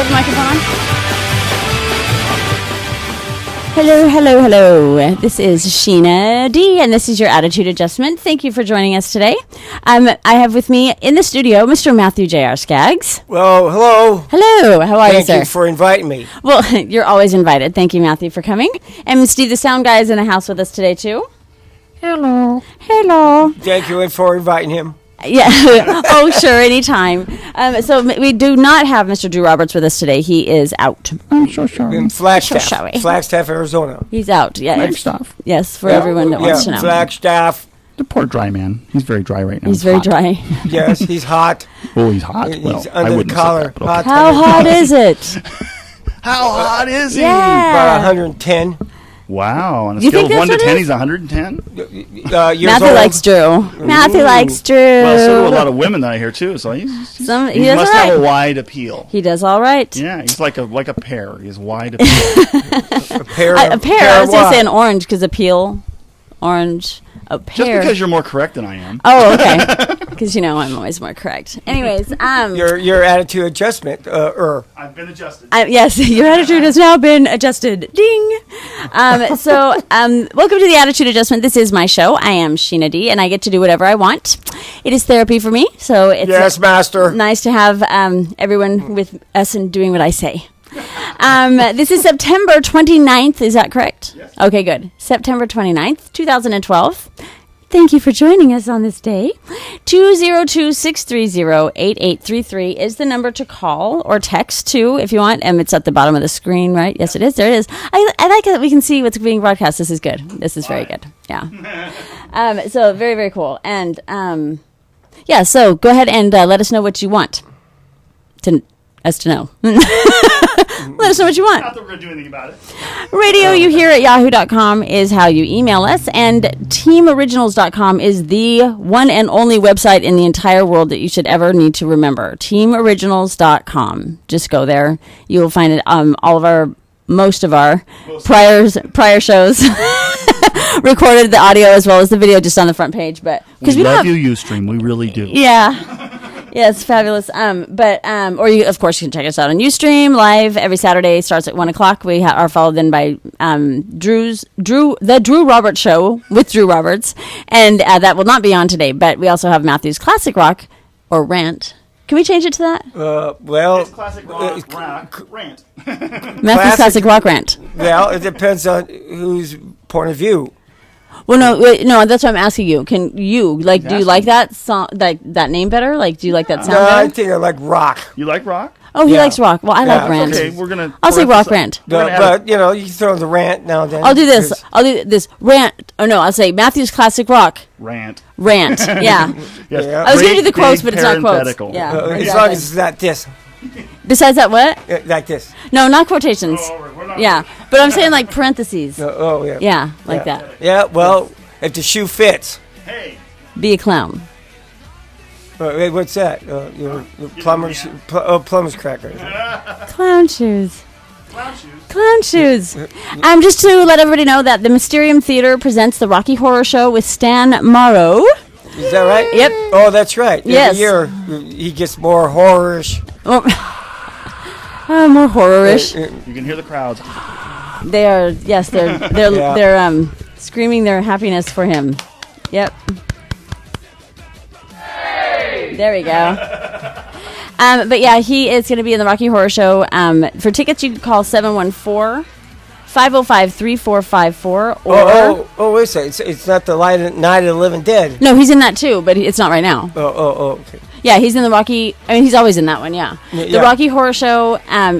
have the microphone on? Hello. This is Sheena D, and this is your Attitude Adjustment. Thank you for joining us today. I have with me in the studio Mr. Matthew J.R. Skaggs. Well, hello. Hello. How are you, sir? Thank you for inviting me. Well, you're always invited. Thank you, Matthew, for coming. And Steve, the sound guy, is in the house with us today, too. Hello. Thank you for inviting him. Yeah. Oh, sure. Anytime. So we do not have Mr. Drew Roberts with us today. He is out. I'm so sorry. In Flagstaff, So sorry. Flagstaff, Arizona. He's out. Yeah. Flagstaff. Yes, for everyone that wants to know. Flagstaff. The poor dry man. He's very dry right now. He's very dry. Yes, he's hot. Oh, he's hot. He's Well, I under the wouldn't collar. say that, but okay. How hot is it? How hot is he? Yeah. About 110 Wow. On a You scale think of 1 to that's what 10, it he's 110? years Matthew old. likes Drew. Matthew likes Drew. Well, so do a lot of women that I hear, too. So he He must does all have a right. wide appeal. He does all right. Yeah, he's like a pear. He has wide appeal. A pear. A pear. I was going to what? say an orange because appeal. Orange. A Just pear. because you're more correct than I am. Oh, okay. Because I'm always more correct. Anyways, Your attitude adjustment. I've been adjusted. yes, your attitude has now been adjusted. Ding. Welcome to the Attitude Adjustment. This is my show. I am Sheena D, and I get to do whatever I want. It is therapy for me, so it's Yes, master. nice to have everyone with us and doing what I say. This is September 29th. Is that correct? Yes. Okay, good. September 29th, 2012. Thank you for joining us on this day. 202-630-8833 is the number to call or text to if you want. It's at the bottom of the screen, right? Yes, it is. There it is. I like that we can see what's being broadcast. This is good. This is very good. Yeah. So very, very cool. And so go ahead and let us know what you want us to know. Let us know what you want. Not that we're going to do anything about it. Radio you hear at yahoo.com is how you email us, and teamoriginals.com is the one and only website in the entire world that you should ever need to remember. Teamoriginals.com. Just go there. You will find it most of our prior shows recorded the audio as well as the video just on the front page, but because we love you, Ustream. We really do. Yeah. Yeah, it's fabulous. Or you, of course, you can check us out on Ustream live every Saturday. Starts at 1:00. We are followed then by the Drew Roberts Show with Drew Roberts, and that will not be on today. But we also have Matthew's Classic Rock or Rant. Can we change it to that? It's classic rock rant. Matthew's Classic Rock Rant. Well, it depends on whose point of view. Well, no, that's what I'm asking you. Can you do you like that song, that name better? Do you like that sound No, better? I think I like rock. You like rock? Oh, he Yeah. likes rock. Well, I like Rant. Okay, we're gonna. I'll say rock rant. But you can throw the rant now and then. I'll do this. I'll do this rant. Oh no, I'll say Matthew's Classic Rock Rant. Rant. Yeah. Yes. Yeah. I was going to do the Great quotes, big but it's not quotes. parenthetical. Yeah. As exactly. long as it's not this. Besides that, what? Like this. No, not quotations. We're not Yeah, but I'm saying parentheses. Oh, yeah. Yeah, like that. Yeah, well, if the shoe fits. Hey. Be a clown. Wait, what's that? Plumber's crackers. Clown shoes. Clown shoes. Just to let everybody know that the Mysterium Theater presents the Rocky Horror Show with Stan Morrow. Is that right? Yep. Oh, that's right. Yes. Every year he gets more horror-ish. More horror-ish. You can hear the crowds. They are. Yes, they're screaming their happiness for him. Yep. There we go. But yeah, he is going to be in the Rocky Horror Show. For tickets, you can call 714-505-3454. Or wait a second. It's not the Night of the Living Dead. no, he's in that too, but it's not right now. Okay. Yeah, he's in the Rocky. I mean, he's always in that one. Yeah. The Yeah. Rocky Horror Show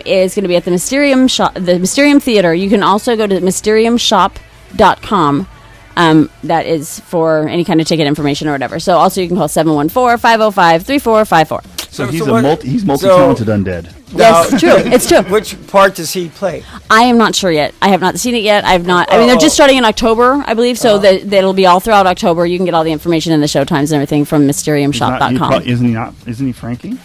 is going to be at the Mysterium Shop, the Mysterium Theater. You can also go to mysteriumshop.com. That is for any kind of ticket information or whatever. So also you can call 714-505-3454. So he's multi-talented undead. Yes, it's true. It's true. Which part does he play? I am not sure yet. I have not seen it yet. I mean, they're just starting in October, I believe, so that it'll be all throughout October. You can get all the information and the show times and everything from mysteriumshop.com. Isn't he Frankie?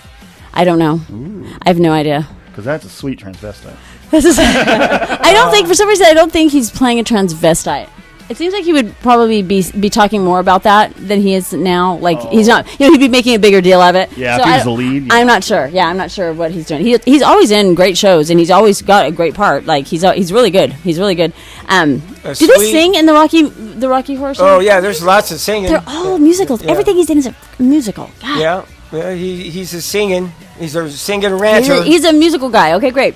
I don't know. Ooh. I have no idea. Because that's a sweet transvestite. I don't think, for some reason, I don't think he's playing a transvestite. It seems like he would probably be talking more about that than he is now. Like he's not, he'd be making a bigger deal of it. Yeah, if he was the lead. Yeah. I'm not sure. Yeah, I'm not sure what he's doing. He's always in great shows, and he's always got a great part. Like he's really good. He's really good. Do they sing in the Rocky Horror Show? Oh yeah, there's lots of singing. They're all musicals. Yeah. Everything he's in is a musical. God. Yeah, he's a singing. He's a singing rancher. He's a musical guy. Okay, great.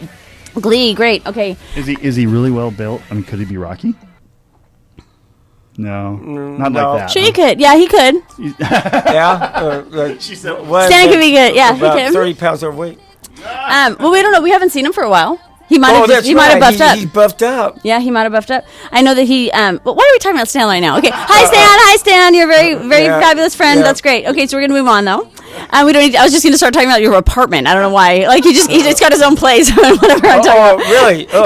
Glee, great. Okay. Is he really well built? I mean, could he be Rocky? No, not like that. Sure, he could. Yeah, he could. Yeah. She said, Stan could be good. Yeah, about he could. 30 pounds overweight. Well, we don't know. We haven't seen him for a while. He might have buffed up. He's buffed up. Yeah, he might have buffed up. I know that he. But why are we talking about Stan right now? Okay, hi Stan. You're a very fabulous friend. Yeah. That's great. Okay, so we're gonna move on though. We don't. I was just gonna start talking about your apartment. I don't know why. Like he just got his own place. Whatever I'm talking about. Really? Oh.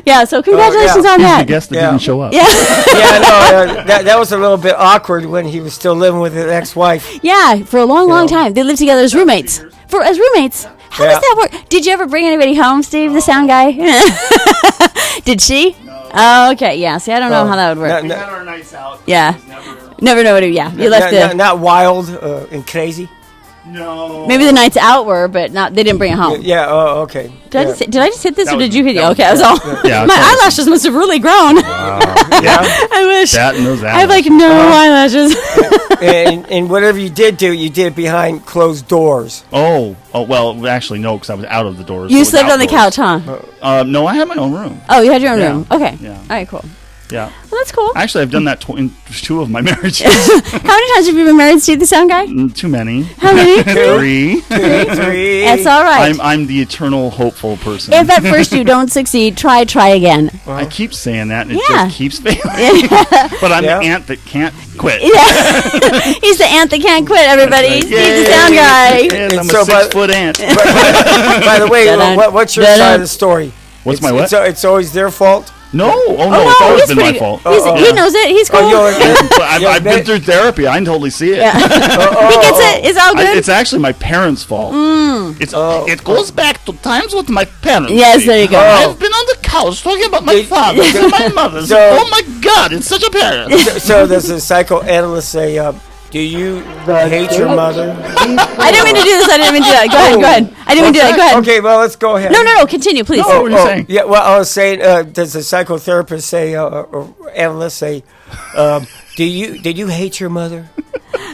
Yeah. So congratulations on He's that. the guest that didn't show up. Yeah. That was a little bit awkward when he was still living with his ex-wife. Yeah, for a long time. They lived together as roommates. How does that work? Did you ever bring anybody home, Steve, the sound guy? Did she? No. Oh, okay. Yeah. See, I don't know how that would work. We had our nights out. Yeah. Never know what to do. Yeah. You left not wild and crazy. No. Maybe the nights out were, but not. They didn't bring it home. Yeah. Oh, okay. Did I just hit this, That or was did you hit it? me. Okay, I was all. Yeah, My eyelashes must have really grown. Yeah. I wish. That and those I have like no eyelashes. and whatever you did behind closed doors. Oh, well, actually, no, because I was out of the doors. You so slept on the outdoors. couch, huh? No, I had my own room. Oh, you had your own room. Yeah. Okay. Yeah. All right. Cool. Yeah. Well, that's cool. Actually, I've done that in 2 of my marriages. How many times have you been married, Steve, the sound guy? Too many. How many? 3. Three. That's all right. I'm the eternal hopeful person. If at first you don't succeed, try again. I keep saying that, and it Yeah. just keeps failing. But I'm the ant that can't quit. Yeah. He's the ant that can't quit, everybody. Right. He's the sound guy. Yes, I'm so a 6-foot ant. By the way, what's your side of the story? What's my what? It's always their fault. No, it's always been my fault. He knows it. He's cool. I've been through therapy. I can totally see it. Yeah. He gets it. It's all good. It's actually my parents' fault. It goes back to times with my parents. Yes, there you go. I've been on the couch talking about my father and my mother. Oh my God, it's such a parent. So does the psychoanalyst say, do you hate your mother? I didn't mean to do this. I didn't mean to do that. Go ahead. I didn't mean to do that. Go ahead. Okay, well, let's go ahead. No. Continue, please. What were you saying? Yeah, well, I was saying, does the psychotherapist say, or analyst say, did you hate your mother?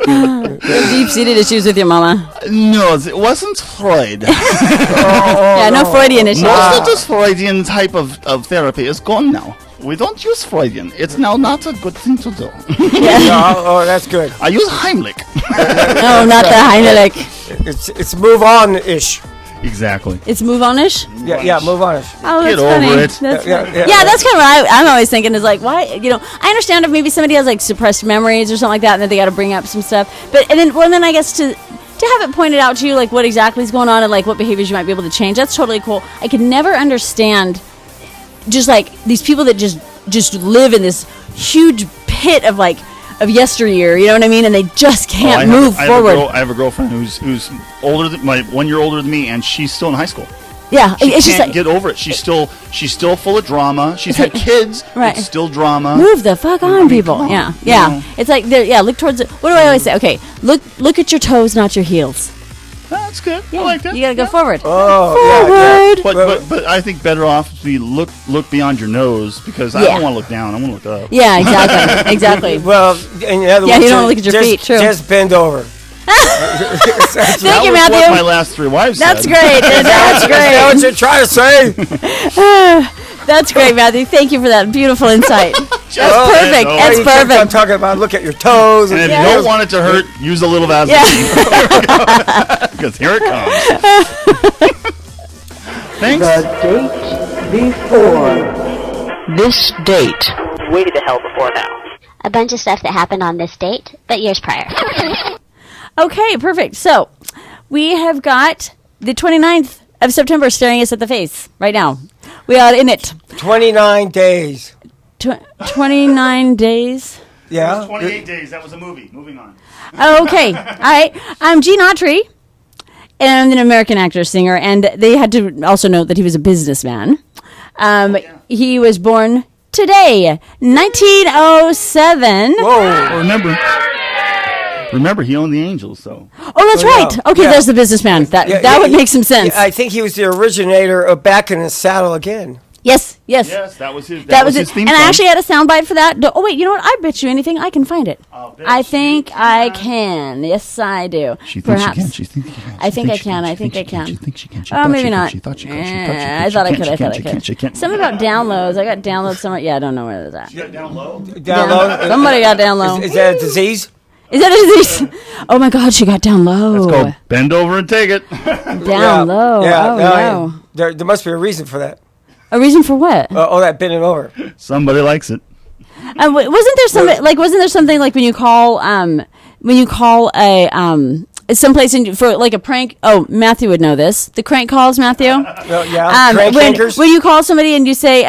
Deep-seated issues with your mama. No, it wasn't Freud. Yeah, no Freudian issues. Most of this Freudian type of therapy is gone now. We don't use Freudian. It's now not a good thing to do. Oh, that's good. I use Heimlich. No, not the Heimlich. It's move on-ish. Exactly. It's move on-ish? Yeah, move on-ish. Oh, that's Get over funny. it. That's Yeah, that's kind of what I'm always thinking is like, why, I understand if maybe somebody has like suppressed memories or something like that and then they got to bring up some stuff. But, and then I guess to have it pointed out to you, like what exactly is going on and like what behaviors you might be able to change, that's totally cool. I could never understand just like these people that just live in this huge pit of like of yesteryear, you know what I mean, and they just can't move forward. I have a girlfriend who's older than 1 year older than me, and she's still in high school. Yeah, She it's just can't like, get over it. She's still full of drama. She's had kids. Right. It's still drama. move the fuck on, people. come on, Yeah, you yeah. know. It's like look towards it. What do I always say? Okay, look at your toes, not your heels. That's good. Yeah, I like that. you gotta go forward. Oh, Forward. But I think better off to be look beyond your nose, because I don't want to look down. I want to look up. Yeah, exactly, exactly. Well, in other Yeah, words, you don't look at your feet, true. Just bend over. Thank you, That was what Matthew. my last 3 wives That's said. great. That's Is that what great. you're trying to say? That's great, Matthew. Thank you for that beautiful insight. That's perfect. no. That's You kept on perfect. talking about look at your toes. And if Yeah. you don't want it to hurt, use a little Vaseline. Yeah. Because here it comes. Thanks. This date. A bunch of stuff that happened on this date, but years prior. Okay, perfect. So we have got the 29th of September staring us at the face right now. We are in it. 29 days. 29 days. Yeah. 28 days. That was a movie. Moving on. Okay. All right. I'm Gene Autry, and I'm an American actor, singer, and they had to also note that he was a businessman. He was born today, 1907. Whoa. Remember, he owned the Angels, so. Oh, that's right. Okay, there's the businessman. That would make some sense. I think he was the originator of Back in the Saddle Again. Yes. Yes, that was his. That was his it. theme And song. I actually had a soundbite for that. Oh, wait, you know what? I bet you anything I can find it. I think I can. Yes, I do. She thinks Perhaps. she can. She thinks she can. I think I can. I think I can. She thinks she can. She Oh, thought maybe she not. Could. She thought she could. I thought I could. I thought I could. She can't. Something about downloads. I got downloads somewhere. Yeah, I don't know where it's at. You got down low? Down low? Somebody got down low. Is that a disease? Is that a disease? Oh my God, she got down low. Let's go. Bend over and take it. Down low. Yeah, Oh no. There must be a reason for that. A reason for what? That bending over. Somebody likes it. Wasn't there something like when you call a someplace for like a prank? Oh, Matthew would know this. The crank calls, Matthew. Crank anchors? When you call somebody and you say,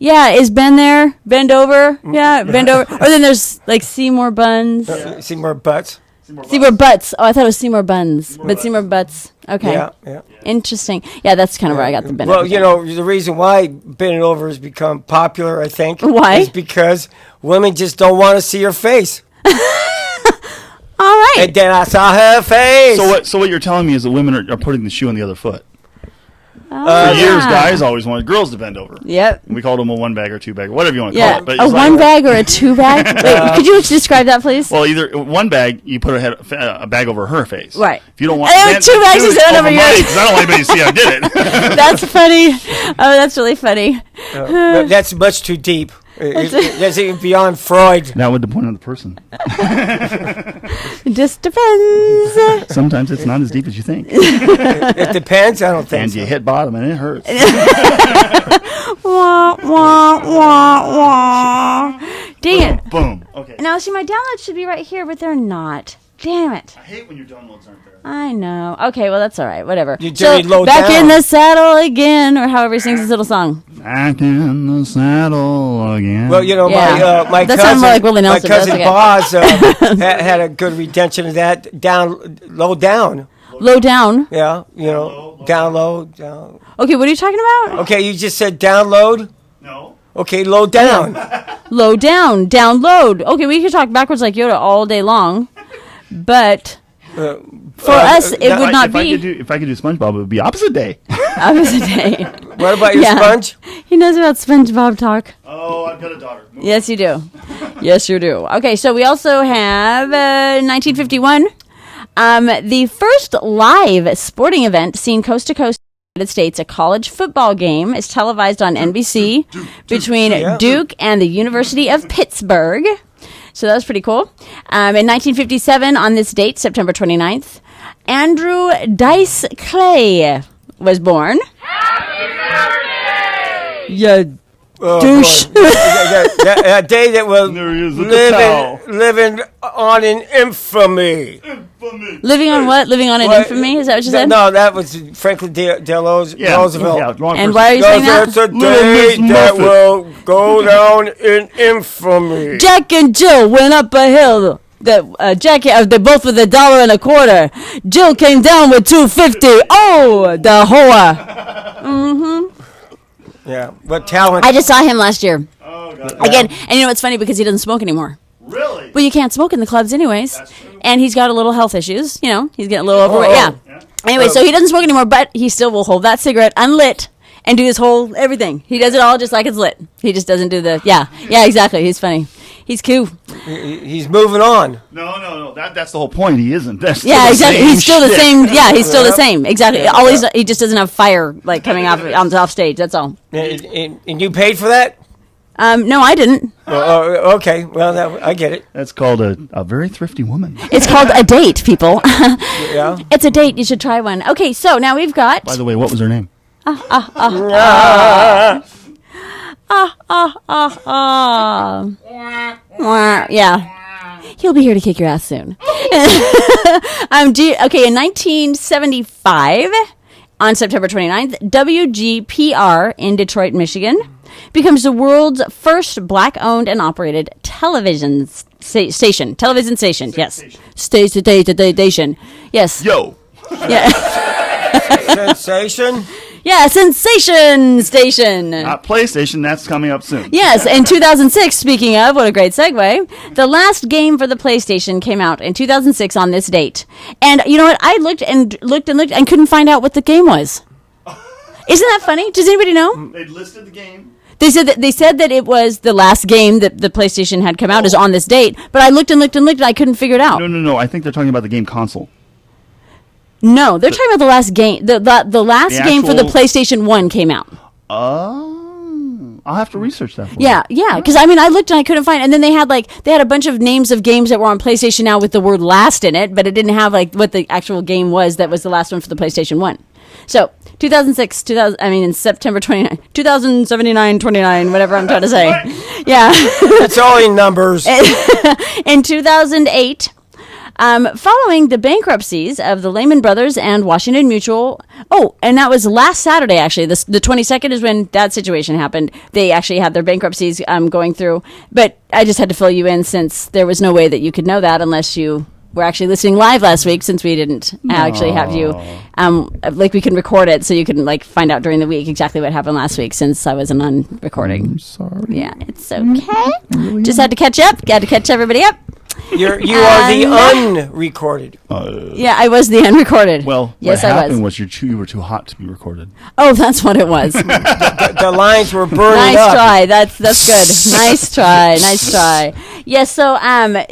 is Ben there? Bend over. Yeah, bend over. Or then there's like Seymour Buns. Seymour Butts. Seymour Butts. Oh, I thought it was Seymour Buns, but Seymour Butts. Okay. Yeah. Interesting. Yeah, that's kind of where I got the bend. Well, the reason why bending over has become popular, I think, Why? is because women just don't want to see your face. All right. And then I saw her face. So what you're telling me is that women are putting the shoe on the other foot. Oh, For years, guys always wanted girls to bend over. Yep. We called them a one bag or two bag, or whatever you want to Yeah, call it. But a it's one bag or a two bag? Wait, could you describe that, please? Well, either one bag, you put a bag over her face. Right. If you don't want And two bags, you said it over yours. Because I don't want anybody to see I did it. That's funny. Oh, that's really funny. That's much too deep. That's even beyond Freud. That would depend on the person. It just depends. Sometimes it's not as deep as you think. It depends. I don't think. And you hit bottom and it hurts. Wah, wah, wah, wah. Dang it. Boom. Okay. Now, see, my downloads should be right here, but they're not. Damn it. I hate when your downloads aren't there. I know. Okay, well, that's all right. Whatever. You dirty low back down. in the saddle again, or however he sings his little song. Back in the saddle again. Well, Yeah. my That cousin, sounds more like Willie Nelson, my but cousin that's Boz had a good redemption of that. Low down. Low down. Yeah, down low, down. Okay, what are you talking about? Okay, you just said download. No. Okay, low down. Low down. Download. Okay, we could talk backwards like Yoda all day long, but for us, it would not be If I could do SpongeBob, it would be opposite day. opposite day. What about your Yeah. sponge? He knows about SpongeBob talk. Oh, I've got a daughter. Yes, you do. Yes, you do. Okay, so we also have 1951. The first live sporting event seen coast to coast in the United States, a college football game, is televised on NBC between Duke and the University of Pittsburgh. So that was pretty cool. In 1957, on this date, September 29th, Andrew Dice Clay was born. Yeah. Douche. That day that was There he is with the towel. living on in infamy. Living on what? Living on an infamy? Is that what you said? No, that was Franklin Roosevelt. Yeah, wrong And person. why are you saying that? That's a Little day Miss that Muffet. will go down in infamy. Jack and Jill went up a hill. Jack, they both with $1.25. Jill came down with $2.50. Oh, the whore. Yeah, what talent? I just saw him last year. Oh, God. Again, and you know what's funny? Because he doesn't smoke anymore. Really? Well, you can't smoke in the clubs anyways. That's true. And he's got a little health issues. You know, he's getting a little overweight. Yeah. Anyway, so he doesn't smoke anymore, but he still will hold that cigarette unlit and do his whole everything. He does it all just like it's lit. He just doesn't do the, yeah, exactly. He's funny. He's cool. He's moving on. No. That's the whole point. He isn't. That's still Yeah, the exactly. same He's still the shit. same. Yeah, he's still the same. Exactly. Always, he just doesn't have fire like coming off stage. That's all. And you paid for that? No, I didn't. Okay, well, I get it. That's called a very thrifty woman. It's called a date, people. Yeah. It's a date. You should try one. Okay, so now we've got. By the way, what was her name? Yeah. He'll be here to kick your ass soon. Okay, in 1975, on September 29th, WGPR in Detroit, Michigan, becomes the world's first black-owned and operated television station. Television station, yes. Station. Yes. Yo. Yeah. Sensation. Yeah, Sensation Station. Not PlayStation. That's coming up soon. Yes, in 2006, speaking of, what a great segue. The last game for the PlayStation came out in 2006 on this date. And you know what? I looked and couldn't find out what the game was. Isn't that funny? Does anybody know? They listed the game. They said that it was the last game that the PlayStation had come out is on this date, but I looked and I couldn't figure it out. No. I think they're talking about the game console. No, they're talking about the last game. The last game for the PlayStation 1 came out. Oh, I'll have to research that. Yeah, because I looked and I couldn't find. And then they had a bunch of names of games that were on PlayStation Now with the word "last" in it, but it didn't have what the actual game was that was the last one for the PlayStation 1. So 2006, in September 29, 2079, 29, whatever I'm trying to say. Yeah, it's all in numbers. In 2008. Following the bankruptcies of the Lehman Brothers and Washington Mutual. Oh, and that was last Saturday, actually. The 22nd is when that situation happened. They actually had their bankruptcies going through. But I just had to fill you in since there was no way that you could know that unless you were actually listening live last week, since we didn't actually have you. We can record it so you can find out during the week exactly what happened last week, since I wasn't on recording. I'm sorry. Yeah, it's okay. Just had to catch up. Got to catch everybody up. You are the unrecorded. Yeah, I was the unrecorded. Well, yes, what happened was you were too hot to be recorded. Oh, that's what it was. the lines were burning nice up. Try. That's good. Nice try. Yes. So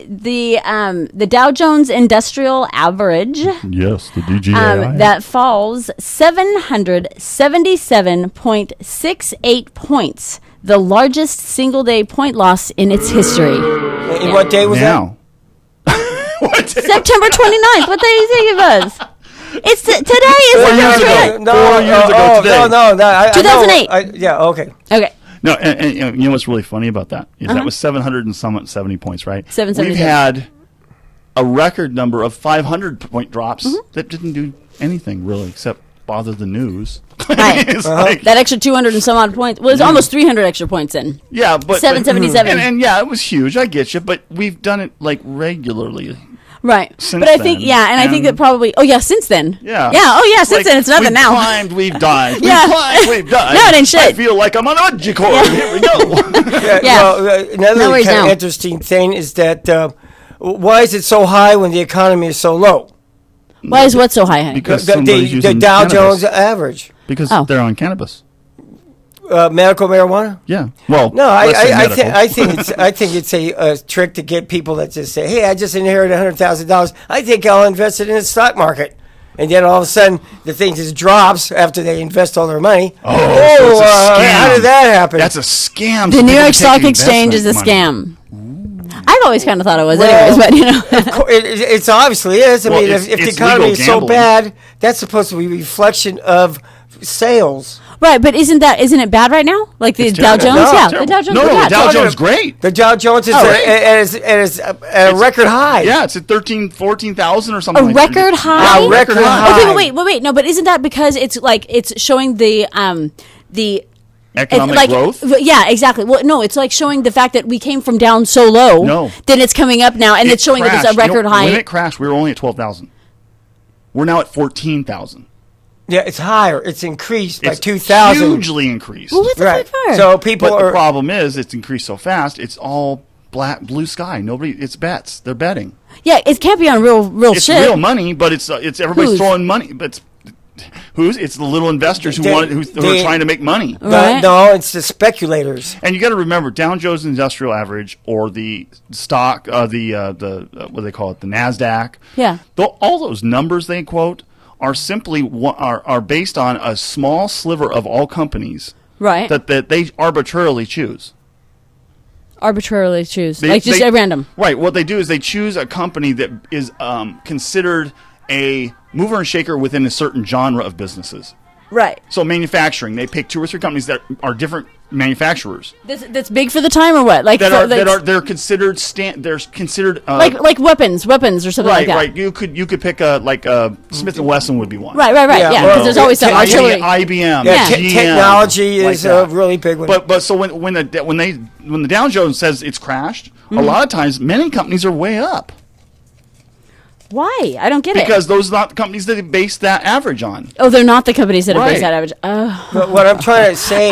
the Dow Jones Industrial Average. Yes, the DJI. That falls 777.68 points. The largest single-day point loss in its history. And what day was that? September 29th. What day do you think it was? It's today. Is 4 years ago. No, 4 years ago today. No. 2008. Yeah. Okay. No, and you know what's really funny about that is that was 770 points, right? 777. We've had a record number of 500-point drops that didn't do anything really except bother the news. Right. That extra 200 and some odd points. Well, it's almost 300 extra points in. Yeah, but 777. And yeah, it was huge. I get you, but we've done it regularly. Right. Since but I think, then. I think that probably, since then. Yeah. Yeah, since then. It's nothing now. We've climbed, we've died. Yeah. We've climbed, we've died. No, it ain't shit. I feel like I'm on a bungee cord. Here we go. Well, another kind of interesting thing is that why is it so high when the economy is so low? Why is what so high? Because the Dow Jones average. Because they're on cannabis. Medical marijuana? Yeah. Well, no, I think it's a trick to get people that just say, "Hey, I just inherited $100,000. I think I'll invest it in the stock market." And then all of a sudden, the thing just drops after they invest all their money. So it's a scam. How did that happen? That's a scam. The New York Stock Exchange is a scam. I've always kind of thought it was, anyways, but it's obviously is. I mean, if the economy is so bad, that's supposed to be a reflection of sales. Right, but isn't it bad right now? Like the Dow Jones? The Dow Jones. No, the Dow Jones is great. The Dow Jones is at a record high. Yeah, it's at 14,000 or something. A record high. Record high. Okay, but wait. No, but isn't that because it's showing the economic growth? Yeah, exactly. Well, no, it's showing the fact that we came from down so low. No. Then it's coming up now, and it's showing that it's a record high. When it crashed, we were only at 12,000. We're now at 14,000. Yeah, it's higher. It's increased by 2,000. Hugely increased. Well, what the fuck for? So the problem is, it's increased so fast. It's all blue sky. It's bets. They're betting. Yeah, it can't be on real it's shit. It's real money, but it's everybody's throwing money. But it's the little investors who are trying to make money. Right. No, it's the speculators. And you got to remember, Dow Jones Industrial Average, or the stock, what do they call it, the Nasdaq. Yeah. All those numbers they quote are simply are based on a small sliver of all companies. Right. That they arbitrarily choose. Arbitrarily choose, just at random. Right. What they do is they choose a company that is considered a mover and shaker within a certain genre of businesses. Right. So manufacturing, they pick 2 or 3 companies that are different manufacturers. That's big for the time, or what? They're considered like weapons or something like that. Right. You could pick a Smith and Wesson would be one. Right. Yeah, because there's always some artillery. IBM. Yeah, GM, technology is a really big one. But so when the Dow Jones says it's crashed, a lot of times many companies are way up. Why? I don't get it. Because those are not the companies that they base that average on. Oh, they're not the companies that have Right. based that average. Oh. But what I'm trying to say,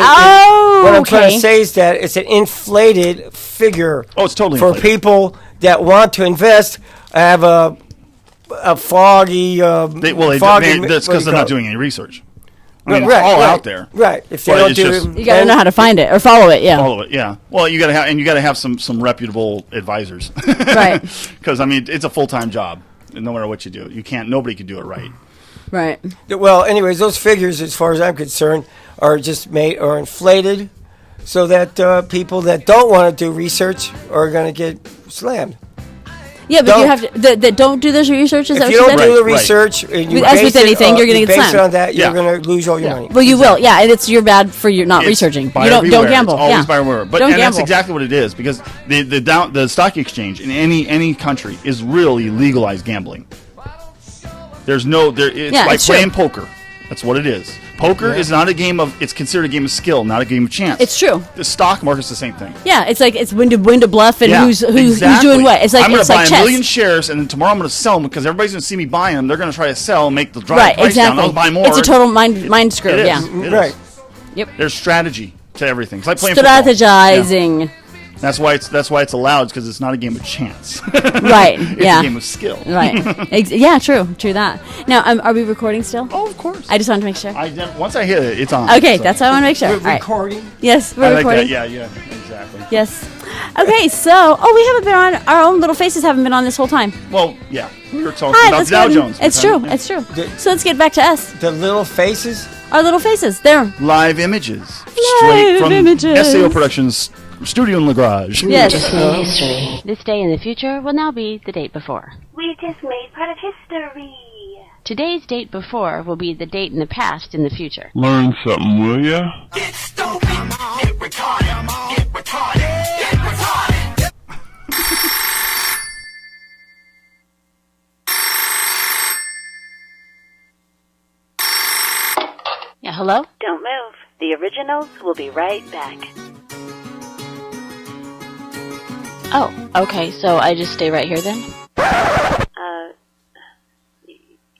is that it's an inflated figure. Oh, it's totally for inflated. people that want to invest. Have a foggy. That's because they're not doing any research. I mean, it's all out there. Right. If they But don't it's do just- it, You got to know how to find it or follow it. Yeah. Follow it, yeah. Well, you got to have some reputable advisors, Right. Because I mean, it's a full-time job. No matter what you do, nobody can do it right. Right. well, anyways, those figures, as far as I'm concerned, are just inflated, so that people that don't want to do research are going to get slammed. Yeah, but you have to that don't do this research. Is that If what you you don't said? do the research, and you As with anything, you're going to get base it slammed. on that, you're going to lose all your money. Well, you will. Yeah, and you're bad for you not It's researching. buyer You don't beware. gamble. It's always yeah. buyer beware. But don't and gamble. that's exactly what it is, because the stock exchange in any country is really legalized gambling. It's like it's true. playing poker. That's what it is. Poker is not a game of. It's considered a game of skill, not a game of chance. It's true. The stock market's the same thing. Yeah, it's like it's when to bluff and who's exactly. doing what. It's like I'm going it's to buy like a chess. million shares, and then tomorrow I'm going to sell them because everybody's going to see me buying them. They're going to try to sell, and make the Right, price exactly. down. I'll buy more. It's a total mind screw. It is. Yeah. It is. Right. Yep. There's strategy to everything. It's like playing football. Strategizing. Yeah. That's why it's allowed, because it's not a game of chance. Right. It's yeah. a game of skill. Right. Yeah. True. That. Now, are we recording still? Oh, of course. I just wanted to make sure. Once I hit it, it's on. Okay, so. that's how I want to make sure. We're All right. recording. Yes, I we're like recording. that. Yeah, exactly. Yes. Okay, so we haven't been on. Our own little faces haven't been on this whole time. Well, yeah, we were talking Hi, about let's the Dow go ahead and- Jones. It's true. It's true. So let's get back to us. The little faces. Our little faces. There. Live images, straight from images. SAO Productions studio in La Garage. Yes. This day in the future will now be the date before. We just made part of history. Today's date before will be the date in the past in the future. Learn something, will ya? Get stupid, get retarded, get retarded, get retarded. Yeah, hello? Don't move. The originals will be right back. Oh, okay, so I just stay right here then?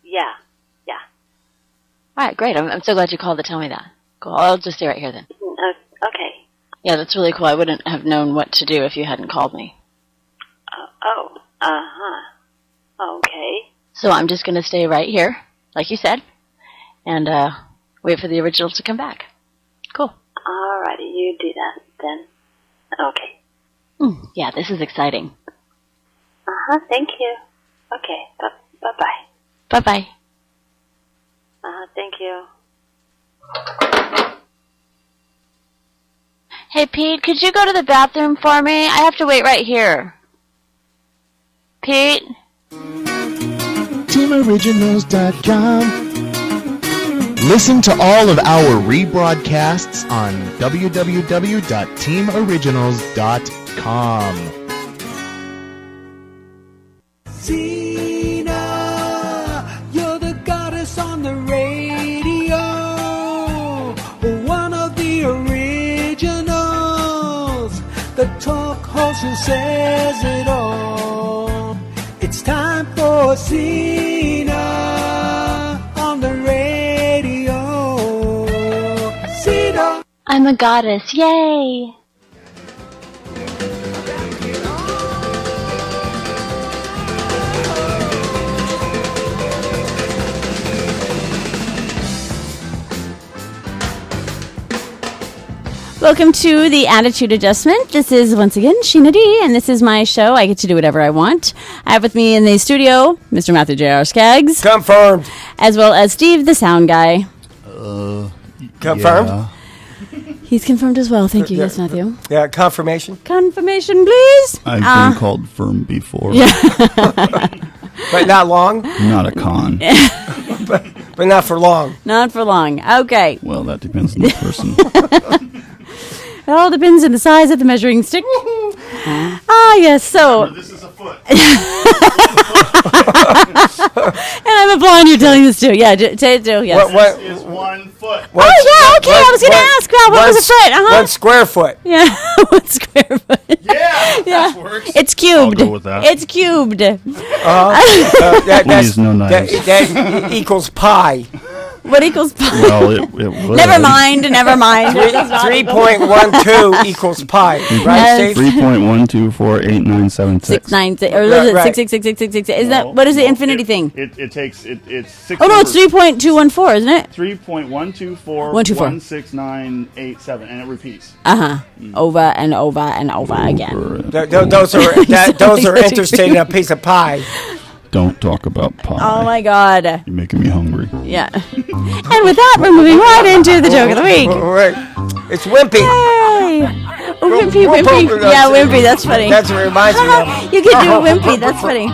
Yeah. Alright, great. I'm so glad you called to tell me that. Cool, I'll just stay right here then. Okay. Yeah, that's really cool. I wouldn't have known what to do if you hadn't called me. Okay. So I'm just gonna stay right here, like you said, and wait for the originals to come back. Cool. Alrighty, you do that then. Okay. Yeah, this is exciting. Thank you. Okay, bye-bye. Bye-bye. Thank you. Hey, Pete, could you go to the bathroom for me? I have to wait right here. Pete? TeamOriginals.com. Listen to all of our rebroadcasts on www.teamoriginals.com. Zena, you're the goddess on the radio, one of the originals, the talk host who says it all. It's time for Zena on the radio. Zena. I'm a goddess. Yay! Welcome to the Attitude Adjustment. This is, once again, Sheena D, and this is my show. I get to do whatever I want. I have with me in the studio Mr. Matthew J.R. Skaggs. Confirmed. As well as Steve, the sound guy. Confirmed? Yeah. He's confirmed as well. Thank you, yes, Matthew. Yeah, confirmation. Confirmation, please. I've been called firm before. Yeah. But not long. Not a con. but not for long. Not for long. Okay. Well, that depends on the person. It all depends on the size of the measuring stick. Ah, yes. So, This is a foot. and I'm I'm a blonde you're telling this to. Yeah, say it to. Yes. What is 1 foot. Oh, yeah, okay. I was going to ask. What was a foot? 1 square foot. Yeah, 1 square foot. Yeah, Yeah. that works. It's cubed. I'll go with that. It's cubed. That equals pi. What equals pi? Well, it would. Never mind. 3.12 equals pi. Right, Steve? 3.1248976. 696 or is it 66666? Is that what is the infinity thing? It's 6. Oh no, it's 3.214, isn't it? 3.124169887, and it repeats. Over and over and over again. Those are interested in a piece of pie. Don't talk about pie. Oh my God. You're making me hungry. Yeah. And with that, we're moving right into the joke of the week. Right. It's Wimpy. Yay. Wimpy. Yeah, Wimpy. That's funny. That's what reminds me of. You can do a Wimpy. That's funny.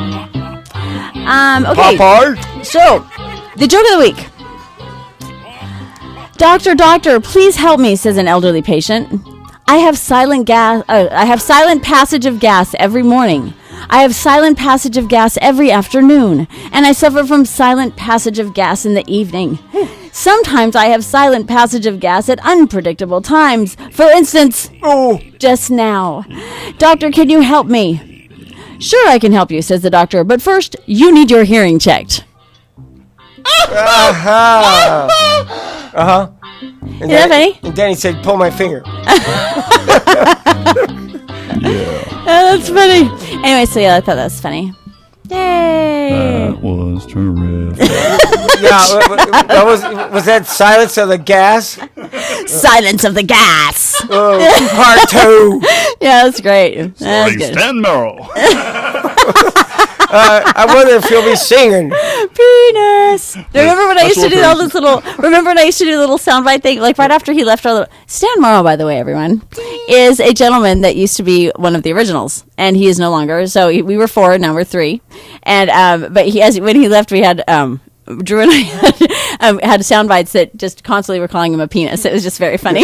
Okay. Papa? So, the joke of the week. Doctor, please help me, says an elderly patient. I have silent passage of gas every morning. I have silent passage of gas every afternoon, and I suffer from silent passage of gas in the evening. Sometimes I have silent passage of gas at unpredictable times. For instance, just now. Doctor, can you help me? Sure, I can help you, says the doctor, but first, you need your hearing checked. And that funny? And then he said, pull my finger. That's funny. Anyway, so yeah, I thought that was funny. Yay! That was terrific. Was that Silence of the Gas? Silence of the Gas. Part 2. Yeah, that's great. That's good. Stan Merrill. I wonder if he'll be singing. Penis. Remember when I used to do all this little? Remember when I used to do a little soundbite thing? Like right after he left, Stan Morrow, by the way, everyone, is a gentleman that used to be one of the originals, and he is no longer. So we were 4, now we're 3, and but when he left, we had Drew and I had sound bites that just constantly were calling him a penis. It was just very funny.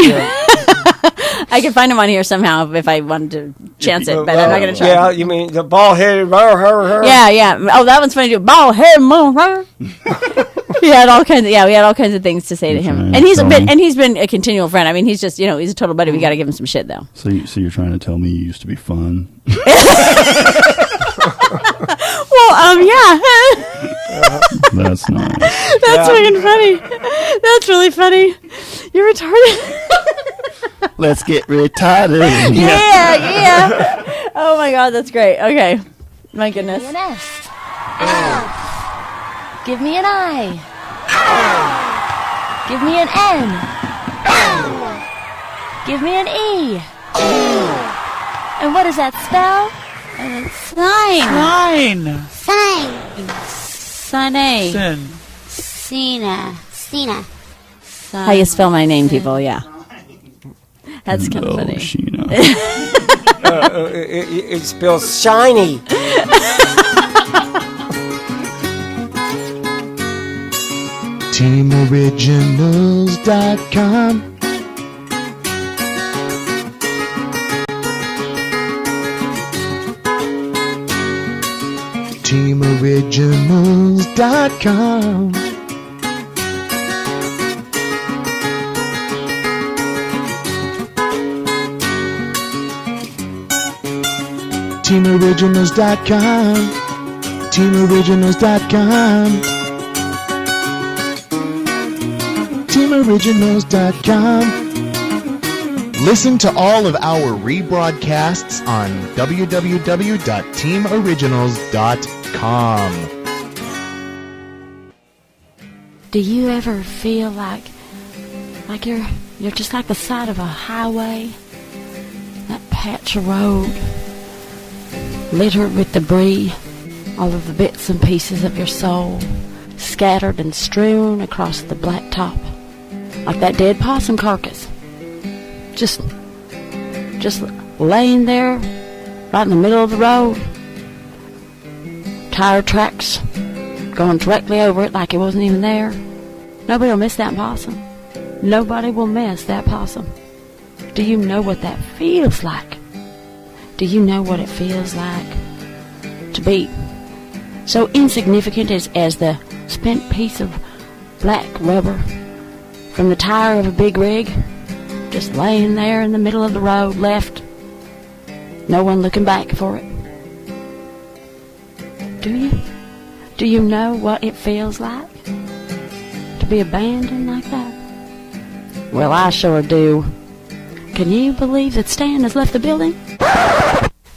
I could find him on here somehow if I wanted to chance it, but I'm not going to try. Yeah, you mean the bald-headed... Yeah. Oh, that one's funny too. Bald-headed... We had all kinds of things to say to him. And he's been a continual friend. I mean, he's just, he's a total buddy. We got to give him some shit, though. So you're trying to tell me you used to be fun? Well, yeah. That's nice. That's fucking funny. That's really funny. You're retarded. Let's get retarded. Yeah. Oh my God, that's great. Okay. My goodness. Give me an S. Give me an I. Give me an N. Give me an E. And what does that spell? Sign. Sunny. Cena. How you spell my name, people? Yeah. That's kind of funny. Sheena. It spells shiny. TeamOriginals.com. TeamOriginals.com. TeamOriginals.com. TeamOriginals.com. TeamOriginals.com. Listen to all of our rebroadcasts on www.teamoriginals.com. Do you ever feel like you're just like the side of a highway? That patch of road, littered with debris, all of the bits and pieces of your soul, scattered and strewn across the blacktop, like that dead possum carcass. Just laying there, right in the middle of the road. Tire tracks going directly over it like it wasn't even there. Nobody will miss that possum. Nobody will miss that possum. Do you know what that feels like? Do you know what it feels like to be so insignificant as the spent piece of black rubber from the tire of a big rig, just laying there in the middle of the road, left. No one looking back for it. Do you? Do you know what it feels like to be abandoned like that? Well, I sure do. Can you believe that Stan has left the building?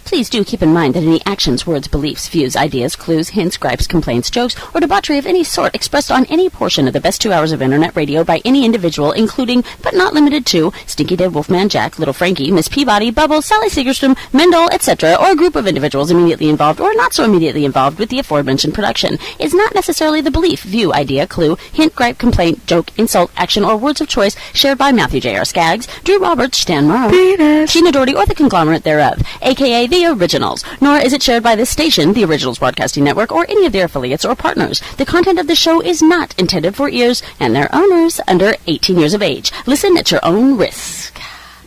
Please do keep in mind that any actions, words, beliefs, views, ideas, clues, hints, gripes, complaints, jokes, or debauchery of any sort expressed on any portion of the best 2 hours of Internet radio by any individual, including, but not limited to, Stinky Dead Wolfman Jack, Little Frankie, Miss Peabody, Bubbles, Sally Segerstrom, Mendel, etc., or a group of individuals immediately involved or not so immediately involved with the aforementioned production, is not necessarily the belief, view, idea, clue, hint, gripe, complaint, joke, insult, action, or words of choice shared by Matthew J.R. Skaggs, Drew Roberts, Stan Morrow, Sheena Doherty, or the conglomerate thereof, a.k.a. the Originals, nor is it shared by this station, the Originals Broadcasting Network, or any of their affiliates or partners. The content of the show is not intended for ears and their owners under 18 years of age. Listen at your own risk.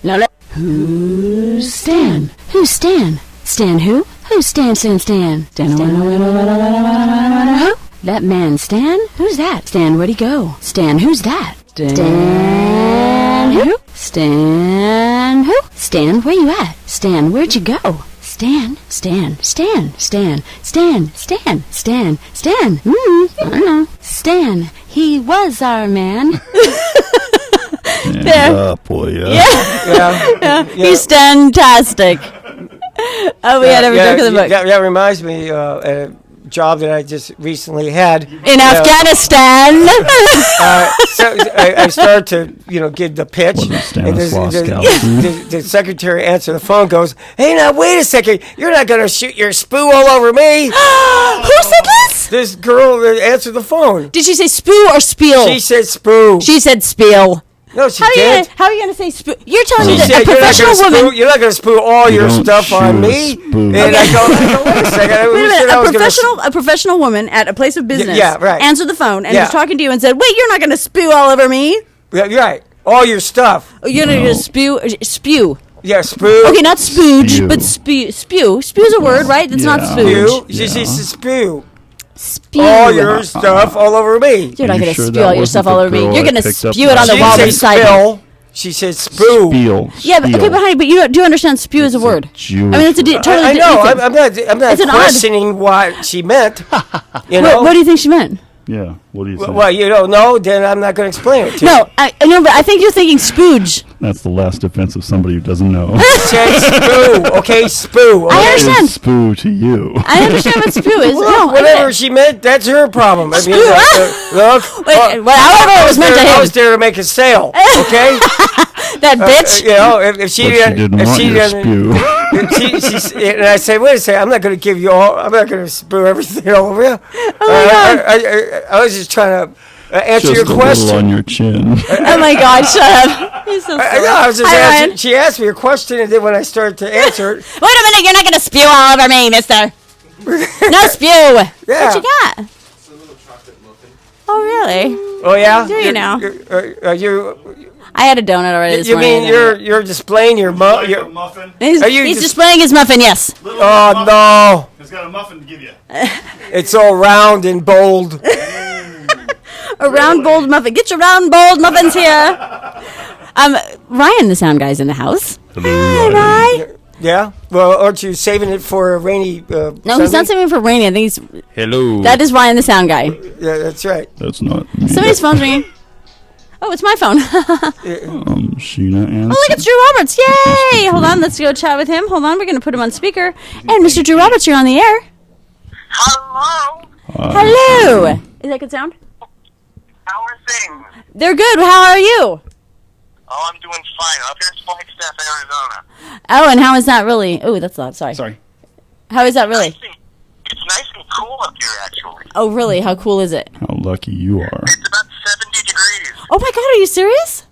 Now who's Stan? Who's Stan? Stan who? Who's Stan? Stan? Who? That man Stan? Who's that? Stan, where'd he go? Stan, who's that? Stan who? Stan who? Stan, where you at? Stan, where'd you go? Stan. I don't know. Stan, he was our man. Boy, Yeah. He's fantastic. Oh, we had every joke in the book. That reminds me a job that I just recently had in Afghanistan. So I started to get the pitch, and the secretary answered the phone, goes, "Hey, now wait a second, you're not gonna shoot your spoo all over me." Who said this? This girl that answered the phone. Did she say spoo or spiel? She said spoo. She said spiel. No, she did. How are you going to say spoo? You're telling me that said, a professional woman... You're not going to spoo all your stuff on me? And I go, wait a second. Wait a minute. A professional woman at a place of business answered the phone and was talking to you and said, wait, you're not going to spew all over me? Yeah, you're right. All your stuff. Oh, you're going to spew. Yeah, spew. Okay, not spooge, but spew. Spew's a word, right? That's not spooge. She says spew. Spew. All your stuff all over me. You're not going to spew all your stuff all over me. You're going to spew it on the wall beside me. She said spoo. Yeah, but okay, but honey, but you do understand spew is a word. I mean, it's a totally. I know. I'm not questioning what she meant. What do you think she meant? Yeah. What do you think? Well, you don't know, then I'm not going to explain it to you. No, I know, but I think you're thinking spooge. That's the last defense of somebody who doesn't know. Said spoo. Okay, spoo. Okay? I understand. What is spoo to you? I understand what spoo is. Well, whatever she meant, that's her problem. I mean, look. However it was meant to him. I was there to make a sale. Okay. That bitch. If she didn't spew. And I say, wait a second, I'm not going to give you all. I'm not going to spew everything all over you. Oh my God. I was just trying to answer your Just a question. little on your chin. Oh my God! Shut up. He's so silly. I was just Hi, asking. Ryan. She asked me a question, and then when I started to answer it, Wait a minute! You're not gonna spew all over me, Mister. No spew. Yeah. What you got? It's a little chocolate muffin. Oh really? Oh yeah. Do you now? You I had a donut already this you morning. mean you're displaying your muffin? He's displaying his muffin. Yes. Oh no! It's got a muffin to give you. It's all round and bold. A round bold muffin. Get your round bold muffins here. Ryan, the sound guy's in the house. Hello, Ryan. Yeah. Well, aren't you saving it for a rainy? No, Sunday? he's not saving it for rainy. I think he's. Hello. That is Ryan, the sound guy. Yeah, that's right. That's not me. Somebody's phone's ringing. Oh, it's my phone. Sheena and... Oh, look, it's Drew Roberts. Yay! Hold on, let's go chat with him. Hold on, we're going to put him on speaker. And Mr. Drew Roberts, you're on the air. Hello. Hello. Is that good sound? How are things? They're good. How are you? Oh, I'm doing fine. Up here in Flagstaff, Arizona. Oh, and how is that really? Oh, that's loud. Sorry. How is that really? It's nice and cool up here, actually. Oh, really? How cool is it? How lucky you are. It's about 70 degrees. Oh, my God. Are you serious?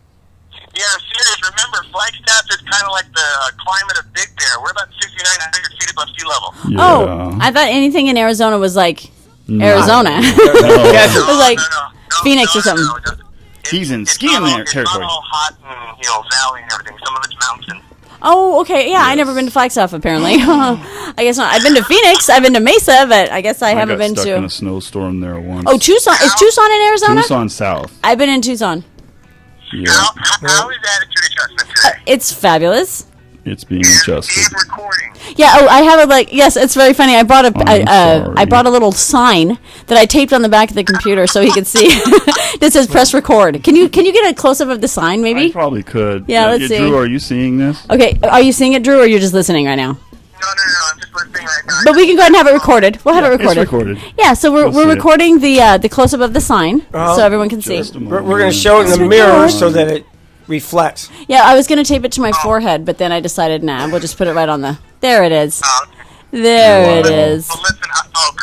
Yeah, I'm serious. Remember, Flagstaff is kind of like the climate of Big Bear. We're about 6,900 feet above sea level. Yeah. Oh, I thought anything in Arizona was like Arizona. It was like Phoenix or something. He's in skiing territory. territory. It's not all hot and, valley and everything. Some of it's mountain. Oh, okay. Yeah, I never been to Flagstaff, apparently. I guess not. I've been to Phoenix. I've been to Mesa, but I guess I haven't been got stuck to... in a snowstorm there once. Oh, Tucson. Is Tucson in Arizona? Tucson South. I've been in Tucson. Yeah. How is attitude adjustment today? It's fabulous. It's being adjusted. Yeah. Oh, I have yes, it's very funny. I brought I brought a little sign that I taped on the back of the computer so he could see. That says "Press record." Can you get a close up of the sign, maybe? I probably could. Yeah, let's see. Drew, are you seeing this? Okay, are you seeing it, Drew, or you're just listening right now? No, I'm just listening right now. But we can go ahead and have it recorded. We'll have it recorded. It's recorded. Yeah, so we're recording the close up of the sign so everyone can see. We're going to show it in the mirror so that it reflects. Yeah, I was going to tape it to my forehead, but then I decided, nah, we'll just put it right on the... There it is. There it is. Well, listen,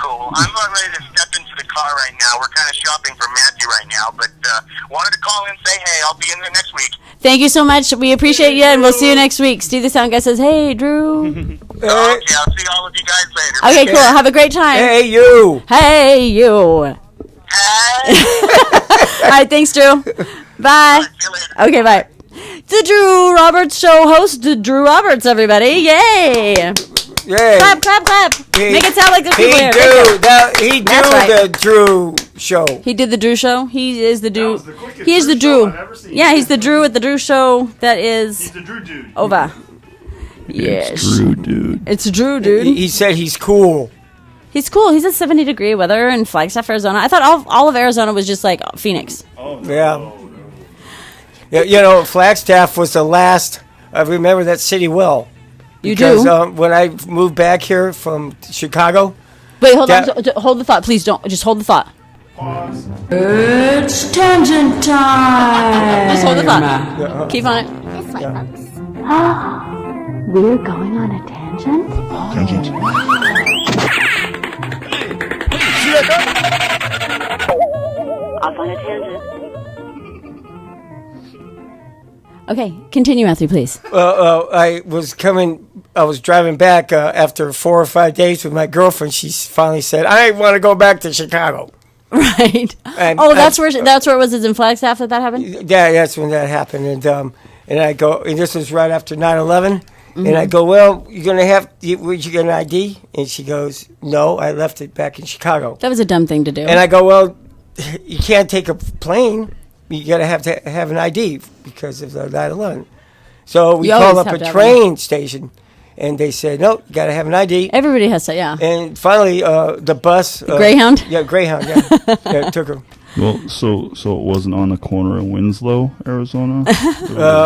cool. I'm about ready to step into the car right now. We're kind of shopping for Matthew right now, but wanted to call in and say, hey, I'll be in there next week. Thank you so much. We appreciate you, and we'll see you next week. Steve the Sound Guy says, hey, Drew. Okay, I'll see all of you guys later. Okay, cool. Have a great time. Hey, you. Hey, you. All right, thanks, Drew. Bye. Okay, bye. The Drew Roberts Show host, Drew Roberts, everybody. Yay. Yay. Clap, clap, clap. Make it sound like there's people here. He do the Drew Show. He did the Drew Show. He is the Drew. He is the Drew. Yeah, he's the Drew at the Drew Show. That is. He's the Drew dude. Over. Yes. It's Drew dude. It's Drew dude. He said he's cool. He's cool. He's at 70-degree weather in Flagstaff, Arizona. I thought all of Arizona was just like Phoenix. Oh, no. Yeah. You know, Flagstaff was the last. I remember that city well. You because, do? When I moved back here from Chicago. Wait, hold on. Hold the thought. Please don't. Just hold the thought. Pause. It's tangent time. Just hold the thought. Keep on it. This way, folks. We're going on a tangent? Tangent. Off on a tangent. Okay, continue, Matthew, please. I was driving back after 4 or 5 days with my girlfriend. She finally said, "I want to go back to Chicago." Right. That's where it was. Is in Flagstaff that happened. Yeah, that's when that happened, and I go, and this was right after 9/11, and I go, "Well, you're gonna would you get an ID?" And she goes, "No, I left it back in Chicago." That was a dumb thing to do. And I go, "Well, you can't take a plane. You got to have an ID because of the 9/11. So we called up a train station, and they said, "No, you got to have an ID." Everybody has to, yeah. And finally, the bus, Greyhound. Yeah, Greyhound. Yeah, yeah, it took her. Well, so it wasn't on the corner of Winslow, Arizona.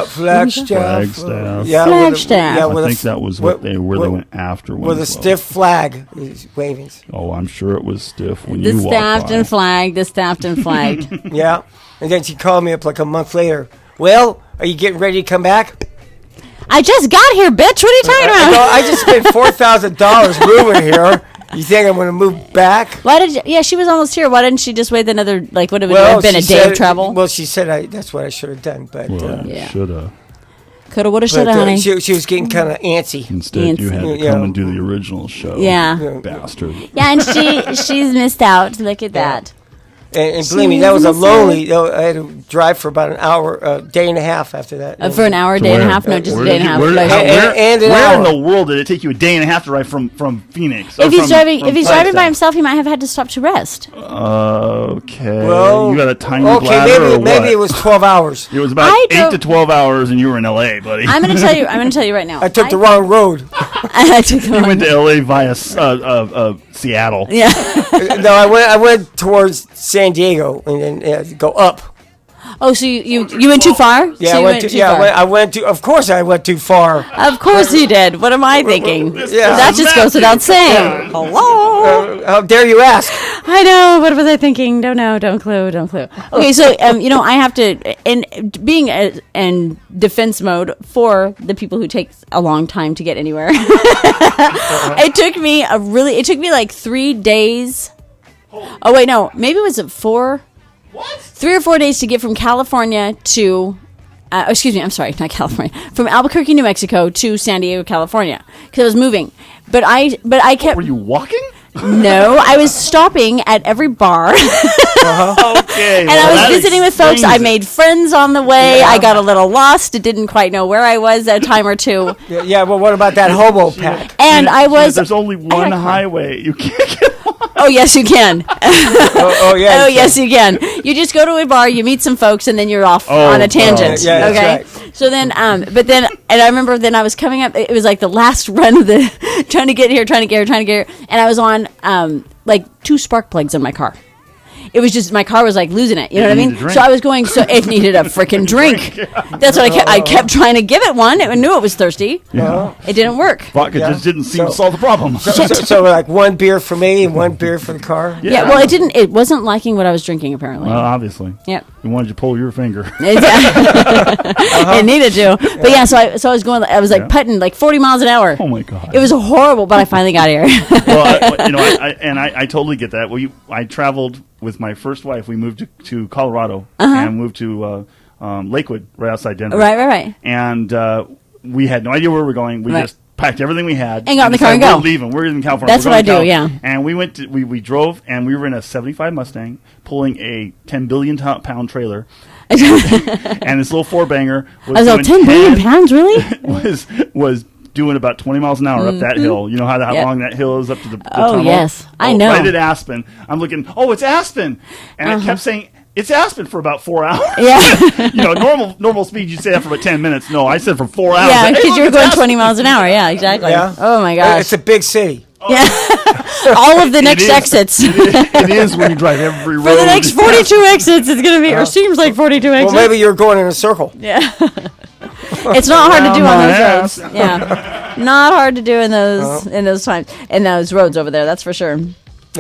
Flagstaff. Yeah, Flagstaff. I think that was where they went after Winslow. With a stiff flag is waving. Oh, I'm sure it was stiff when you walked by. The staffed and flagged. Yeah. And then she called me up like a month later. Well, are you getting ready to come back? I just got here, bitch. What are you talking about? I just spent $4,000 moving here. You think I'm going to move back? Why did you? Yeah, she was almost here. Why didn't she just wait another, like, would it have been a day of travel? Well, she said that's what I should have done. But should have. Coulda, woulda, shoulda, honey. She was getting kind of antsy. Instead, you had to come and do the original show. Yeah. Bastard. Yeah, and she's missed out. Look at that. And believe me, that was a lonely. I had to drive for about an hour, day and a half after that. For an hour, day and a half? No, just a day and a half. Where in the world did it take you a day and a half to drive from Phoenix? If he's driving by himself, he might have had to stop to rest. Okay. Well, you got a tiny bladder or what? Maybe it was 12 hours. It was about 8 to 12 hours, and you were in L.A., buddy. I'm going to tell you. I'm going to tell you right now. I took the wrong road. You went to L.A. via Seattle. Yeah. No, I went towards San Diego and then go up. Oh, so you went too far? Yeah, so I went too. Of course, I went too far. Of course you did. What am I thinking? That just goes without saying. Hello. How dare you ask? I know. What was I thinking? Don't know. Don't clue. Okay, so I have to, being in defense mode for the people who take a long time to get anywhere. It took me like 3 days. Oh wait, no, maybe it was 4. What? 3 or 4 days to get from California to, I'm sorry, not California, from Albuquerque, New Mexico to San Diego, California, because I was moving. But I kept. Were you walking? No, I was stopping at every bar. Okay. And I was visiting with folks. I made friends on the way. I got a little lost. Didn't quite know where I was a time or two. Yeah, well, what about that hobo pack? And I was... There's only one highway. You can't get on. Oh, yes, you can. Oh, yeah. Oh, yes, you can. You just go to a bar, you meet some folks, and then you're off on a tangent. Yeah, okay? that's right. So then, but then, and I remember then I was coming up, it was like the last run of the, trying to get here, and I was on, like 2 spark plugs in my car. It was just, my car was like losing it. You know what I mean? So I was going, it needed a freaking drink. That's what I kept trying to give it one. I knew it was thirsty. Yeah. It didn't work. Vodka just didn't seem to solve the problem. So like 1 beer for me and 1 beer for the car? Yeah, well, it wasn't liking what I was drinking, apparently. Well, obviously. Yep. We wanted you to pull your finger. It needed to. But yeah, so I was going, I was like putting like 40 miles an hour. Oh my God. It was horrible, but I finally got here. Well, I totally get that. Well, I traveled with my first wife. We moved to Colorado and moved to Lakewood, right outside Denver. Right. And we had no idea where we were going. We just packed everything we had and got in the car and go. We're leaving. We're in California. That's what I do. Yeah. And we went. We drove, and we were in a '75 Mustang, pulling a 10 billion pound trailer. And this little 4-banger was I was like, 10 billion pounds, really? was doing about 20 miles an hour up that hill. You know how long that hill is up to the tunnel? Yes. I know. Right at Aspen. I'm looking, it's Aspen. And it kept saying, it's Aspen for about 4 hours. Yeah. Normal speed, you'd say that for about 10 minutes. No, I said for 4 hours. Yeah, because you were going 20 miles an hour. Yeah, exactly. Yeah. Oh, my gosh. It's a big city. Yeah. All of the next exits. It is when you drive every road. For the next 42 exits, it's going to be, or seems like 42 exits. Well, maybe you're going in a circle. Yeah. It's not hard to do on those roads. Yeah. Not hard to do in those times. In those roads over there, that's for sure. Okay,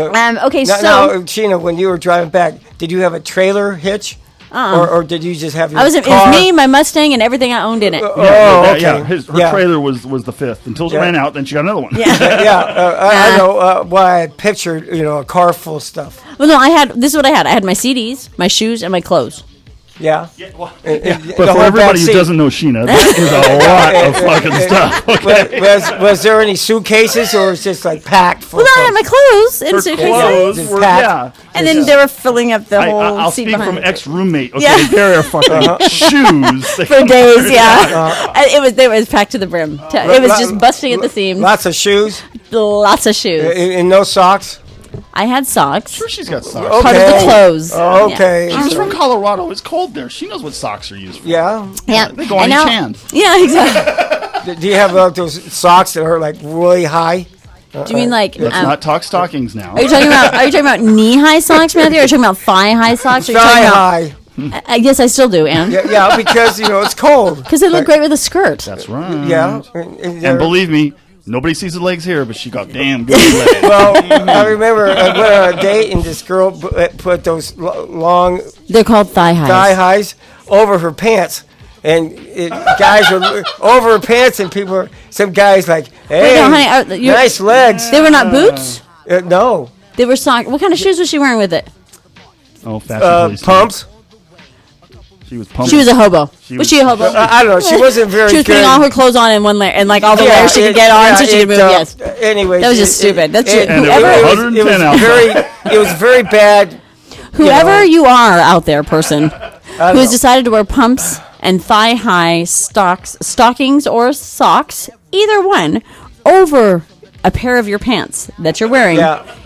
now, Sheena, when you were driving back, did you have a trailer hitch? Or did you just have your car? It was me, my Mustang, and everything I owned in it. Okay. Yeah, her trailer was the 5th until it ran out. Then she got another one. Yeah, I know why I pictured a car full of stuff. Well, no, this is what I had. I had my CDs, my shoes, and my clothes. Yeah. But for everybody who doesn't know Sheena, that is a lot of fucking stuff. Okay. Was there any suitcases, or was it just like packed full? Well, I had my clothes in suitcases. And then they were filling up the whole I'll seat speak behind from it. ex-roommate. Okay, there are fucking shoes for days. Yeah, it was packed to the brim. It was just busting at the seams. Lots of shoes. Lots of shoes. And no socks. I had socks. Sure, she's got socks. Okay. Part of the clothes. Okay. She's from Colorado. It's cold there. She knows what socks are used for. Yeah. They go on each hand. Yeah, exactly. Do you have those socks that are like really high? Do you mean like? Let's not talk stockings now. Are you talking about knee-high socks, Matthew? Or are you talking about thigh-high socks? Thigh-high. I guess I still do, Ann. Yeah, because it's cold. Because they look great with a skirt. That's right. Yeah. And believe me, nobody sees the legs here, but she got damn good legs. Well, I remember I went on a date and this girl put those long... They're called thigh highs over her pants. And guys were over her pants, and some guys like, hey, honey, nice legs. They were not boots? No. They were socks. What kind of shoes was she wearing with it? Oh, fashion pumps. She was pumping. She was a hobo. Was she a hobo? I don't know. She wasn't very good. She was putting all her clothes on in one layer, and like all the layers she could get on so she could move. Yes. Anyway, that was just stupid. That's true. It was very bad. Whoever you are out there, person who has decided to wear pumps and thigh-high stockings or socks, either one, over a pair of your pants that you're wearing,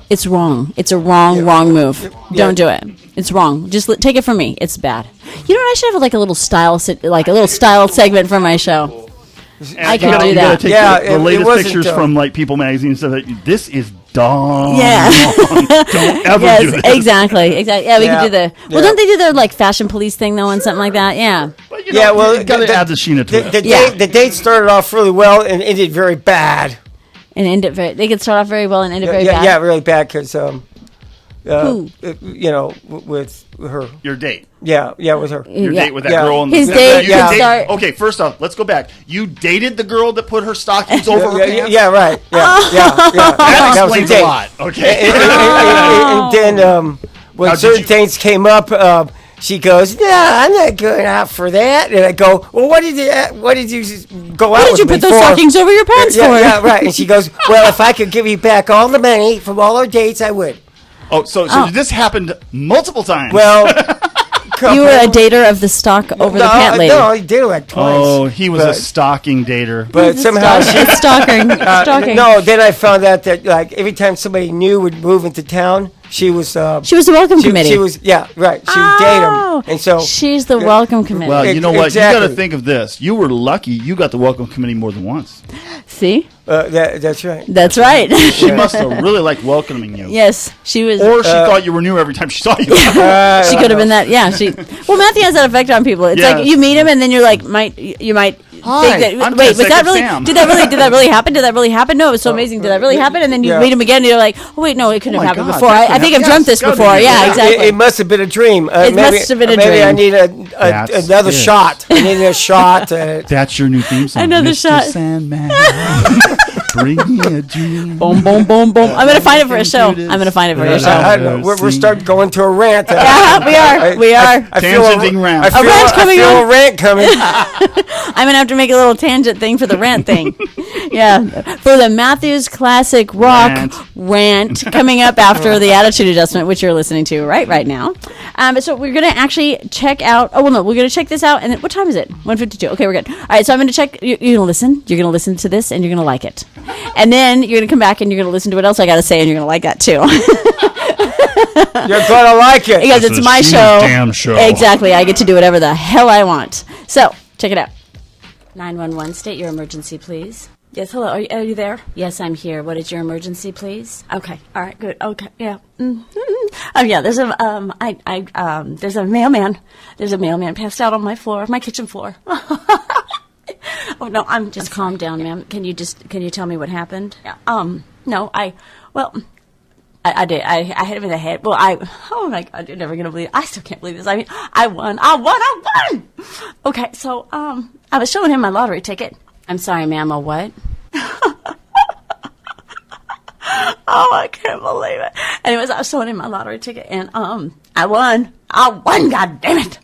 it's wrong. It's a wrong move. Don't do it. It's wrong. Just take it from me. It's bad. You know what? I should have like a little style segment for my show. I could do that. Take the latest pictures from like People magazine and stuff. This is dumb. Yeah. Don't ever do this. Exactly. Yeah, we could do the. Well, don't they do their like fashion police thing though and something like that? Yeah. But, you gotta add the Sheena to it. The date started off really well and ended very bad. And end it they could start off very well and end it very bad. Yeah, really bad because with her. Your date. Yeah, with her. Your date with that girl. His date could start. Okay, first off, let's go back. You dated the girl that put her stockings over her pants? Yeah, right. Yeah. That explains a lot. Okay. And then when certain things came up, she goes, "No, I'm not going out for that." And I go, "Well, what did you go out What did with you me put those for?" stockings over your pants yeah, for? Yeah, right. And she goes, "Well, if I could give you back all the money from all our dates, I would." Oh, so this happened multiple times. Well, You were a dater of the stock over the pant lady. No, he did it like twice. Oh, he was a stalking dater. But somehow It's stalking. Stalking. No, then I found out that like every time somebody new would move into town, she was the welcome committee. She was right. She would date him, and so she's the welcome committee. Well, you know what? Exactly. You got to think of this. You were lucky. You got the welcome committee more than once. See? That's right. That's right. She must have really liked welcoming you. Yes, she was. Or she thought you were new every time she saw you. She could have been that. Yeah, well, Matthew has that effect on people. It's like you meet him and then you're like, you might Hi, think that. I'm Wait, was that Detective really? Sam. Did that really happen? Did that really happen? No, it was so amazing. Did that really happen? And then you meet him again and you're like, oh wait, no, it couldn't have happened God, before. that I think I've couldn't dreamt this happen. before. Yes, Yeah, gotta be. exactly. It must have been a dream. It must have been a maybe dream. I need That's another it. shot. I need a shot. That's your new theme song. Another Mr. shot. Sandman. Bring me a dream. Boom, boom, boom, boom. I'm gonna find it for a show. I'm gonna find it for a show. I don't know. We're starting going to a rant. Yeah, we are. We are. I feel Tangenting round. I feel, rant coming I feel on. a rant coming. I'm gonna have to make a little tangent thing for the rant thing. Yeah, for the Matthews Classic Rock rant coming up after the Attitude Adjustment, which you're listening to right now. So we're gonna actually check out. Oh well, no, we're gonna check this out. And then, what time is it? 1:52. Okay, we're good. All right, so I'm gonna check. You're gonna listen. You're gonna listen to this, and you're gonna like it. And then you're gonna come back and you're gonna listen to what else I gotta say, and you're gonna like that too. You're gonna like it because This it's is my Sheena's show. damn show. Exactly. I get to do whatever the hell I want. So check it out. 911, state your emergency, please. Yes, hello. Are you there? Yes, I'm here. What is your emergency, please? Okay. All right. Good. Okay. Yeah. Oh yeah. There's a there's a mailman. There's a mailman passed out on my floor, my kitchen floor. Oh no. I'm just calm down, ma'am. Can you tell me what happened? No. I did. I hit him in the head. Well, oh my God, you're never gonna believe it. I still can't believe this. I mean, I won. Okay, so I was showing him my lottery ticket. I'm sorry, ma'am. A what? Oh, I can't believe it. Anyways, I was showing him my lottery ticket, and I won. God damn it.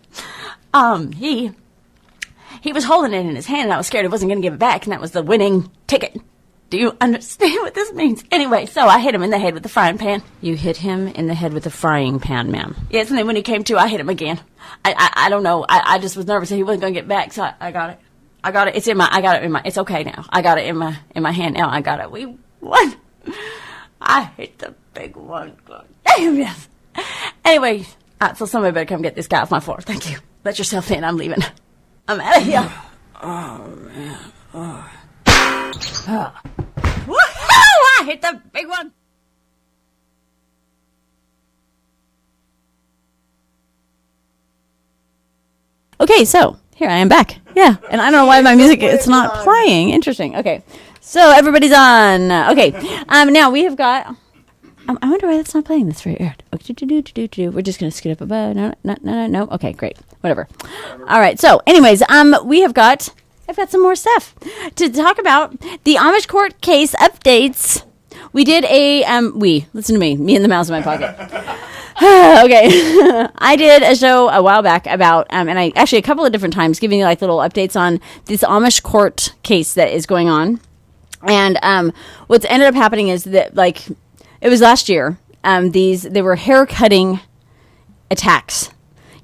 He was holding it in his hand, and I was scared he wasn't gonna give it back, and that was the winning ticket. Do you understand what this means? Anyway, so I hit him in the head with the frying pan. You hit him in the head with the frying pan, ma'am. Yes, and then when he came to, I hit him again. I don't know. I just was nervous that he wasn't going to get back, so I got it. It's okay now. I got it in my hand now. I got it. We won. I hit the big one. God damn, yes. Anyway, so somebody better come get this guy off my floor. Thank you. Let yourself in. I'm leaving. I'm out of here. Oh, man. Oh. Woohoo! I hit the big one. Okay, so here I am back. Yeah, and I don't know why my music it's not playing. Interesting. Okay, so everybody's on. Okay, now we have got. I wonder why that's not playing. That's very weird. We're just gonna scoot up above. No. Okay, great. Whatever. All right. So, anyways, I've got some more stuff to talk about. The Amish court case updates. We did listen to me and the mouse in my pocket. Okay. I did a show a while back about, and I actually a couple of different times giving you like little updates on this Amish court case that is going on. And what's ended up happening is that like it was last year. There were hair cutting attacks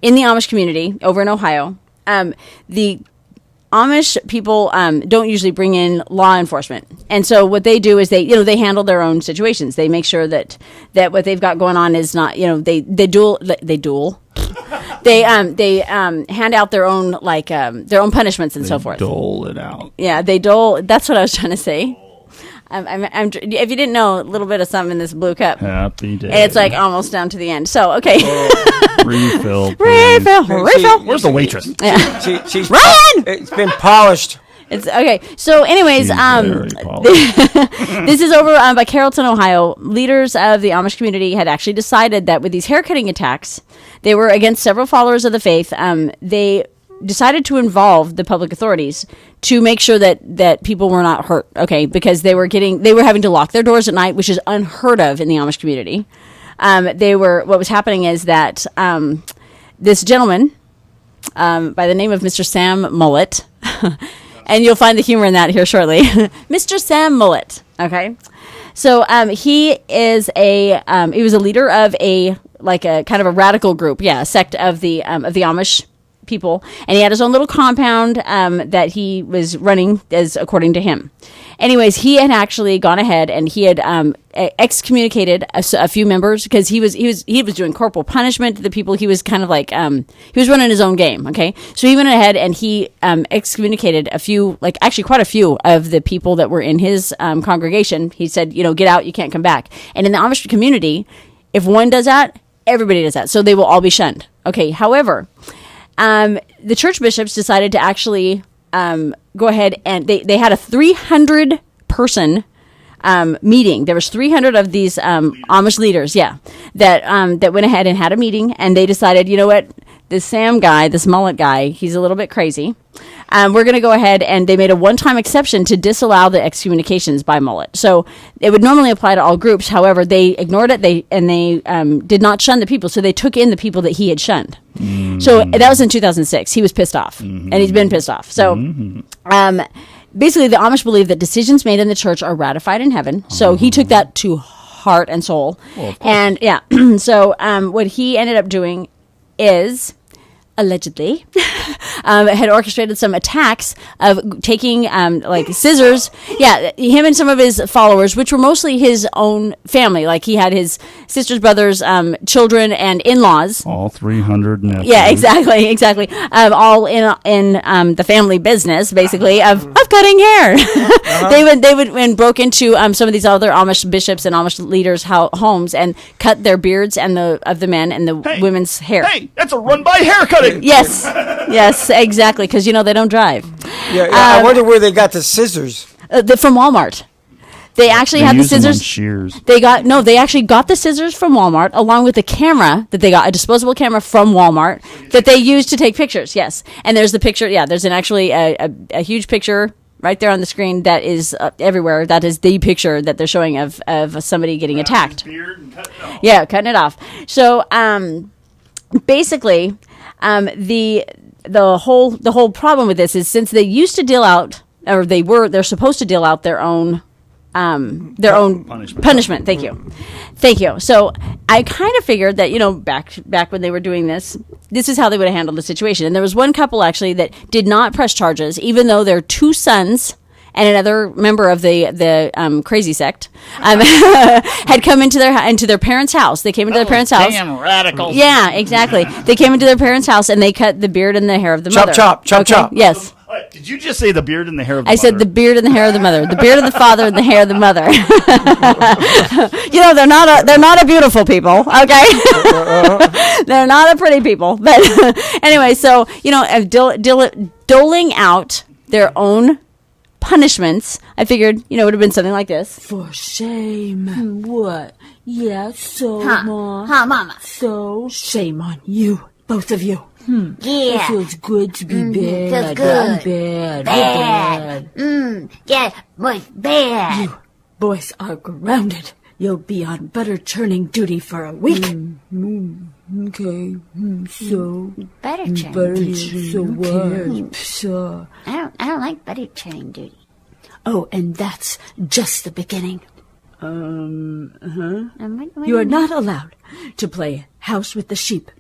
in the Amish community over in Ohio. The Amish people don't usually bring in law enforcement, and so what they do is they handle their own situations. They make sure that what they've got going on is not they duel. They hand out their own their own punishments and so forth. Dole it out. Yeah, they dole. That's what I was trying to say. If you didn't know, a little bit of something in this blue cup. Happy day. And it's like almost down to the end. So okay. Refill. Refill. Where's the waitress? Yeah. She's Ryan! It's been polished. It's okay. So, anyways, this is over by Carrollton, Ohio. Leaders of the Amish community had actually decided that with these haircutting attacks, they were against several followers of the faith. They decided to involve the public authorities to make sure that people were not hurt. Okay, because they were having to lock their doors at night, which is unheard of in the Amish community. What was happening is that this gentleman by the name of Mr. Sam Mullet, and you'll find the humor in that here shortly. Mr. Sam Mullet. Okay, so he was a leader of a kind of a radical group, a sect of the Amish people, and he had his own little compound that he was running as according to him. Anyways, he had actually gone ahead and he had excommunicated a few members because he was doing corporal punishment to the people. He was kind of like he was running his own game. Okay, so he went ahead and he excommunicated quite a few of the people that were in his congregation. He said, get out, you can't come back. And in the Amish community, if one does that, everybody does that, so they will all be shunned. Okay, however, the church bishops decided to actually go ahead and they had a 300 person meeting. There was 300 of these Amish leaders, that went ahead and had a meeting, and they decided, you know what, this Sam guy, this Mullet guy, he's a little bit crazy. We're going to go ahead, and they made a one-time exception to disallow the excommunications by Mullet. So it would normally apply to all groups. However, they ignored it. They did not shun the people. So they took in the people that he had shunned. So that was in 2006. He was pissed off, and he's been pissed off. So basically, the Amish believe that decisions made in the church are ratified in heaven. So he took that to heart and soul. Well, and so what he ended up doing is, allegedly, had orchestrated some attacks of taking scissors. Him and some of his followers, which were mostly his own family. Like he had his sisters, brothers, children, and in-laws. All 300 nephews. Yeah, exactly. All in the family business, basically, of cutting hair. They would and broke into some of these other Amish bishops and Amish leaders' homes and cut their beards and of the men and the women's hair. Hey, that's a run-by haircutting. Yes, exactly, because they don't drive. I wonder where they got the scissors. From Walmart. They actually had the scissors. Shears. They actually got the scissors from Walmart along with the camera that they got, a disposable camera from Walmart that they used to take pictures. Yes, and there's the picture. Yeah, there's a huge picture right there on the screen that is everywhere. That is the picture that they're showing of somebody getting attacked. Cutting it off. So basically, the whole problem with this is, since they used to deal out, or they're supposed to deal out their own punishment. Thank you. So I kind of figured that back when they were doing this is how they would have handled the situation. And there was one couple actually that did not press charges, even though their two sons and another member of the crazy sect had come into their parents' house. They came into their parents' house. Damn radicals. Yeah, exactly. They came into their parents' house and they cut the beard and the hair of the mother. Chop. Yes. Did you just say the beard and the hair of the mother? I said the beard and the hair of the mother. The beard of the father and the hair of the mother. They're not a beautiful people, okay? They're not a pretty people. But anyway, so, doling out their own punishments, I figured, it would have been something like this. For shame. What? Yeah, so, Mom. Mama. So, shame on you, both of you. Yeah. It feels good to be bad. Feels good. Bad. Yeah, boys, bad. You boys are grounded. You'll be on butter churning duty for a week. Okay. So butter churning. So what? So I don't like butter churning duty. Oh, and that's just the beginning. What you are not allowed to play house with the sheep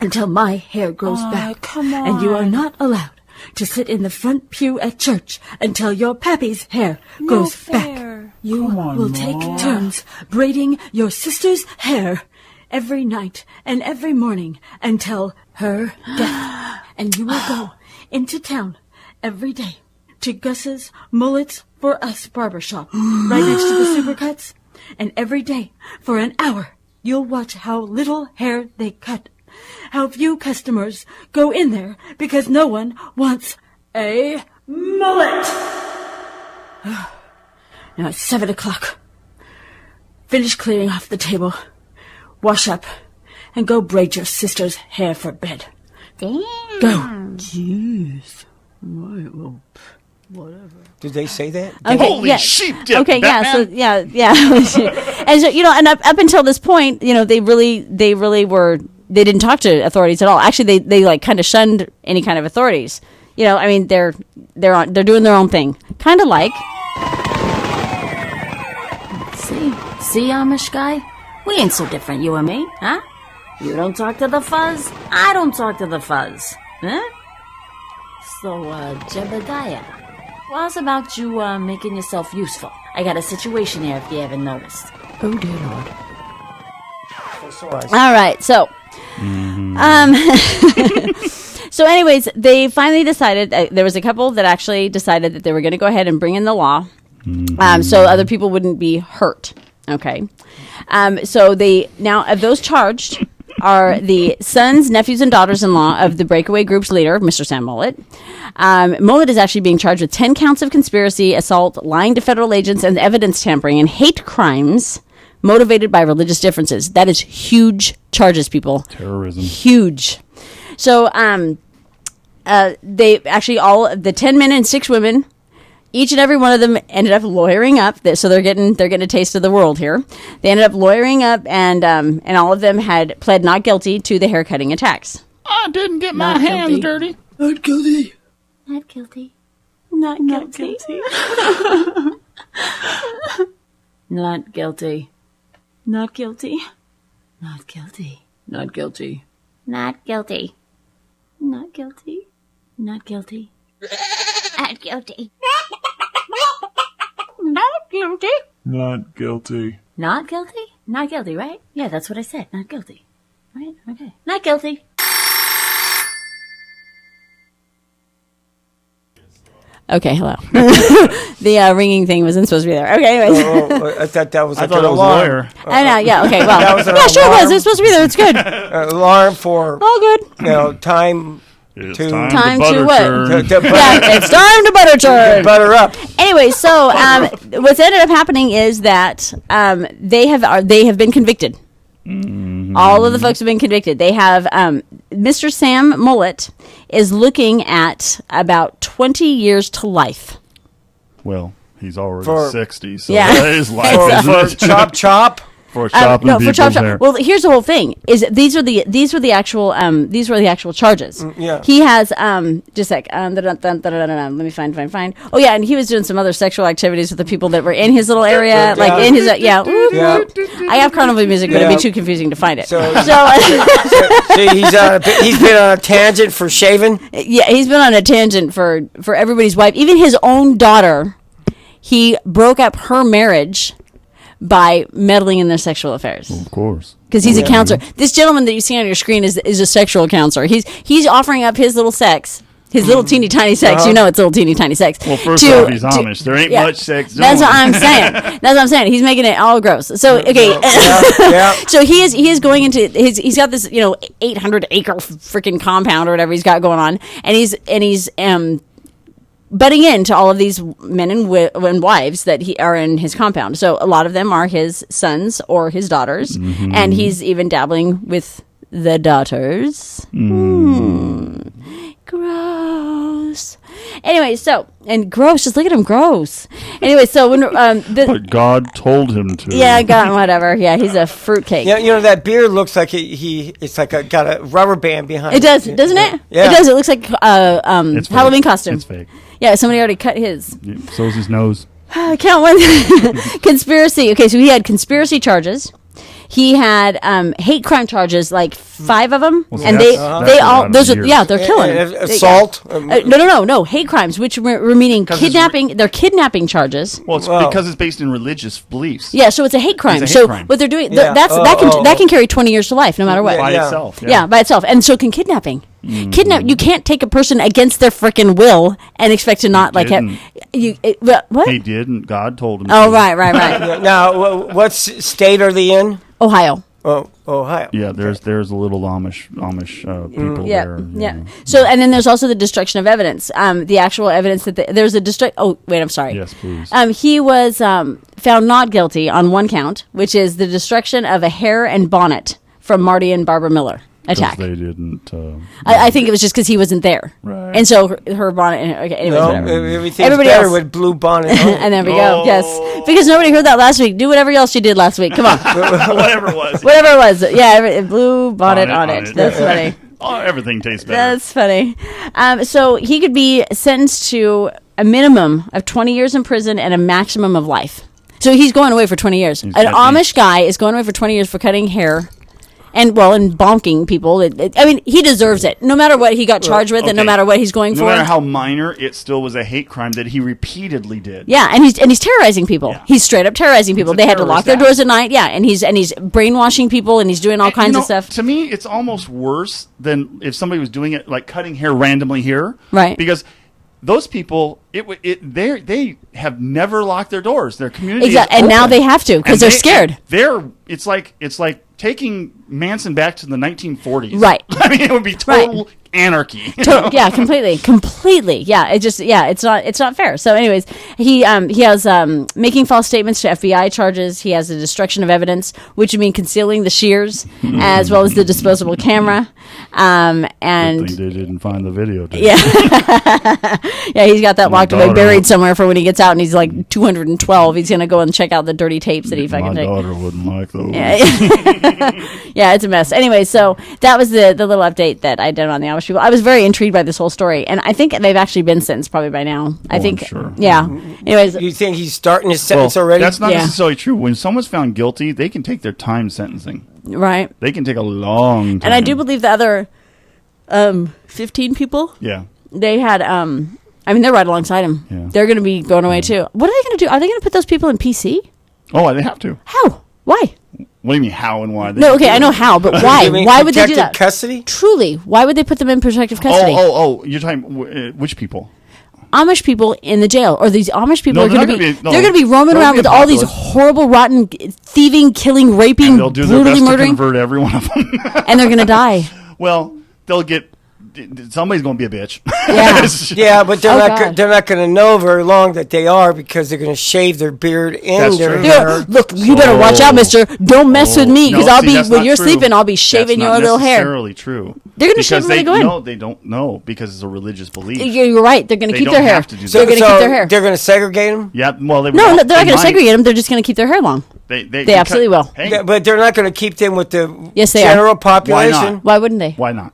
until my hair grows back. Come on. And you are not allowed to sit in the front pew at church until your pappy's hair grows back. You will take turns braiding your sister's hair every night and every morning until her death. And you will go into town every day to Gus's Mullets for Us barbershop right next to the Supercuts. And every day for an hour, you'll watch how little hair they cut. How few customers go in there because no one wants a mullet. Now it's 7 o'clock. Finish cleaning off the table. Wash up and go braid your sister's hair for bed. Damn. Go. Jeez. Well, whatever. Did they say that? Okay, Holy sheep dip, Okay, Batman. yeah. And so, and up until this point, they really were they didn't talk to authorities at all. Actually, they like kind of shunned any kind of authorities. You know, I mean, they're doing their own thing, kind of like. See, Amish guy? We ain't so different, you and me, huh? You don't talk to the fuzz, I don't talk to the fuzz, huh? So, Jebediah, what's about you, making yourself useful? I got a situation here if you haven't noticed. Oh, dear Lord. All right, so, so anyways, they finally decided, there was a couple that actually decided that they were going to go ahead and bring in the law, so other people wouldn't be hurt. Okay. So now of those charged are the sons, nephews, and daughters-in-law of the breakaway group's leader, Mr. Sam Mullet. Mullet is actually being charged with 10 counts of conspiracy, assault, lying to federal agents, and evidence tampering, and hate crimes motivated by religious differences. That is huge charges, people. Terrorism. Huge. So they actually all the 10 men and 6 women. Each and every one of them ended up lawyering up, so they're getting a taste of the world here. They ended up lawyering up, and all of them had pled not guilty to the haircutting attacks. I didn't get my hands dirty. Not guilty. Not guilty. Not guilty. Not guilty. Not guilty. Not guilty. Not guilty. Not guilty. Not guilty. Not guilty. Not guilty. Not guilty. Not guilty. Not guilty? Not guilty, right? Yeah, that's what I said. Not guilty. Right? Okay. Not guilty. Okay, hello. The ringing thing wasn't supposed to be there. Okay, anyways. I thought that was I like thought an it was a alarm. lawyer. I know, yeah, okay, well. That was an Yeah, sure it was. alarm. It's supposed to be there. It's good. Alarm for, All good. time It's to Time butter to what? churn. to butter, Yeah, it's time to butter churn. butter up. Anyway, so what's ended up happening is that they have been convicted. All of the folks have been convicted. They have Mr. Sam Mullet is looking at about 20 years to life. Well, he's already For- 60, so Yeah. that is life, For isn't it? chop. For chopping No, for people's chop hair. chop. Well, here's the whole thing: is these were the actual charges. Yeah. He has just like let me find. Oh yeah, and he was doing some other sexual activities with the people that were in his little area, like in his Yeah. I have carnival music, but it'd Yeah. be too confusing to find it. So- So See, he's been on a tangent for shaving. yeah, he's been on a tangent for everybody's wife, even his own daughter. He broke up her marriage by meddling in their sexual affairs. Of course. Because he's a counselor. This gentleman that you see on your screen is a sexual counselor. He's offering up his little sex, his little teeny tiny sex. You know it's little teeny tiny sex. Well, first off, he's Amish. There ain't much sex That's going. what I'm saying. That's what I'm saying. He's making it all gross. So okay, Yeah. so he is going into he's got this 800 acre freaking compound or whatever he's got going on, and he's butting into all of these men and wives that are in his compound. So a lot of them are his sons or his daughters, and he's even dabbling with the daughters. Gross. Anyway, gross. Just look at him, gross. Anyway, so when But God told him to. yeah, God, whatever. Yeah, he's a fruitcake. Yeah, that beard looks like it's like got a rubber band behind It does, doesn't it? Yeah. It does. It looks like It's fake. Halloween costume. It's fake. Yeah, somebody already cut his. Yeah, so's his nose. Count one. Conspiracy. Okay, so he had conspiracy charges. He had hate crime charges, like 5 of them, Well, and that's- they that's all around those a are year. they're killing. assault. No, hate crimes, which were meaning 'Cause it's kidnapping. They're kidnapping charges. Well, it's because it's based in religious beliefs. Yeah, so it's a hate crime. It's a hate So crime. what they're doing, Yeah. that can carry 20 years to life, no matter what. By Yeah. itself. Yeah, by itself. And so can kidnapping. You can't take a person against their freaking will and expect to not like have what? He didn't. God told him Oh, to. right. Now, what state are they in? Ohio. Oh, Ohio. Yeah, there's a little Amish people Yeah, there. yeah. So, and then there's also the destruction of evidence. The actual evidence that there's a Oh, wait, I'm sorry. Yes, please. He was found not guilty on one count, which is the destruction of a hair and bonnet from Marty and Barbara Miller. attack. They didn't. I think it was just because he wasn't there. Right. And so her bonnet. Okay, anyways, No, whatever. everything's Everybody better else. with blue bonnet on. And there we go. Yes, because nobody heard that last week. Do whatever else you did last week. Come on. Whatever it was. Whatever it was. Yeah, blue bonnet on it. That's funny. Oh, everything tastes better. That's funny. So he could be sentenced to a minimum of 20 years in prison and a maximum of life. So he's going away for 20 years. An Amish guy is going away for 20 years for cutting hair. And bonking people. I mean, he deserves it. No matter what he got charged with, and no matter what he's going for. No matter how minor, it still was a hate crime that he repeatedly did. Yeah, and he's terrorizing people. Yeah. He's straight up terrorizing people. They had to lock their doors at night. Yeah, and he's brainwashing people, and he's doing all kinds of stuff. To me, it's almost worse than if somebody was doing it like cutting hair randomly here. Right. Because those people, they have never locked their doors. Their community exactly, and now they have to because they're scared. It's like taking Manson back to the 1940s. Right. I mean, it would be total anarchy. Yeah, completely. Yeah, it's not fair. So, anyways, he has making false statements to FBI charges. He has the destruction of evidence, which would mean concealing the shears as well as the disposable camera. And Good thing they didn't find the video. Yeah, yeah, he's got that locked away, buried somewhere for when he gets out, and he's like 212. He's gonna go and check out the dirty tapes that he fucking My took. daughter wouldn't like those. Yeah, it's a mess. Anyway, so that was the little update that I did on the Amish people. I was very intrigued by this whole story, and I think they've actually been sentenced probably by now. I think, sure. Yeah. Anyways, you think he's starting his sentence already? That's not necessarily true. When someone's found guilty, they can take their time sentencing. Right. They can take a long time. And I do believe the other 15 people. Yeah. They had. I mean, they're right alongside him. Yeah. They're going to be going away too. What are they going to do? Are they going to put those people in PC? Oh, they have to. How? Why? What do you mean how and why? No, okay, I know how, but why? Why would they do that? Custody? Truly, why would they put them in protective custody? Oh! You're talking which people? Amish people in the jail, or these Amish people No, are going to they're be not they're going to be roaming around with all these horrible, rotten, thieving, killing, raping, And they'll do their brutally best to murdering, convert every one of them. and they're going to die. Well, they'll get. Somebody's going to be a bitch. Yeah, yeah, but they're not going to know very long that they are because they're going to shave their beard and their hair. Look, you better watch out, mister. Don't mess with me because I'll be when you're sleeping. I'll be shaving your little hair. That's not necessarily true. They're going to shave when they go in. No, they don't know because it's a religious belief. You're right. They're going to keep their hair. They're going to keep their hair. They're going to segregate them. Yeah. Well, no, they're not going to segregate them. They're just going to keep their hair long. They absolutely will. Yeah, but they're not going to keep them with the they general are. population. Why wouldn't they? Why not?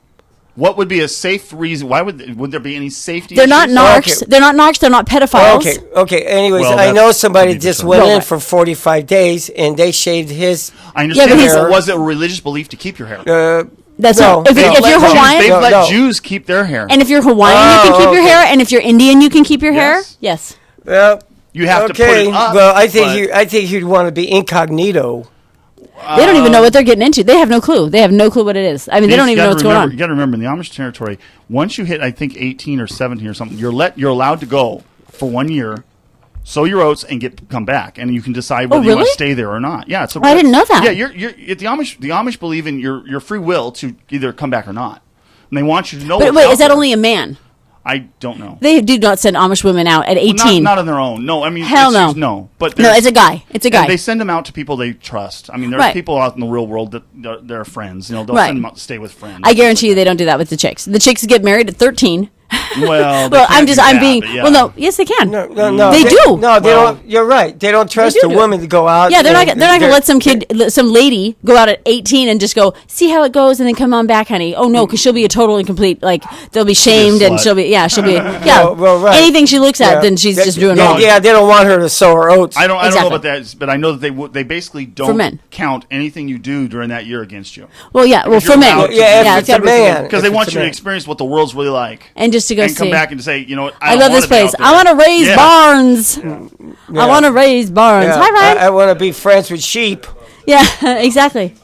What would be a safe reason? Why would there be any safety? They're not issues? narcs. Okay. They're not narcs. They're not pedophiles. Okay. Anyways, I know somebody just went in for 45 days and they shaved his. I understand. Yeah, but was it a religious belief to keep your hair? That's not. If you're Hawaiian, they've let Jews keep their hair. And if you're Hawaiian, you can keep your hair. And if you're Indian, you can keep your hair. Yes. Well, you have to put it up. Well, I think you'd want to be incognito. They don't even know what they're getting into. They have no clue. They have no clue what it is. I mean, they don't even know what's going on. You got to remember, in the Amish territory, once you hit, I think, 18 or 17 or something, you're allowed to go for 1 year, sow your oats, and come back, and you can decide whether you want to stay there or not. Yeah, I didn't know that. Yeah, you're the Amish believe in your free will to either come back or not, and they want you to know. But wait, is that only a man? I don't know. They do not send Amish women out at 18. Well, not on their own. No, I mean, hell no. No, but no, it's a guy. It's a guy. And they send them out to people they trust. I mean, there are people out in the real world that they're friends. They'll send them out to stay with friends. I guarantee you, they don't do that with the chicks. The chicks get married at 13. Well, Well, no, yes, they can. No, they do. No, they don't. You're right. They don't trust a woman to go out. Yeah, they're not going to let some lady go out at 18 and just go see how it goes and then come on back, honey. Oh no, because she'll be a total and complete, like they'll be shamed and she'll be right. Anything she looks at, then she's just doing wrong. Yeah, they don't want her to sow her oats. I don't know about that, but I know that they basically don't count anything you do during that year against you. Well, yeah, for men, yeah, it's a man because they want you to experience what the world's really like and just to go come back and say, you know what, I love this place. I want to raise barns. Yeah. I want to raise barns. Yeah. Hi, Ryan. I want to be friends with sheep. Yeah, exactly.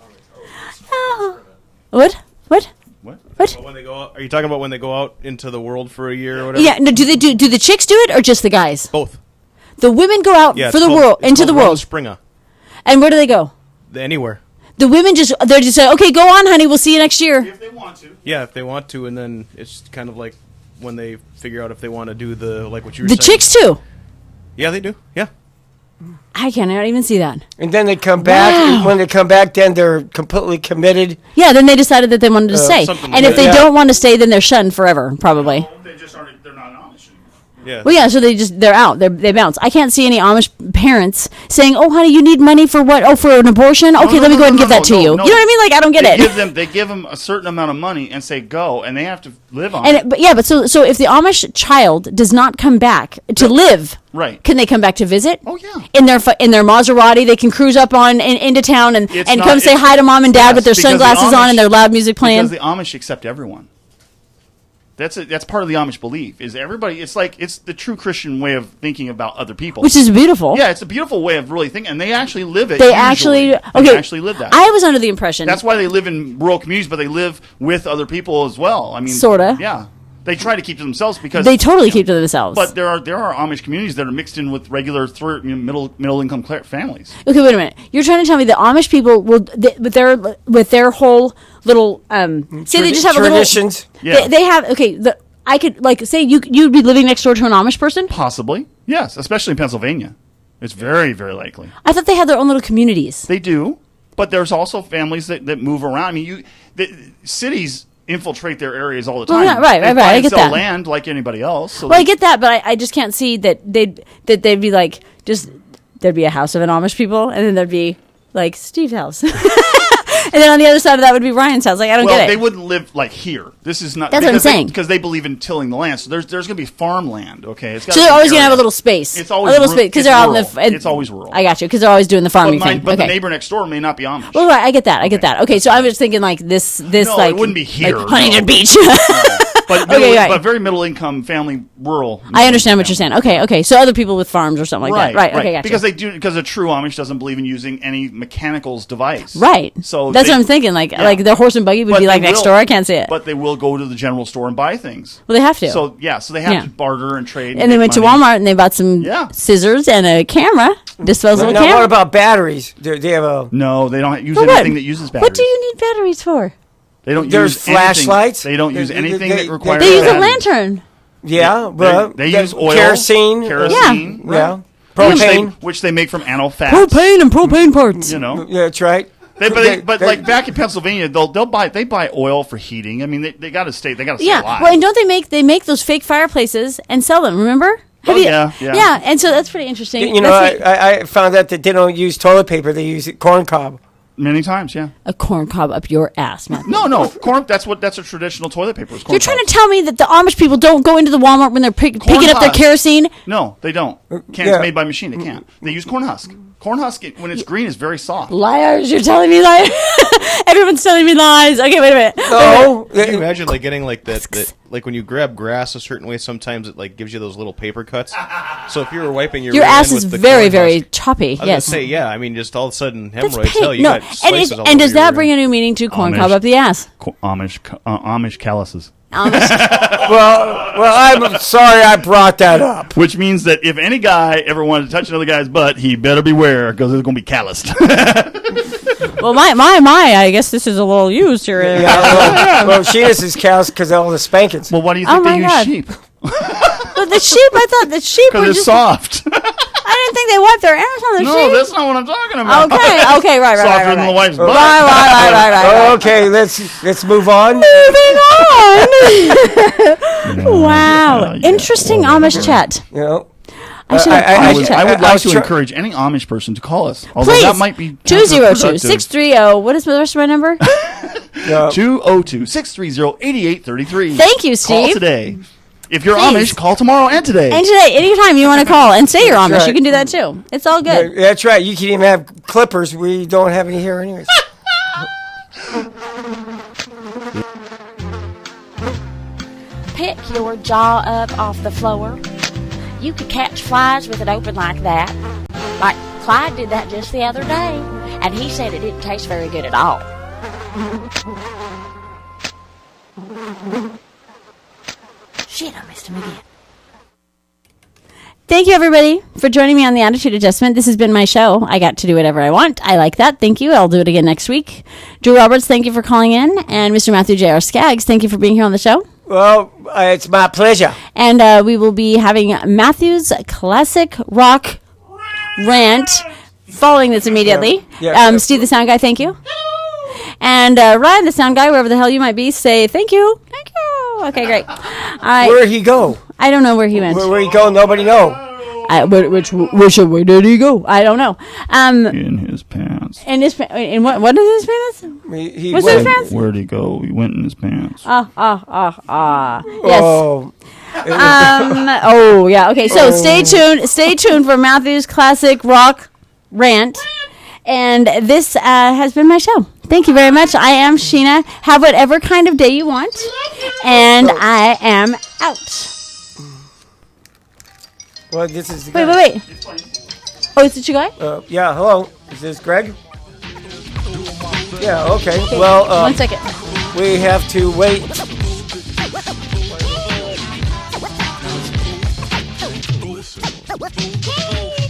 Oh. What? Well, when they go out, are you talking about when they go out into the world for a year or whatever? Yeah. No, do the chicks do it or just the guys? Both. The women go out for the world into the world. Springer. And where do they go? Anywhere. The women they're just saying, okay, go on, honey. We'll see you next year. If they want to. Yeah, if they want to, and then it's kind of like when they figure out if they want to do what you were saying. The chicks too. Yeah, they do. Yeah. I cannot even see that. And then they come back. Wow. When they come back, then they're completely committed. Yeah, then they decided that they wanted to stay. And if they don't want to stay, then they're shunned forever, probably. They're not Amish. Yeah. Well, yeah, so they're out. They bounce. I can't see any Amish parents saying, "Oh, honey, you need money for what? Oh, for an abortion? Okay, let me go ahead and give that to you." You know what I mean? Like, I don't get it. They give them a certain amount of money and say go, and they have to live on And it. but so if the Amish child does not come back to live, Right. Can they come back to visit? Oh yeah. In their Maserati, they can cruise up into town and come say hi to mom and dad with their sunglasses on and their loud music playing. Because the Amish accept everyone. That's part of the Amish belief. Is everybody? It's the true Christian way of thinking about other people, Which is beautiful. Yeah, it's a beautiful way of really thinking, and they actually live it. They actually live that. I was under the impression That's why they live in rural communities, but they live with other people as well. I mean, Sorta. Yeah, they try to keep to themselves because they totally keep to themselves. But there are Amish communities that are mixed in with regular middle income families. Okay, wait a minute. You're trying to tell me the Amish people will with their whole little say they just have traditions. A little they have I could say you'd be living next door to an Amish person? Possibly, yes, especially in Pennsylvania. It's very, very likely. I thought they had their own little communities. They do, but there's also families that move around. I mean, cities infiltrate their areas all the time. Well, yeah, right. Buy I and get sell that. land like anybody else. So I get that, but I just can't see that they'd be like there'd be a house of an Amish people, and then there'd be like Steve's house. And then on the other side of that would be Ryan's house. Like, I don't get it. They wouldn't live like here. This is not. That's what I'm saying. Because they believe in tilling the land. So there's going to be farmland. Okay, so they're always going to have a little space. It's always a little space because they're out in the. It's always rural. I got you because they're always doing the farming thing. But the neighbor next door may not be Amish. Well, right, I get that. I get that. Okay, so I was thinking like this No, like it wouldn't be here. like Huntington Beach. But but very middle income family, rural. I understand what you're saying. Okay. So other people with farms or something like that. Right. Okay, gotcha. Because a true Amish doesn't believe in using any mechanicals device. Right. So that's what I'm thinking. Like their horse and buggy would be like next door. I can't see it. But they will go to the general store and buy things. Well, they have to. So they have to barter and trade. And they went to Walmart and they bought some scissors and a camera, disposable camera. Now, what about batteries? They have a no. They don't use anything that uses batteries. What do you need batteries for? They don't There's use flashlights. They don't use anything that requires. They use a batteries. lantern. Yeah, but they use oil, kerosene. Yeah. Propane, which they make from animal fats. Propane and propane parts. You know. Yeah, that's right. But like back in Pennsylvania, they buy oil for heating. I mean, they got to stay alive. Well, and don't they make those fake fireplaces and sell them? Remember? Yeah, and so that's pretty interesting. You know, I found out that they don't use toilet paper; they use corn cob. Many times, yeah. A corn cob up your ass, man. No, corn. That's a traditional toilet paper. You're trying to tell me that the Amish people don't go into the Walmart when they're picking up their kerosene? No, they don't. It's made by machine. They can't. They use corn husk. Corn husk, when it's green, is very soft. Liars! You're telling me lies. Everyone's telling me lies. Okay, wait a minute. No. Can you imagine like getting like that like when you grab grass a certain way, sometimes it like gives you those little paper cuts. So if you were wiping your ass rear is end with the very, corn very husk, choppy. I was Yes. gonna say, yeah. I mean, just all of a sudden That's hemorrhoids. Hell, you no, got slices all and over does that your bring rear a new meaning to corn Amish. cob up the ass? Amish calluses. Well, I'm sorry I brought that up. Which means that if any guy ever wanted to touch another guy's butt, he better beware because it's going to be calloused. Well, my! I guess this is a little used here. Well, she is cows because of all the spankings. Well, why do you think they use sheep? But the sheep, I thought the sheep were Because it's soft. I didn't think they wiped their ass on the sheep. No, that's not what I'm talking about. Okay, right. Softer than the wife's butt. Right. Okay, let's move on. Moving on. Wow, interesting Amish chat. You know. I would like to encourage any Amish person to call us. Although Please. that might be 202-630. What is the rest of my number? 202-630-8833. Thank you, Steve. Call today. If you're Please. Amish, call tomorrow and today. And today, anytime you want to call and say you're Amish, right. you can do that too. It's all good. That's right. You can even have clippers. We don't have any here anyways. Pick your jaw up off the floor. You could catch flies with it open like that. Like Clyde did that just the other day, and he said it didn't taste very good at all. Shit, I missed him again. Thank you, everybody, for joining me on the Attitude Adjustment. This has been my show. I got to do whatever I want. I like that. Thank you. I'll do it again next week. Drew Roberts, thank you for calling in. And Mr. Matthew J.R. Skaggs, thank you for being here on the show. Well, it's my pleasure. And we will be having Matthew's Classic Rock rant following this immediately. Yeah. Steve, the sound guy, thank you. And Ryan, the sound guy, wherever the hell you might be, say thank you. Thank you. Okay, great. Where'd he go? I don't know where he went. Where'd he go? Nobody know. Which way did he go? I don't know. In his pants. In his in what is his pants? What's his pants? Where'd he go? He went in his pants. Yes. Oh. Oh yeah. Okay. So stay tuned. Stay tuned for Matthew's classic rock rant. And this has been my show. Thank you very much. I am Sheena. Have whatever kind of day you want. And I am out. Well, this is the Wait. Oh, is it you guy? Yeah, hello. Is this Greg? Yeah, okay. Well, 1 second. We have to wait.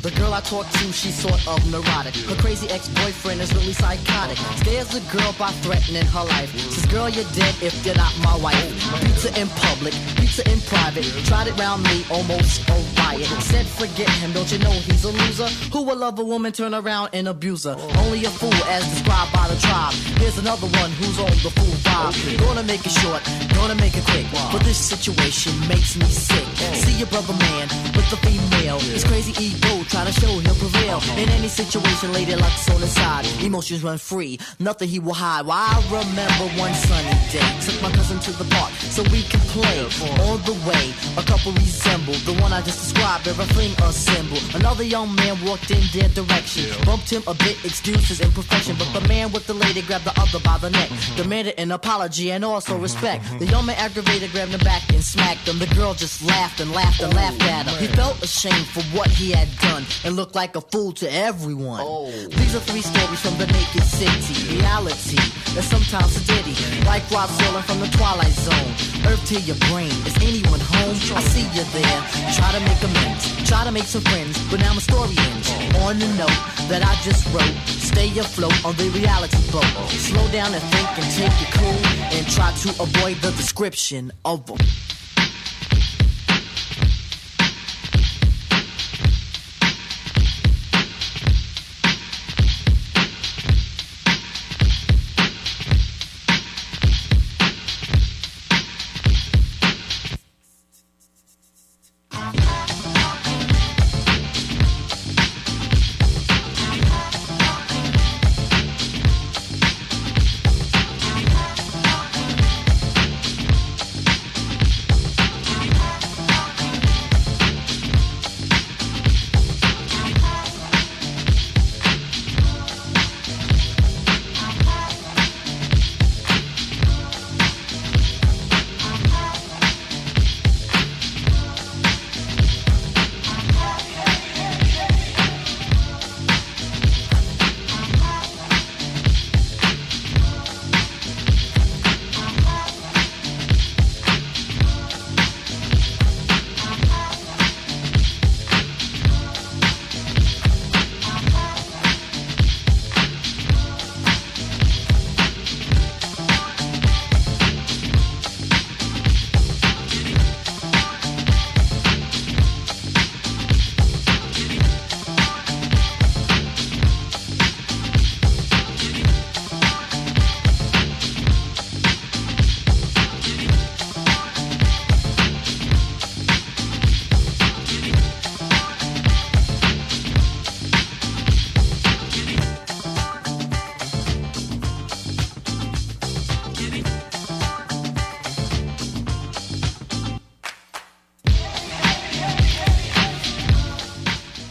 The girl I talk to, she's sort of neurotic. Her crazy ex-boyfriend is really psychotic. Scares the girl by threatening her life. Says, girl, you're dead if you're not my wife. Pizza in public, pizza in private. Tried it round me, almost a riot. Said, forget him, don't you know he's a loser? Who will love a woman, turn around and abuse her? Only a fool as described by the tribe. Here's another one who's on the fool vibe. Gonna make it short, gonna make it quick. But this situation makes me sick. See your brother man with the female. His crazy ego, try to show he'll prevail. In any situation, lady luck's on his side. Emotions run free, nothing he will hide. Well, I remember one sunny day. Took my cousin to the park so we could play. On the way, a couple resembled the one I just described, everything assembled. Another young man walked in their direction. Bumped him a bit, excused his imperfection. But the man with the lady grabbed the other by the neck. Demanded an apology and also respect. The young man aggravated, grabbed him back and smacked him. The girl just laughed and laughed and laughed at him. He felt ashamed for what he had done and looked like a fool to everyone. These are 3 stories from the naked city. Reality that's sometimes sedity. Like Rod Serling from the Twilight Zone. Earth to your brain, is anyone home? I see you there. Try to make amends, try to make some friends, but now my story ends on the note that I just wrote. Stay afloat on the reality boat. Slow down and think and take it cool, and try to avoid the description of them.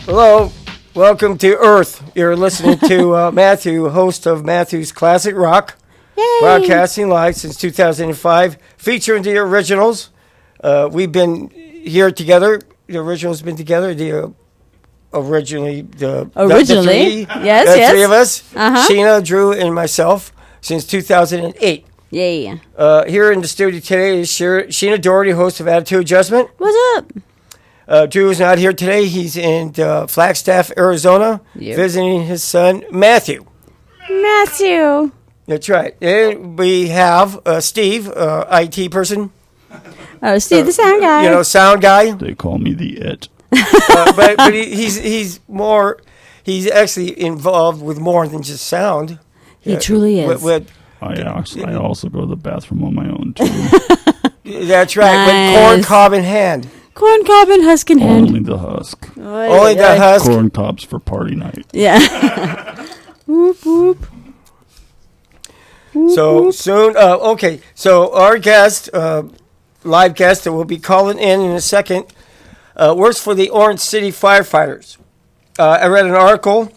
Hello, welcome to Earth. You're listening to Matthew, host of Matthew's Classic Rock, broadcasting live since 2005, featuring the originals. We've been here together. The originals been together. The three, yes, three of us, Uh-huh. Sheena, Drew, and myself, since 2008. Yay. Here in the studio today is Sheena Doherty, host of Attitude Adjustment. What's up? Drew is not here today. He's in Flagstaff, Arizona, visiting his son, Matthew. Matthew. That's right. And we have Steve, IT person. Oh, Steve, the sound guy. Sound guy. They call me the It. but he's actually involved with more than just sound. He truly is. I also go to the bathroom on my own too. That's right. With corn cob in hand. Corn cob and husk in hand. Only the husk. Only the husk. Corn cobs for party night. Yeah. Whoop whoop. So soon, okay. So our guest, live guest that will be calling in a second, works for the Orange City Firefighters. I read an article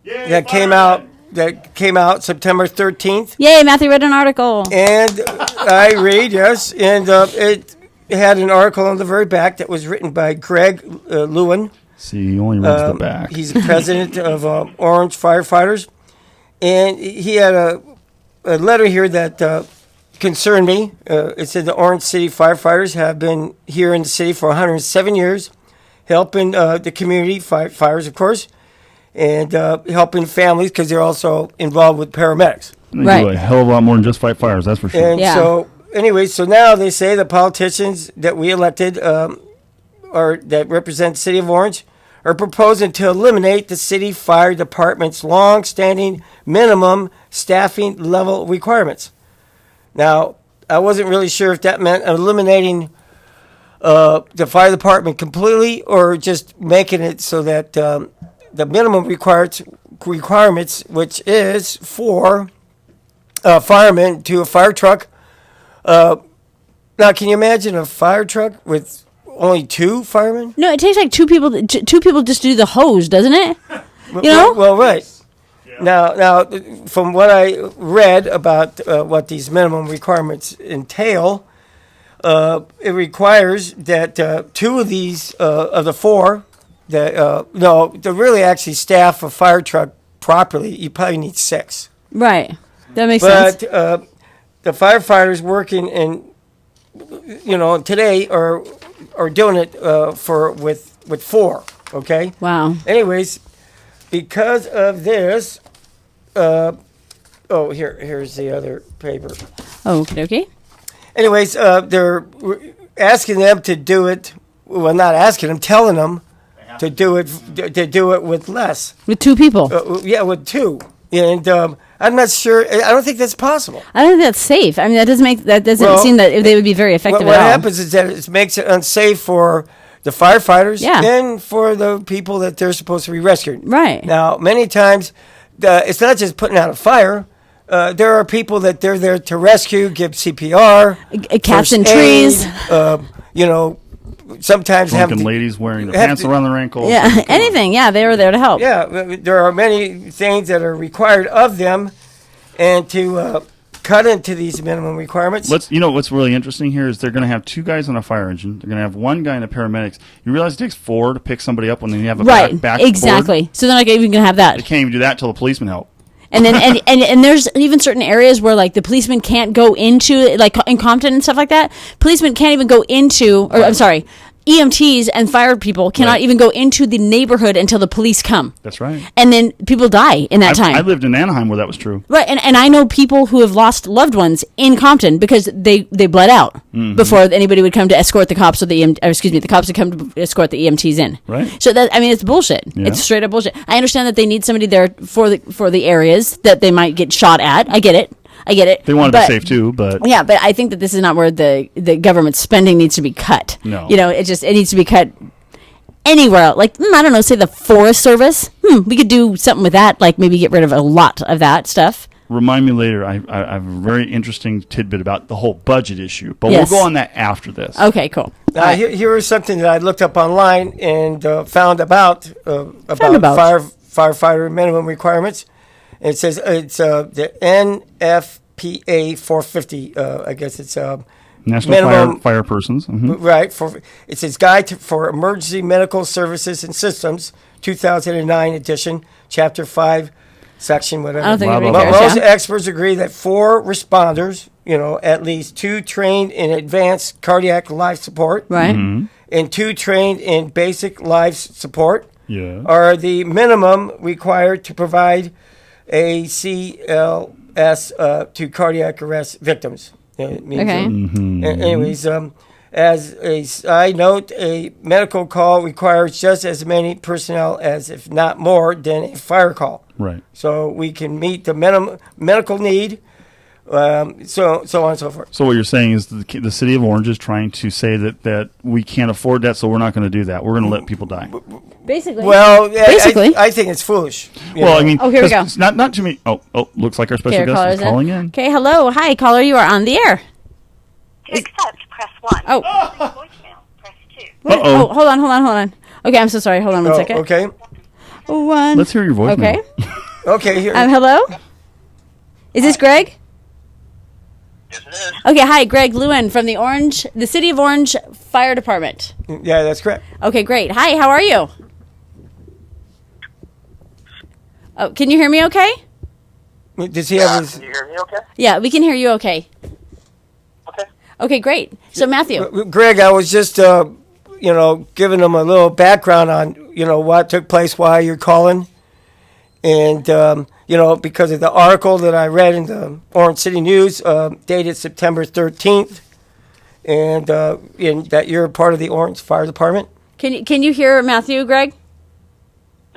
that came out September 13th. Yay, Matthew read an article. And I read, yes, and it had an article on the very back that was written by Greg Lewin. See, he only reads the back. He's the president of Orange Firefighters. And he had a letter here that concerned me. It said the Orange City Firefighters have been here in the city for 107 years, helping the community fight fires, of course, and helping families because they're also involved with paramedics. They do a hell of a lot more than just fight fires, that's for sure. And so, anyway, so now they say the politicians that we elected or that represent the city of Orange are proposing to eliminate the city fire department's long-standing minimum staffing level requirements. Now, I wasn't really sure if that meant eliminating the fire department completely or just making it so that the minimum requirements, which is for firemen to a fire truck. Now, can you imagine a fire truck with only 2 firemen? No, it takes like 2 people. 2 people just to do the hose, doesn't it? You know? Well, right. Now, from what I read about what these minimum requirements entail, it requires that 2 of these of the 4 that to really actually staff a fire truck properly, you probably need 6. Right. That makes sense. But the firefighters working today are doing it with 4. Okay. Wow. Anyways, because of this, here's the other paper. Oh, okay. Anyways, they're asking them to do it. Well, not asking them, telling them to do it with less. With 2 people. With 2. And I'm not sure. I don't think that's possible. I don't think that's safe. I mean, that doesn't seem that they would be very effective what at all. What happens is that it makes it unsafe for the firefighters and for the people that they're supposed to be rescuing. Right. Now, many times, it's not just putting out a fire. There are people that they're there to rescue, give CPR, cats in trees. Sometimes drunken ladies wearing the pants around their ankles. Yeah, anything. Yeah, they were there to help. Yeah, there are many things that are required of them, and to cut into these minimum requirements. What's really interesting here is they're going to have 2 guys on a fire engine. They're going to have 1 guy in a paramedics. You realize it takes 4 to pick somebody up when they have a back exactly. board? So they're not even going to have that. They can't even do that until the policemen help. And then and there's even certain areas where like the policemen can't go into, like in Compton and stuff like that. Policemen can't even go into, or I'm sorry, EMTs and fire people cannot even go into the neighborhood until the police come. That's right. And then people die in that time. I lived in Anaheim where that was true. Right, and I know people who have lost loved ones in Compton because they bled out before anybody would come to escort the cops or the cops would come to escort the EMTs in. Right. So that, I mean, it's bullshit. Yeah. It's straight up bullshit. I understand that they need somebody there for the areas that they might get shot at. I get it. They want to be safe too, but yeah, but I think that this is not where the government spending needs to be cut. No, it needs to be cut anywhere else. Like I don't know, say the Forest Service. We could do something with that. Like maybe get rid of a lot of that stuff. Remind me later. I have a very interesting tidbit about the whole budget issue, but we'll go on that after this. Okay, cool. Here is something that I looked up online and found about firefighter minimum requirements. It says it's the NFPA 450. I guess it's National Fire Persons. Mm-hmm. Right. It says Guide for Emergency Medical Services and Systems, 2009 edition, Chapter 5, Section whatever. I don't think anybody cares. Most experts agree that 4 responders, at least 2 trained in advanced cardiac life support, right, and 2 trained in basic life support, are the minimum required to provide ACLS to cardiac arrest victims. Okay. Anyways, As a side note, a medical call requires just as many personnel as, if not more, than a fire call. Right. So we can meet the minimum medical need, so on and so forth. So what you're saying is the city of Orange is trying to say that we can't afford that, so we're not going to do that. We're going to let people die. Basically. Well, basically. I think it's foolish. Well, I mean, oh, here we go. It's not too many. Oh, looks like our special guest is calling in. Okay, hello. Hi, caller. You are on the air. To accept, press 1. Oh. Voicemail, press 2. Oh, hold on. Okay, I'm so sorry. Hold on one second. Okay. One. Let's hear your voicemail. Okay. Okay, here. Hello? Is this Greg? Yes, it is. Okay, hi, Greg Lewin from the City of Orange Fire Department. Yeah, that's correct. Okay, great. Hi, how are you? Oh, can you hear me okay? Does he have his... Can you hear me okay? Yeah, we can hear you okay. Okay, great. So, Matthew. Greg, I was just, giving them a little background on, what took place, why you're calling. And, because of the article that I read in the Orange City News, dated September 13th, and that you're part of the Orange Fire Department. Can you hear Matthew, Greg?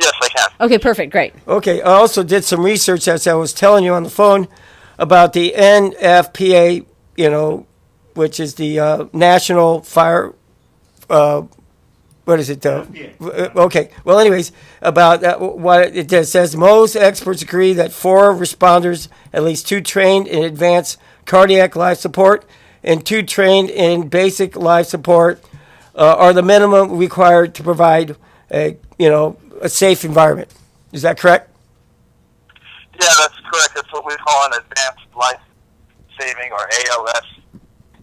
Yes, I can. Okay, perfect, great. Okay, I also did some research, as I was telling you on the phone, about the NFPA, which is the National Fire, what is it? Okay. Well, anyways, about what it says, most experts agree that 4 responders, at least 2 trained in advanced cardiac life support and 2 trained in basic life support, are the minimum required to provide a safe environment. Is that correct? Yeah, that's correct. That's what we call an advanced life-saving or ALS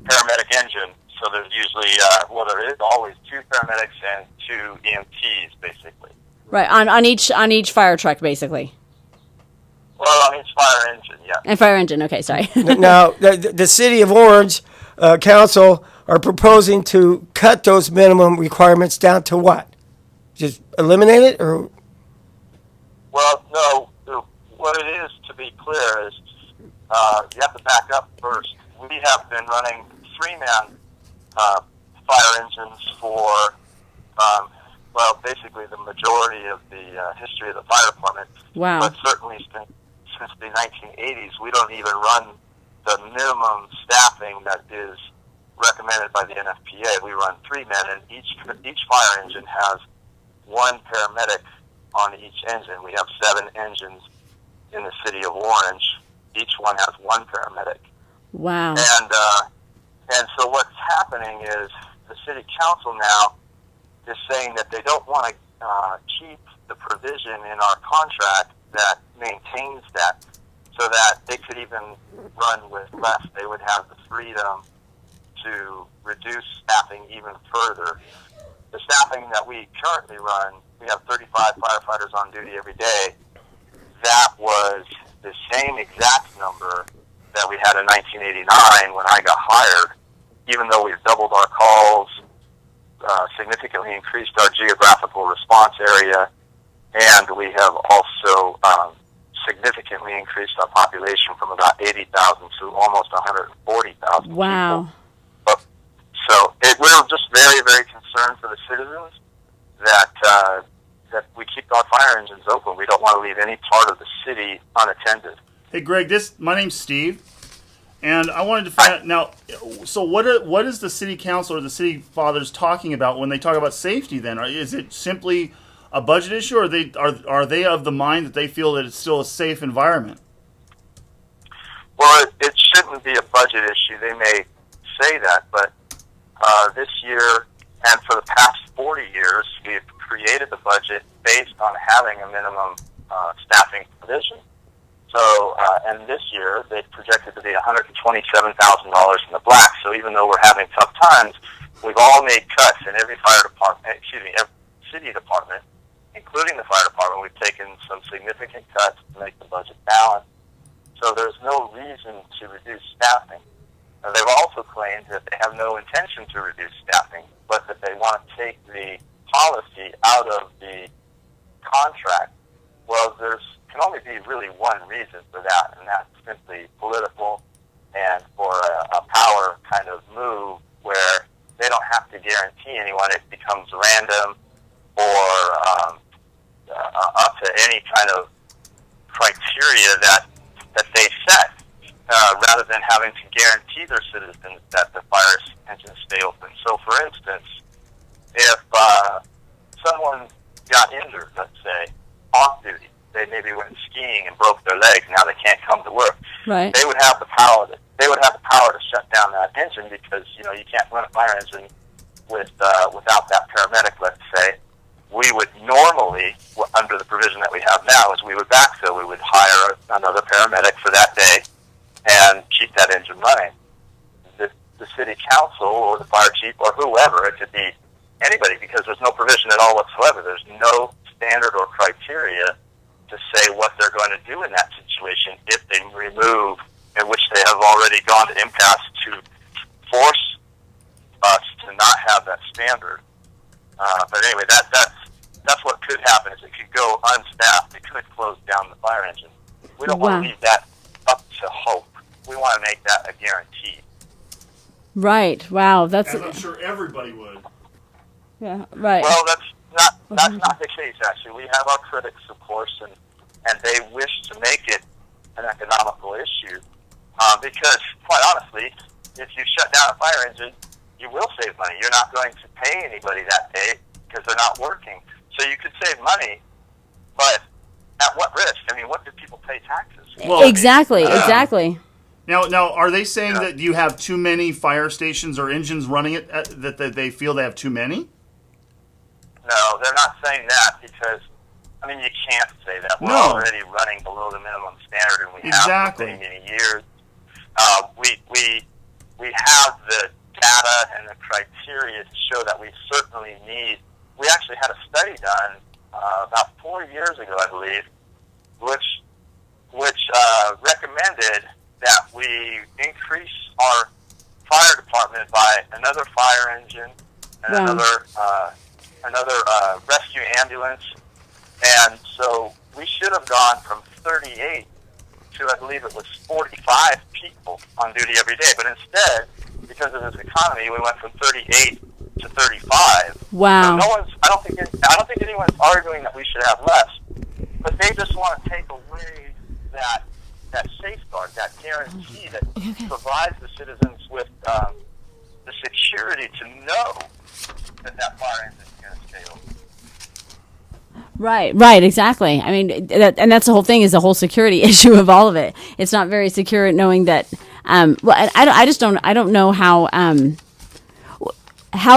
paramedic engine. So there's usually, there is always 2 paramedics and 2 EMTs, basically. Right, on each fire truck, basically. Well, on each fire engine, yeah. And fire engine, okay, sorry. Now, the City of Orange Council are proposing to cut those minimum requirements down to what? Just eliminate it, or? Well, no. What it is, to be clear, is you have to back up first. We have been running 3-man fire engines for, basically the majority of the history of the fire department. Wow. But certainly since the 1980s, we don't even run the minimum staffing that is recommended by the NFPA. We run 3 men, and each fire engine has 1 paramedic on each engine. We have 7 engines in the city of Orange. Each one has 1 paramedic. Wow. And so what's happening is the city council now is saying that they don't want to keep the provision in our contract that maintains that, so that they could even run with less. They would have the freedom to reduce staffing even further. The staffing that we currently run, we have 35 firefighters on duty every day. That was the same exact number that we had in 1989 when I got hired, even though we've doubled our calls, significantly increased our geographical response area, and we have also significantly increased our population from about 80,000 to almost 140,000 Wow. people. So we're just very, very concerned for the citizens that we keep our fire engines open. We don't want to leave any part of the city unattended. Hey, Greg, my name's Steve, and I wanted to find out now. So, what is the city council or the city fathers talking about when they talk about safety? Then, is it simply a budget issue, or are they of the mind that they feel that it's still a safe environment? Well, it shouldn't be a budget issue. They may say that, but this year and for the past 40 years, we've created the budget based on having a minimum staffing provision. So, and this year, they projected to be $127,000 in the black. So even though we're having tough times, we've all made cuts in every every city department, including the fire department. We've taken some significant cuts to make the budget balanced. So there's no reason to reduce staffing. Now, they've also claimed that they have no intention to reduce staffing, but that they want to take the policy out of the contract. Well, can only be really one reason for that, and that's simply political and for a power kind of move where they don't have to guarantee anyone. It becomes random or up to any kind of criteria that they set, rather than having to guarantee their citizens that the fire engines stay open. So, for instance, if someone got injured, let's say, off duty, they maybe went skiing and broke their legs, now they can't come to work. Right. They would have the power to shut down that engine, because you can't run a fire engine without that paramedic, let's say. We would normally, under the provision that we have now, is we would backfill. We would hire another paramedic for that day and keep that engine running. The city council or the fire chief or whoever, it could be anybody, because there's no provision at all whatsoever. There's no standard or criteria to say what they're going to do in that situation if they remove, in which they have already gone to impasse to force us to not have that standard. But anyway, that's what could happen, is it could go unstaffed. It could close down the fire engine. We don't want to leave that up to hope. We want to make that a guarantee. Right. Wow. That's. As I'm sure everybody would. Yeah. Right. Well, that's not the case, actually. We have our critics, of course, and they wish to make it an economical issue, because, quite honestly, if you shut down a fire engine, you will save money. You're not going to pay anybody that day because they're not working. So you could save money, but at what risk? I mean, what do people pay taxes for? Well, exactly. Now, are they saying that you have too many fire stations or engines running it, that they feel they have too many? No, they're not saying that, because, I mean, you can't say that. We're already running below the minimum standard, and we have for many, many years. We have the data and the criteria to show that we certainly need. We actually had a study done about 4 years ago, I believe, which recommended that we increase our fire department by another fire engine and another rescue ambulance, and so we should have gone from 38 to, I believe it was 45 people on duty every day, but instead, because of this economy, we went from 38 to 35. Wow. So I don't think anyone's arguing that we should have less, but they just want to take away that safeguard, that guarantee that provides the citizens with the security to know that fire engine is going to stay open. Right, exactly. I mean, that's the whole thing, is the whole security issue of all of it. It's not very secure knowing that. I don't know how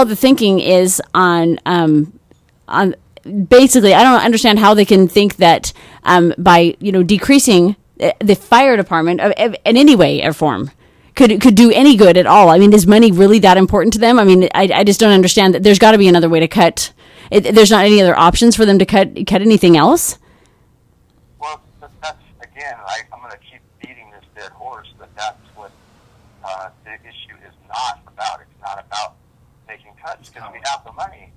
the thinking is on basically. I don't understand how they can think that by decreasing the fire department in any way or form could do any good at all. I mean, is money really that important to them? I mean, I just don't understand that. There's got to be another way to cut. There's not any other options for them to cut anything else? Well, that's, again, I'm going to keep beating this dead horse, but that's what the issue is not about. It's not about making cuts, because we have the money.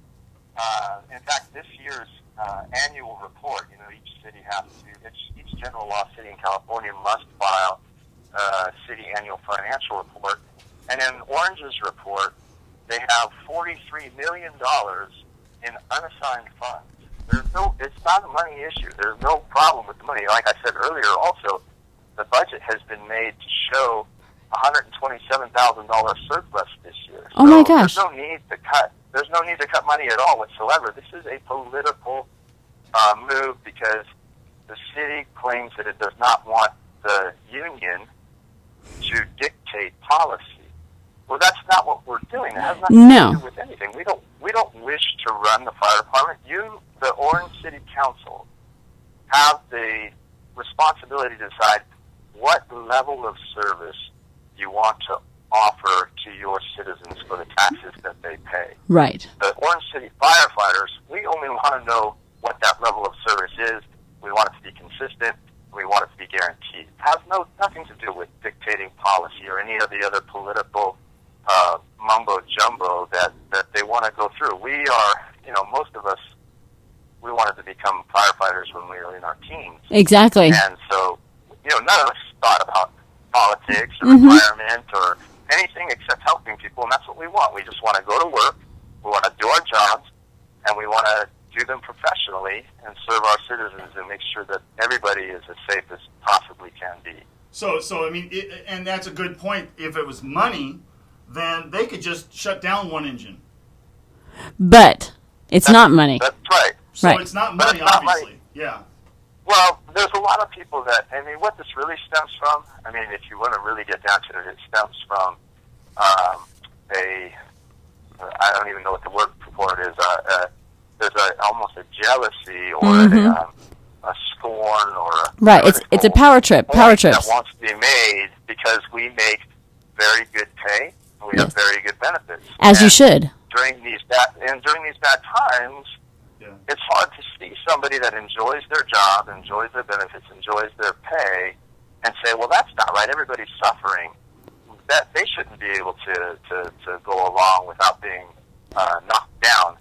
In fact, this year's annual report, each city has to, each general law city in California must file a city annual financial report. And in Orange's report, they have $43 million in unassigned funds. It's not a money issue. There's no problem with the money. Like I said earlier, also, the budget has been made to show $127,000 surplus this year. Oh my gosh! There's no need to cut. There's no need to cut money at all whatsoever. This is a political move, because the city claims that it does not want the union to dictate policy. Well, that's not what we're doing. It has nothing to do with anything. We don't wish to run the fire department. You, the Orange City Council, have the responsibility to decide what level of service you want to offer to your citizens for the taxes that they pay. Right. The Orange City firefighters, we only want to know what that level of service is. We want it to be consistent. We want it to be guaranteed. It has nothing to do with dictating policy or any of the other political mumbo jumbo that they want to go through. We are, most of us, we wanted to become firefighters when we were in our teens. Exactly. And so, none of us thought about politics or retirement or anything except helping people, and that's what we want. We just want to go to work, we want to do our jobs, and we want to do them professionally and serve our citizens and make sure that everybody is as safe as possibly can be. So I mean, and that's a good point. If it was money, then they could just shut down one engine. But it's not money. That's right. So Right. it's not But money, it's not obviously. money. Yeah. Well, there's a lot of people that, I mean, what this really stems from, I mean, if you want to really get down to it, it stems from I don't even know what the word for it is, there's almost a jealousy or a scorn or a... Right, it's a power trip, power that trips. wants to be made because we make very good pay, and we have very good benefits. As you should. During these bad times, it's hard to see somebody that enjoys their job, enjoys their benefits, enjoys their pay, and say, well, that's not right. Everybody's suffering. That they shouldn't be able to go along without being knocked down.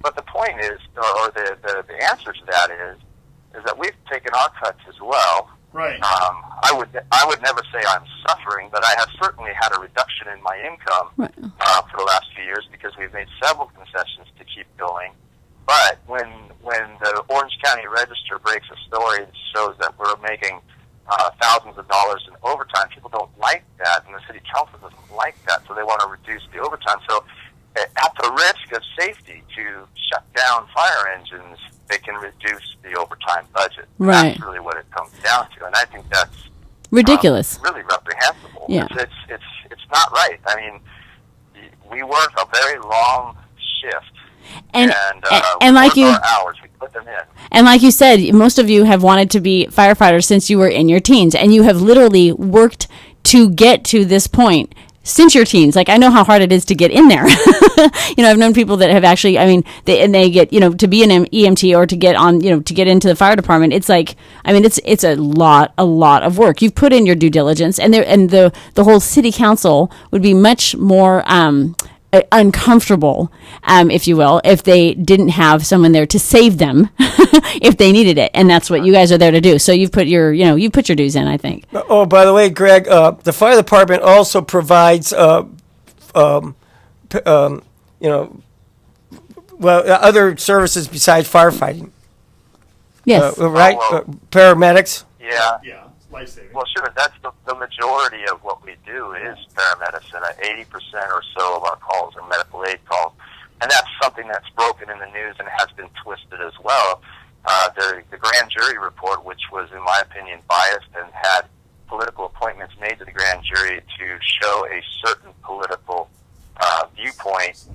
But the point is, or the answer to that is that we've taken our cuts as well. Right. I would never say I'm suffering, but I have certainly had a reduction in my income for the last few years because we've made several concessions to keep going. But when the Orange County Register breaks a story that shows that we're making thousands of dollars in overtime, people don't like that, and the city council doesn't like that, so they want to reduce the overtime. So at the risk of safety to shut down fire engines, they can reduce the overtime budget. Right. That's really what it comes down to, and I think that's ridiculous. Really reprehensible. Yeah. It's not right. I mean, we work a very long shift. And we like work you, our hours, we put them in. and like you said, most of you have wanted to be firefighters since you were in your teens, and you have literally worked to get to this point since your teens. Like, I know how hard it is to get in there. I've known people that have actually, I mean, they get, to be an EMT or to get on, to get into the fire department. It's like, I mean, it's a lot of work. You've put in your due diligence, and the whole city council would be much more uncomfortable, if you will, if they didn't have someone there to save them if they needed it, and that's what you guys are there to do. So you've put your dues in, I think. Oh, by the way, Greg, the fire department also provides, other services besides firefighting. Yes. Right? Paramedics. Yeah. Yeah. Life-saving. Well, sure. That's the majority of what we do is paramedicine. 80% or so of our calls are medical aid calls, and that's something that's broken in the news and has been twisted as well. The grand jury report, which was, in my opinion, biased and had political appointments made to the grand jury to show a certain political viewpoint,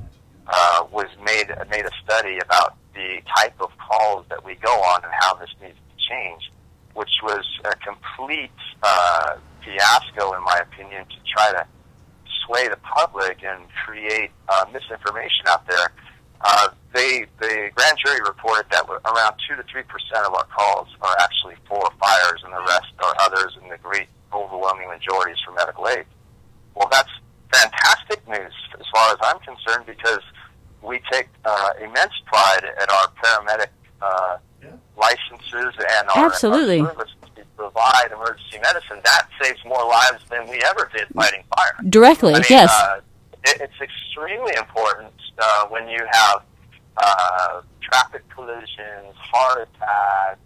was made a study about the type of calls that we go on and how this needs to change, which was a complete fiasco, in my opinion, to try to sway the public and create misinformation out there. The grand jury reported that around 2 to 3% of our calls are actually for fires, and the rest are others, and the great overwhelming majority is for medical aid. Well, that's fantastic news as far as I'm concerned, because we take immense pride at our paramedic licenses and our Absolutely. service to provide emergency medicine. That saves more lives than we ever did fighting fire. Directly, I mean, yes. It's extremely important when you have traffic collisions, heart attacks,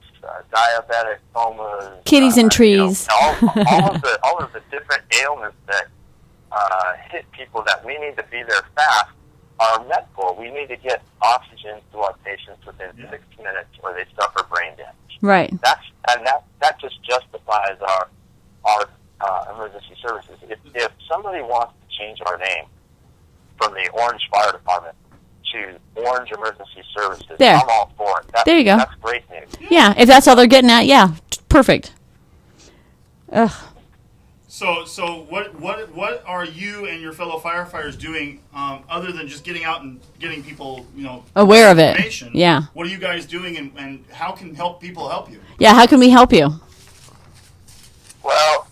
diabetic comas, Kitties and trees. all of the different ailments that hit people that we need to be there fast are met for. We need to get oxygen to our patients within 6 minutes, or they suffer brain damage. Right. That just justifies our emergency services. If somebody wants to change our name from the Orange Fire Department to Orange Emergency Services, There. I'm all for it. There you go. That's great news. Yeah, if that's all they're getting at, yeah, perfect. Ugh. So what are you and your fellow firefighters doing other than just getting out and getting people Aware of it? information? Yeah. What are you guys doing, and how can people help you? Yeah, how can we help you? Well,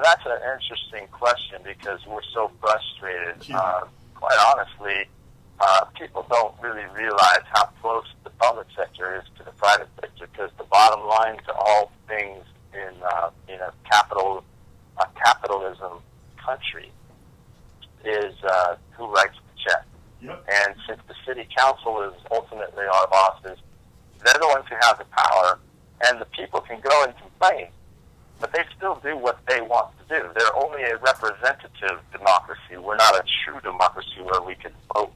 that's an interesting question because we're so frustrated. Quite honestly, people don't really realize how close the public sector is to the private sector, because the bottom line to all things in capitalism council is ultimately our bosses. They're the ones who have the power, and the people can go and complain, but they still do what they want to do. They're only a representative democracy. We're not a true democracy where we can vote.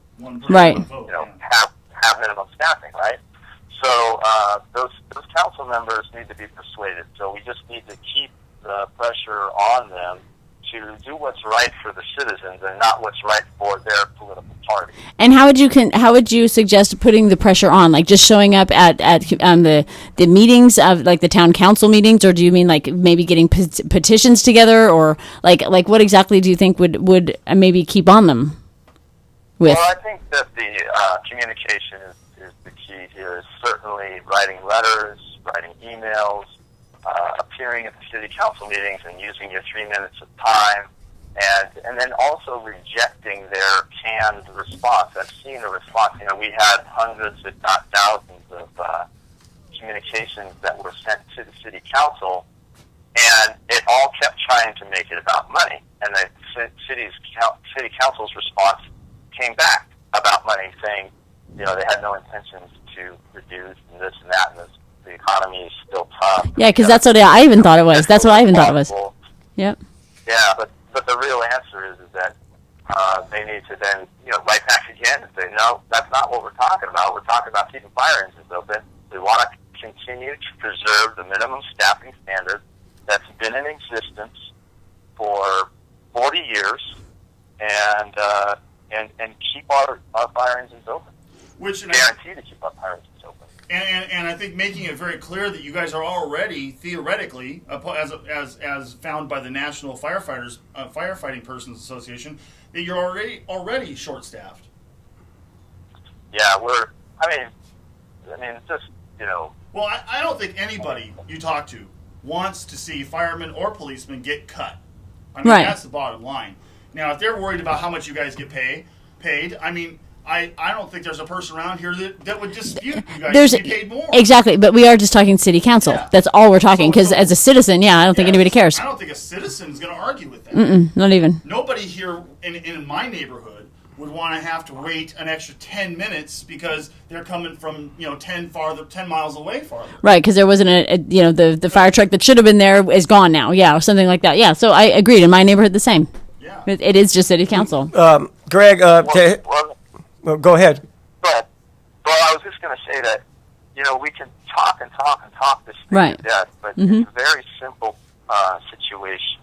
Right. You know, have minimum staffing, right? So those council members need to be persuaded. So we just need to keep the pressure on them to do what's right for the citizens and not what's right for their political party. And how would you suggest putting the pressure on? Like just showing up at the meetings of like the town council meetings, or do you mean like maybe getting petitions together, or like what exactly do you think would maybe keep on them with? Well, I think that the communication is the key here. Is certainly writing letters, writing emails, appearing at the city council meetings and using your 3 minutes of time, and then also rejecting their canned response. I've seen a response. You know, we had hundreds, if not thousands, of communications that were sent to the city council, and it all kept trying to make it about money. And the city council's response came back about money, saying, you know, they had no intentions to reduce and this and that, and this. The economy is still tough. Yeah, because that's what I even thought it was. That's what I even thought it was. Yep. Yeah, but the real answer is that they need to then, you know, write back again and say, no, that's not what we're talking about. We're talking about keeping fire engines open. We want to continue to preserve the minimum staffing standard that's been in existence for 40 years and keep our fire engines open. Guarantee to keep our fire engines open. And I think making it very clear that you guys are already theoretically, as found by the National Firefighting Persons Association, that you're already short-staffed. Yeah, I mean, just, you know. Well, I don't think anybody you talk to wants to see firemen or policemen get cut. I mean, That's the bottom line. Now, if they're worried about how much you guys get paid, I mean, I don't think there's a person around here that would dispute you guys should be paid more. Exactly, but we are just talking city council. Yeah. That's all we're talking, because as a citizen, I don't think anybody cares. I don't think a citizen is going to argue with that. Not even. Nobody here in my neighborhood would want to have to wait an extra 10 minutes because they're coming from 10 miles away farther. Right, because there wasn't the fire truck that should have been there is gone now. Yeah, or something like that. Yeah, so I agreed. In my neighborhood, the same. Yeah, it is just city council. Greg, go ahead. Well, I was just going to say that, we can talk and talk and talk this thing to death, but it's a very simple situation.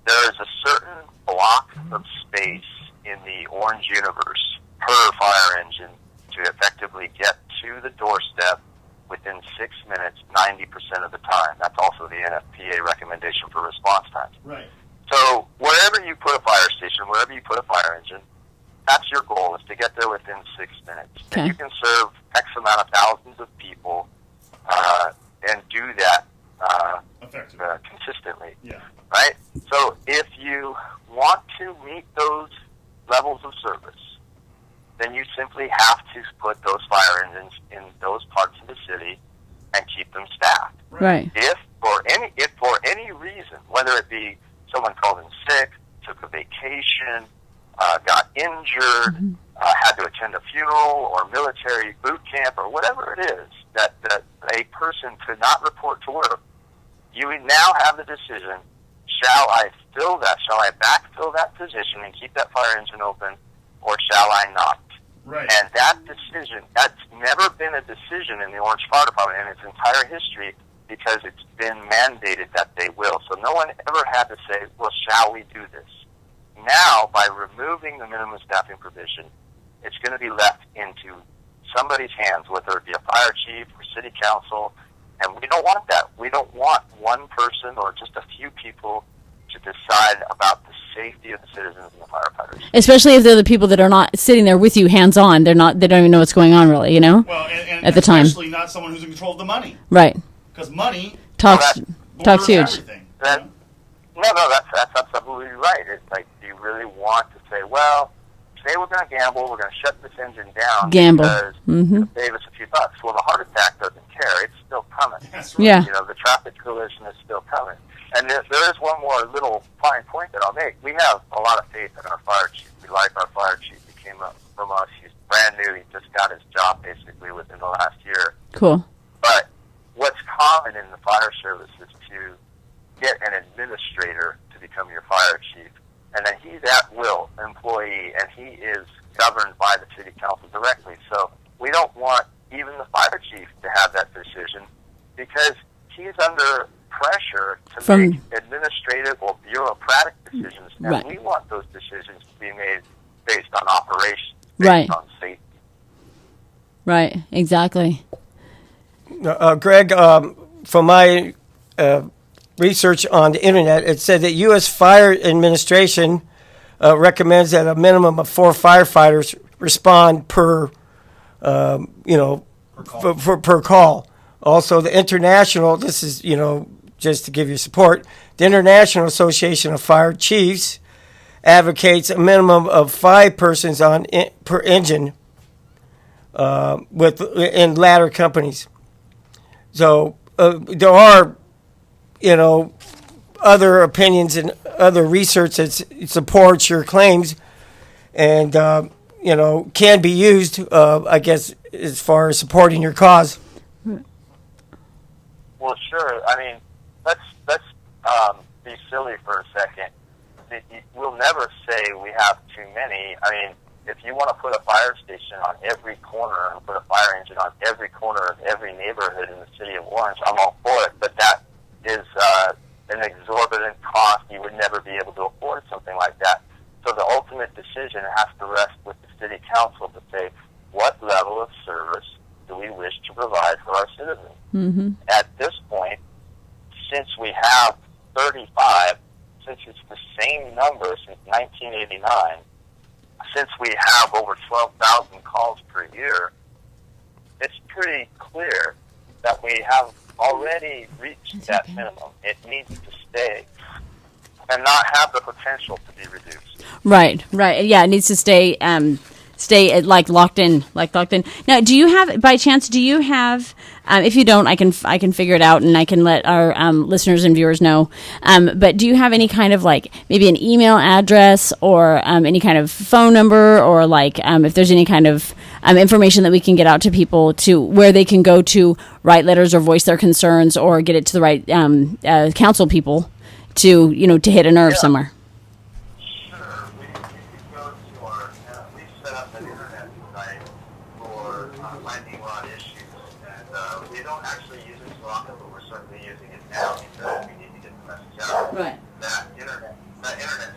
There is a certain block of space in the Orange universe per fire engine to effectively get to the doorstep within 6 minutes 90% of the time. That's also the NFPA recommendation for response times. Right. So wherever you put a fire station, wherever you put a fire engine, that's your goal, is to get there within 6 minutes. Okay. And you can serve X amount of thousands of people and do that consistently. Yeah. Right? So if you want to meet those levels of service, then you simply have to put those fire engines in those parts of the city and keep them staffed. Right. If for any reason, whether it be someone called in sick, took a vacation, got injured, had to attend a funeral or military boot camp or whatever it is, that a person could not report to work, you now have the decision, shall I backfill that position and keep that fire engine open, or shall I not? Right. And that decision, that's never been a decision in the Orange Fire Department in its entire history, because it's been mandated that they will. So no one ever had to say, well, shall we do this? Now, by removing the minimum staffing provision, it's going to be left into somebody's hands, whether it be a fire chief or city council, and we don't want that. We don't want one person or just a few people to decide about the safety of the citizens and the firefighters. Especially if they're the people that are not sitting there with you hands-on. They don't even know what's going on, really, Well, at the time. Especially not someone who's in control of the money. Right. Because money talks huge. No, that's absolutely right. It's like, do you really want to say, well, today we're going to gamble, we're going to shut this engine down because it'll save us a few bucks. Well, the heart attack doesn't care. It's still coming. That's right. Yeah. The traffic collision is still coming. And there is one more little fine point that I'll make. We have a lot of faith in our fire chief. We like our fire chief. He came up from us. He's brand new. He just got his job basically within the last year. Cool. But what's common in the fire service is to get an administrator to become your fire chief, and then he's at will employee, and he is governed by the city council directly. So we don't want even the fire chief to have that decision because he's under pressure to make administrative or bureaucratic decisions, and Right. we want those decisions to be made based on operations, Right. on safety. Right. Exactly. Greg, from my research on the internet, it said that U.S. Fire Administration recommends that a minimum of 4 firefighters respond per call. Also, the international, this is, just to give you support, the International Association of Fire Chiefs advocates a minimum of 5 persons per engine in ladder companies. So there are, other opinions and other research that supports your claims, and can be used, I guess, as far as supporting your cause. Well, sure. I mean, let's be silly for a second. We'll never say we have too many. I mean, if you want to put a fire station on every corner and put a fire engine on every corner of every neighborhood in the city of Orange, I'm all for it. But that is an exorbitant cost. You would never be able to afford something like that. So the ultimate decision has to rest with the city council to say, what level of service do we wish to provide for our citizens? Mm-hmm. At this point, since we have 35, since it's the same number since 1989, since we have over 12,000 calls per year, it's pretty clear that we have already reached that minimum. It needs to stay and not have the potential to be reduced. Right. Yeah, it needs to stay locked in. Now, do you have, by chance, if you don't, I can figure it out and I can let our listeners and viewers know. But do you have any kind of maybe an email address or any kind of phone number or if there's any kind of information that we can get out to people to where they can go to write letters or voice their concerns or get it to the right council people to hit a nerve somewhere? Right. That internet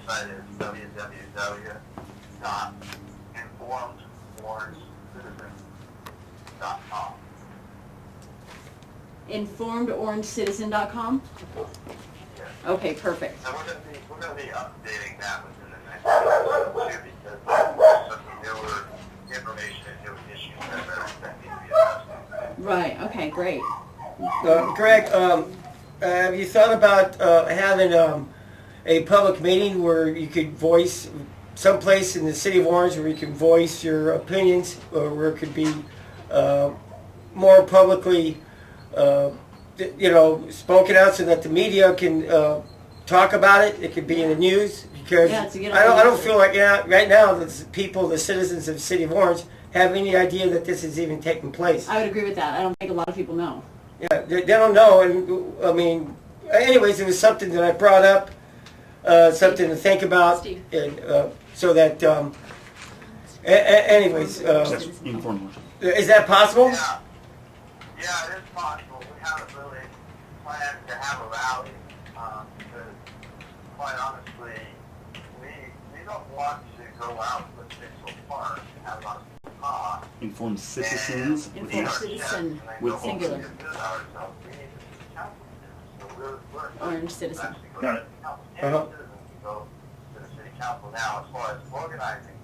site is www.informedorange.citizen.com. InformedOrangeCitizen.com? Yes. Okay, perfect. And we're going to be updating that within the next week or two because there's some newer information and new issues that need to be addressed. Right. Okay, great. Greg, have you thought about having a public meeting where you could voice someplace in the city of Orange where you can voice your opinions, or where it could be more publicly, spoken out so that the media can talk about it? It could be in the news because I don't feel like right now the people, the citizens of the city of Orange, have any idea that this is even taking place. I would agree with that. I don't think a lot of people know. Yeah, they don't know, and I mean, anyways, it was something that I brought up, something to think about, and so that, anyways, informal. Is that possible? Yeah, it is possible. We haven't really planned to have a rally because, quite honestly, we don't want to go out with Pixel Park and have a lot of people talk. Informed citizens. Informed citizen with singular. Orange Citizen. Got it. Go to the city council now. As far as organizing,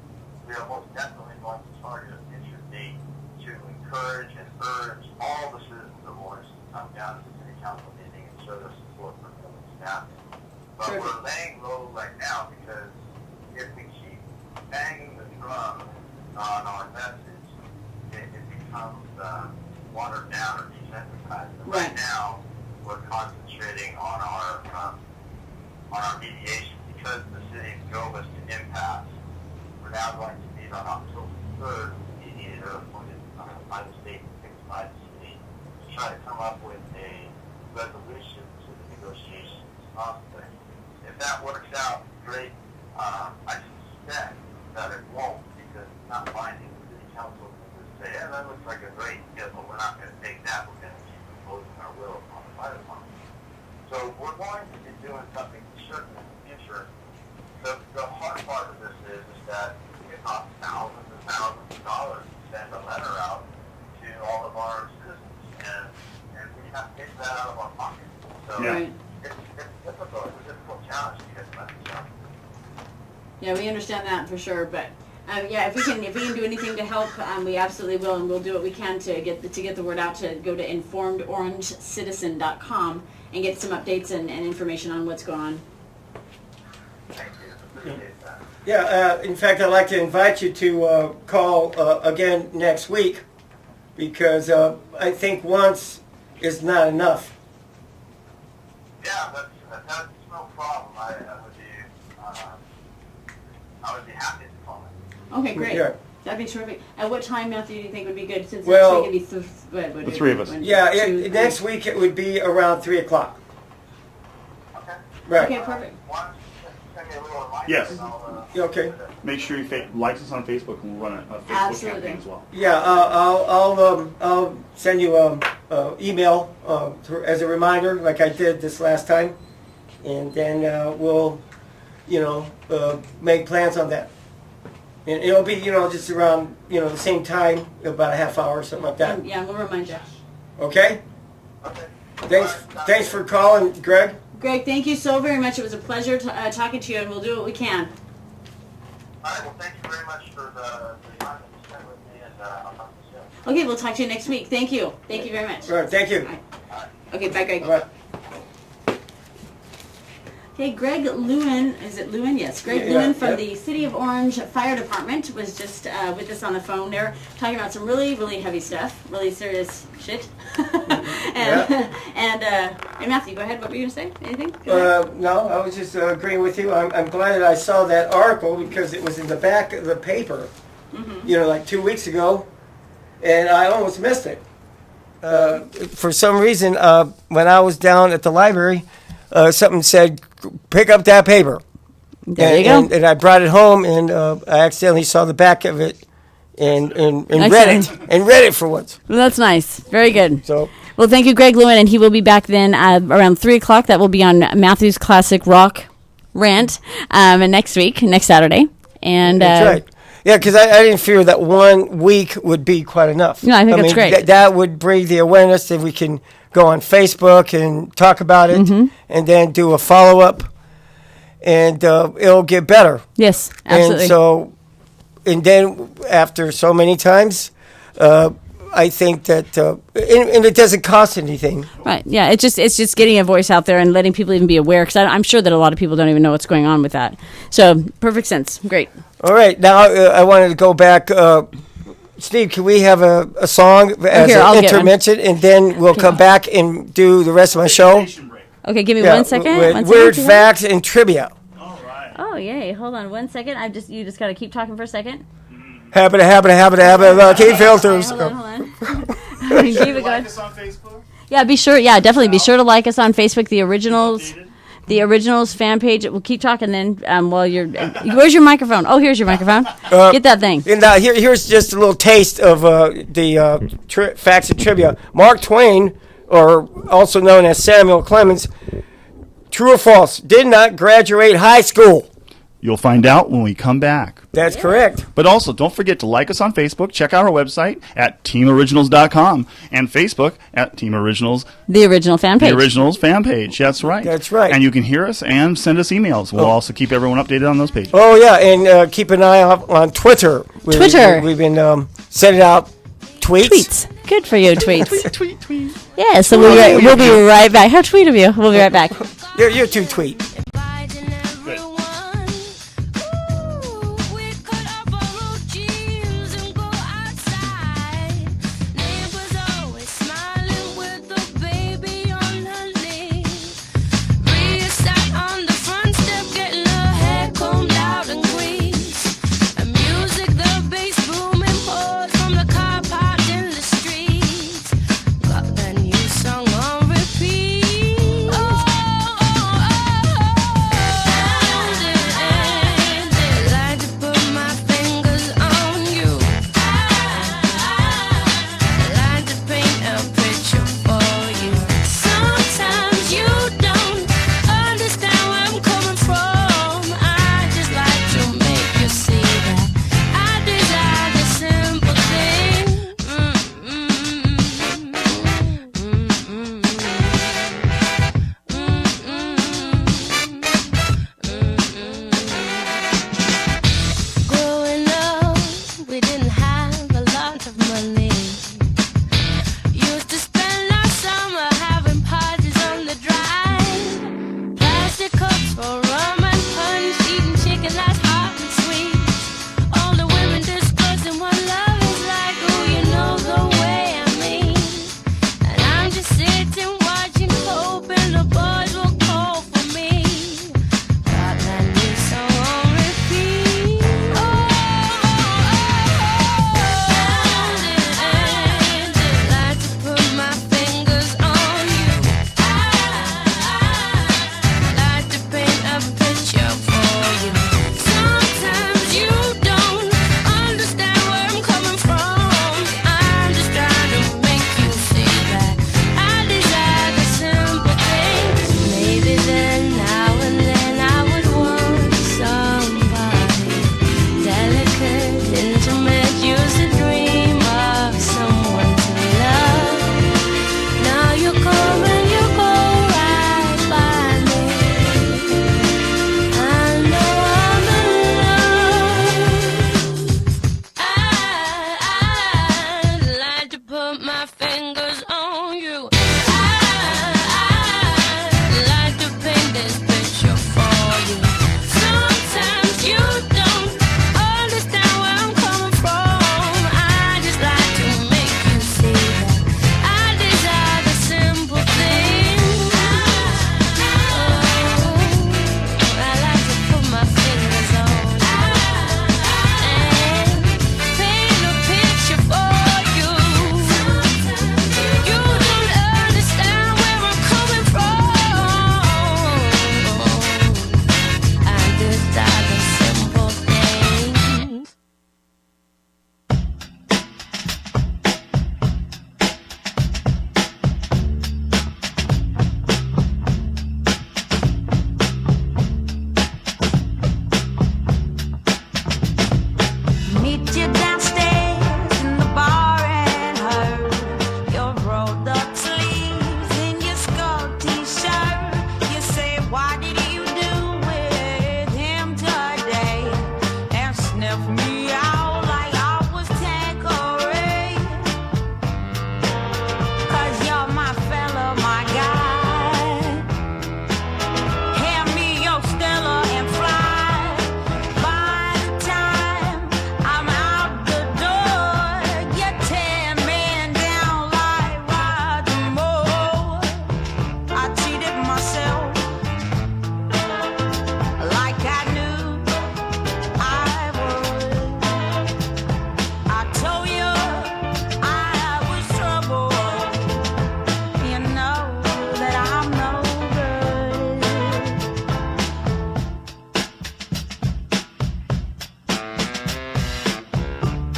we are most definitely going to target a future date to encourage and urge all the citizens of Orange to come down to the city council meeting and show their support for public staffing. But we're laying low right now because if we keep banging the drum on our message, it becomes watered down or desensitized. Right now, we're concentrating on our mediation because the city drove us to impasse. We're now going to meet on October 3rd to legislature appointed by the state and fixed by the city to try to come up with a resolution to the negotiations of things. If that works out, great. I suspect that it won't because it's not binding. The city council can just say, yeah, that looks like a great deal, but we're not going to take that. We're going to keep imposing our will on the fire department. So we're going to be doing something certain in the future. The hard part of this is that it costs thousands and thousands of dollars to send a letter out to all of our citizens, and we have to take that out of our pocket. So Right. it's difficult. It's a difficult challenge to get the message out. Yeah, we understand that for sure, but yeah, if we can do anything to help, we absolutely will, and we'll do what we can to get the word out. To go to informedorange.citizen.com and get some updates and information on what's going on. Thank you. Appreciate that. Yeah, in fact, I'd like to invite you to call again next week because I think once is not enough. Yeah, that's no problem. I would be happy to call it. Okay, great. Yeah. That'd be terrific. At what time, Matthew, do you think would be good? Since Well, next week it'd be The three of us. Yeah, next week it would be around 3 o'clock. Okay. Right. Okay, perfect. Send me a little reminder. Yes. And I'll, Okay. Make sure you like us on Facebook, and we'll run a Facebook Absolutely. campaign as well. Yeah, I'll send you a email as a reminder, like I did this last time, and then we'll, make plans on that. And it'll be, just around, the same time, about a half hour or something like that. Yeah, we'll remind you. Okay? Thanks for calling, Greg. Greg, thank you so very much. It was a pleasure talking to you, and we'll do what we can. All right, well, thank you very much for the time that you spent with me, and I'll talk to you soon. Okay, we'll talk to you next week. Thank you. Thank you very much. All right, thank you. Okay, bye, Greg. All right. Okay, Greg Lewin, is it Lewin? Yes, Greg Yeah, Lewin from yeah. the City of Orange Fire Department was just with us on the phone. They're talking about some really, really heavy stuff, really serious shit. And Matthew, go ahead. What were you going to say? Anything? Go ahead. No, I was just agreeing with you. I'm glad that I saw that article because it was in the back of the paper, like 2 weeks ago, and I almost missed it. For some reason, when I was down at the library, something said, pick up that paper. There you go. And I brought it home, and I accidentally saw the back of it and read it. And read it for once. Well, that's nice. Very good. So, well, thank you, Greg Lewin, and he will be back then around 3 o'clock. That will be on Matthew's Classic Rock Rant next Saturday. And that's right. Yeah, because I didn't fear that 1 week would be quite enough. No, I think that's great. That would bring the awareness that we can go on Facebook and talk about it, and then do a follow-up, and it'll get better. Yes, absolutely. And then after so many times, I think that, and it doesn't cost anything. Right. Yeah. It's just getting a voice out there and letting people even be aware. Because I'm sure that a lot of people don't even know what's going on with that. So perfect sense. Great. All right. Now I wanted to go back. Steve, can we have a song as an intermission, and then we'll come back and do the rest of my show? Okay. Give me 1 second. With weird facts and tribia. Oh, yay. Hold on 1 second. You just got to keep talking for a second. Habit, keep filters. Hold on. Keep it going. Like us on Facebook? Yeah, be sure. Yeah, definitely be sure to like us on Facebook. The Originals fan page. We'll keep talking then. While you're, where's your microphone? Oh, here's your microphone. Get that thing. And here's just a little taste of the facts and trivia. Mark Twain, or also known as Samuel Clemens, true or false, did not graduate high school. You'll find out when we come back. That's correct. But also, don't forget to like us on Facebook. Check out our website at teamoriginals.com and Facebook at Team Originals. The Original fan page. The Originals fan page. That's right. That's right. And you can hear us and send us emails. We'll also keep everyone updated on those pages. Oh, yeah, and keep an eye out on Twitter. We've been sending out tweets. Good for you, tweets. tweet. Yeah, so we'll be right back. How sweet of you. We'll be right back. You're too tweet. From the car put my fingers on you. I like to paint this picture for you. Sometimes you don't understand where I'm coming from. I just like to make you see that I desire the simple things. I like to put my fingers on you and paint a picture for you. You don't understand where I'm coming from. I desire the simple things. Meet you downstairs in the bar and her. Your rolled up sleeves in your skull t-shirt. You say, what did you do with him today? And sniff me out like I was Tanqueray. 'Cause you're my fella, my guy. Hand me your Stella and fly. By the time I'm out the door, you're 10 men down like Roger Moore. I cheated myself like I knew I would. I told you I was trouble. You know that I'm no good.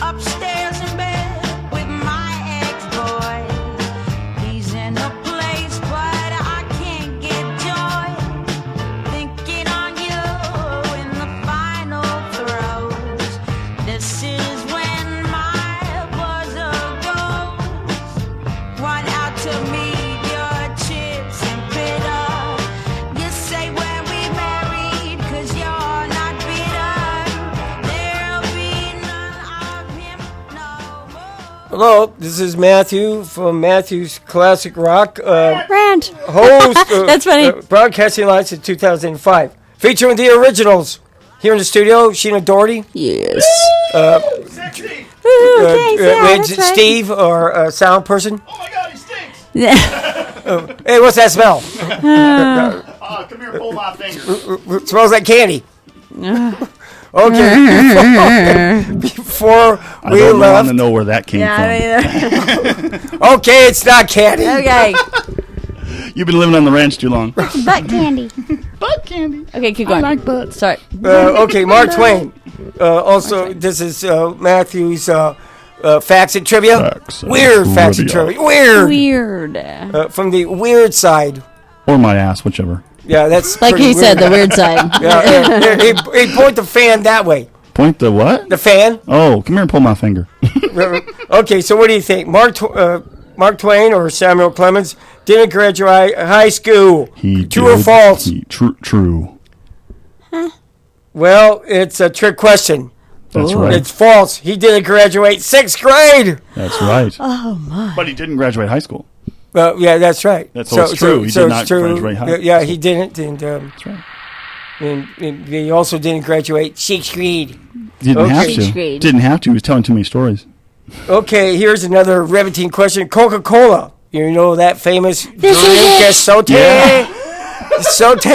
Upstairs in bed with my ex-boy. He's in a place, but I can't get joy. Thinking on you in the final throes. This is when my buzzer goes. Run out to meet your chips and bitter. You say when we married, 'cause you're not bitter. There'll be none of him no more. Hello, this is Matthew from Matthew's Classic Rock. Rant. Host. That's funny. Broadcasting live since 2005. Featuring the originals. Here in the studio, Sheena Doherty. Yes. Uh, thanks. Yeah, that's right. Steve, our sound person. Oh my God, he stinks! Hey, what's that smell? Come here, pull my finger. Smells like candy. Okay. Before I we don't want left. to know where that came from. Okay, it's not candy. Okay. You've been living on the ranch too long. Butt candy. Butt candy. Okay, keep going. I like butts. Sorry. Okay, Mark Twain. Also, this is Matthew's facts and trivia. Weird facts and trivia. Weird. From the weird side. Or my ass, whichever. Yeah, that's Like pretty he said, weird. the weird side. Yeah. He point the fan that way. Point the what? The fan. Oh, come here and pull my finger. Okay, so what do you think? Mark Twain or Samuel Clemens didn't graduate high school. True or false? True. Well, it's a trick question. That's right. It's false. He didn't graduate 6th grade. That's right. Oh my. But he didn't graduate high school. Yeah, that's right. That's so it's true. He did not graduate high school. Yeah, he didn't. And, that's right. And he also didn't graduate 6th grade. Didn't have to. Didn't have to. He was telling too many stories. Okay, here's another riveting question. Coca-Cola. You know that famous drink it. Sote? Yeah. Sote.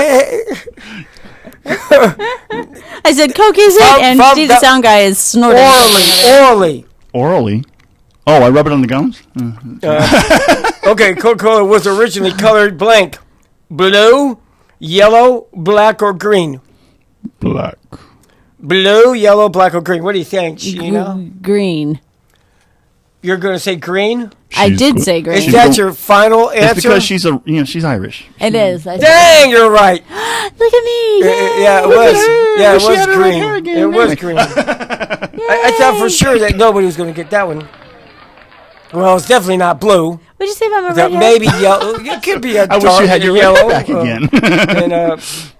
I said, Coke is it? And Steve, the sound guy, is snorting. Orally? Oh, I rub it on the gums? Okay, Coca-Cola was originally colored blank. Blue, yellow, black, or green? Black. Blue, yellow, black, or green. What do you think, Sheena? Green. You're going to say green? I did say green. Is that your final answer? It's because she's Irish. It is. Dang, you're right. Look at me. Yeah, it was. Yeah, it was green. It was green. I thought for sure that nobody was going to get that one. Well, it's definitely not blue. What'd you say about my It's red hair? maybe yellow. It could be a I wish dark you had your red yellow. hair back again.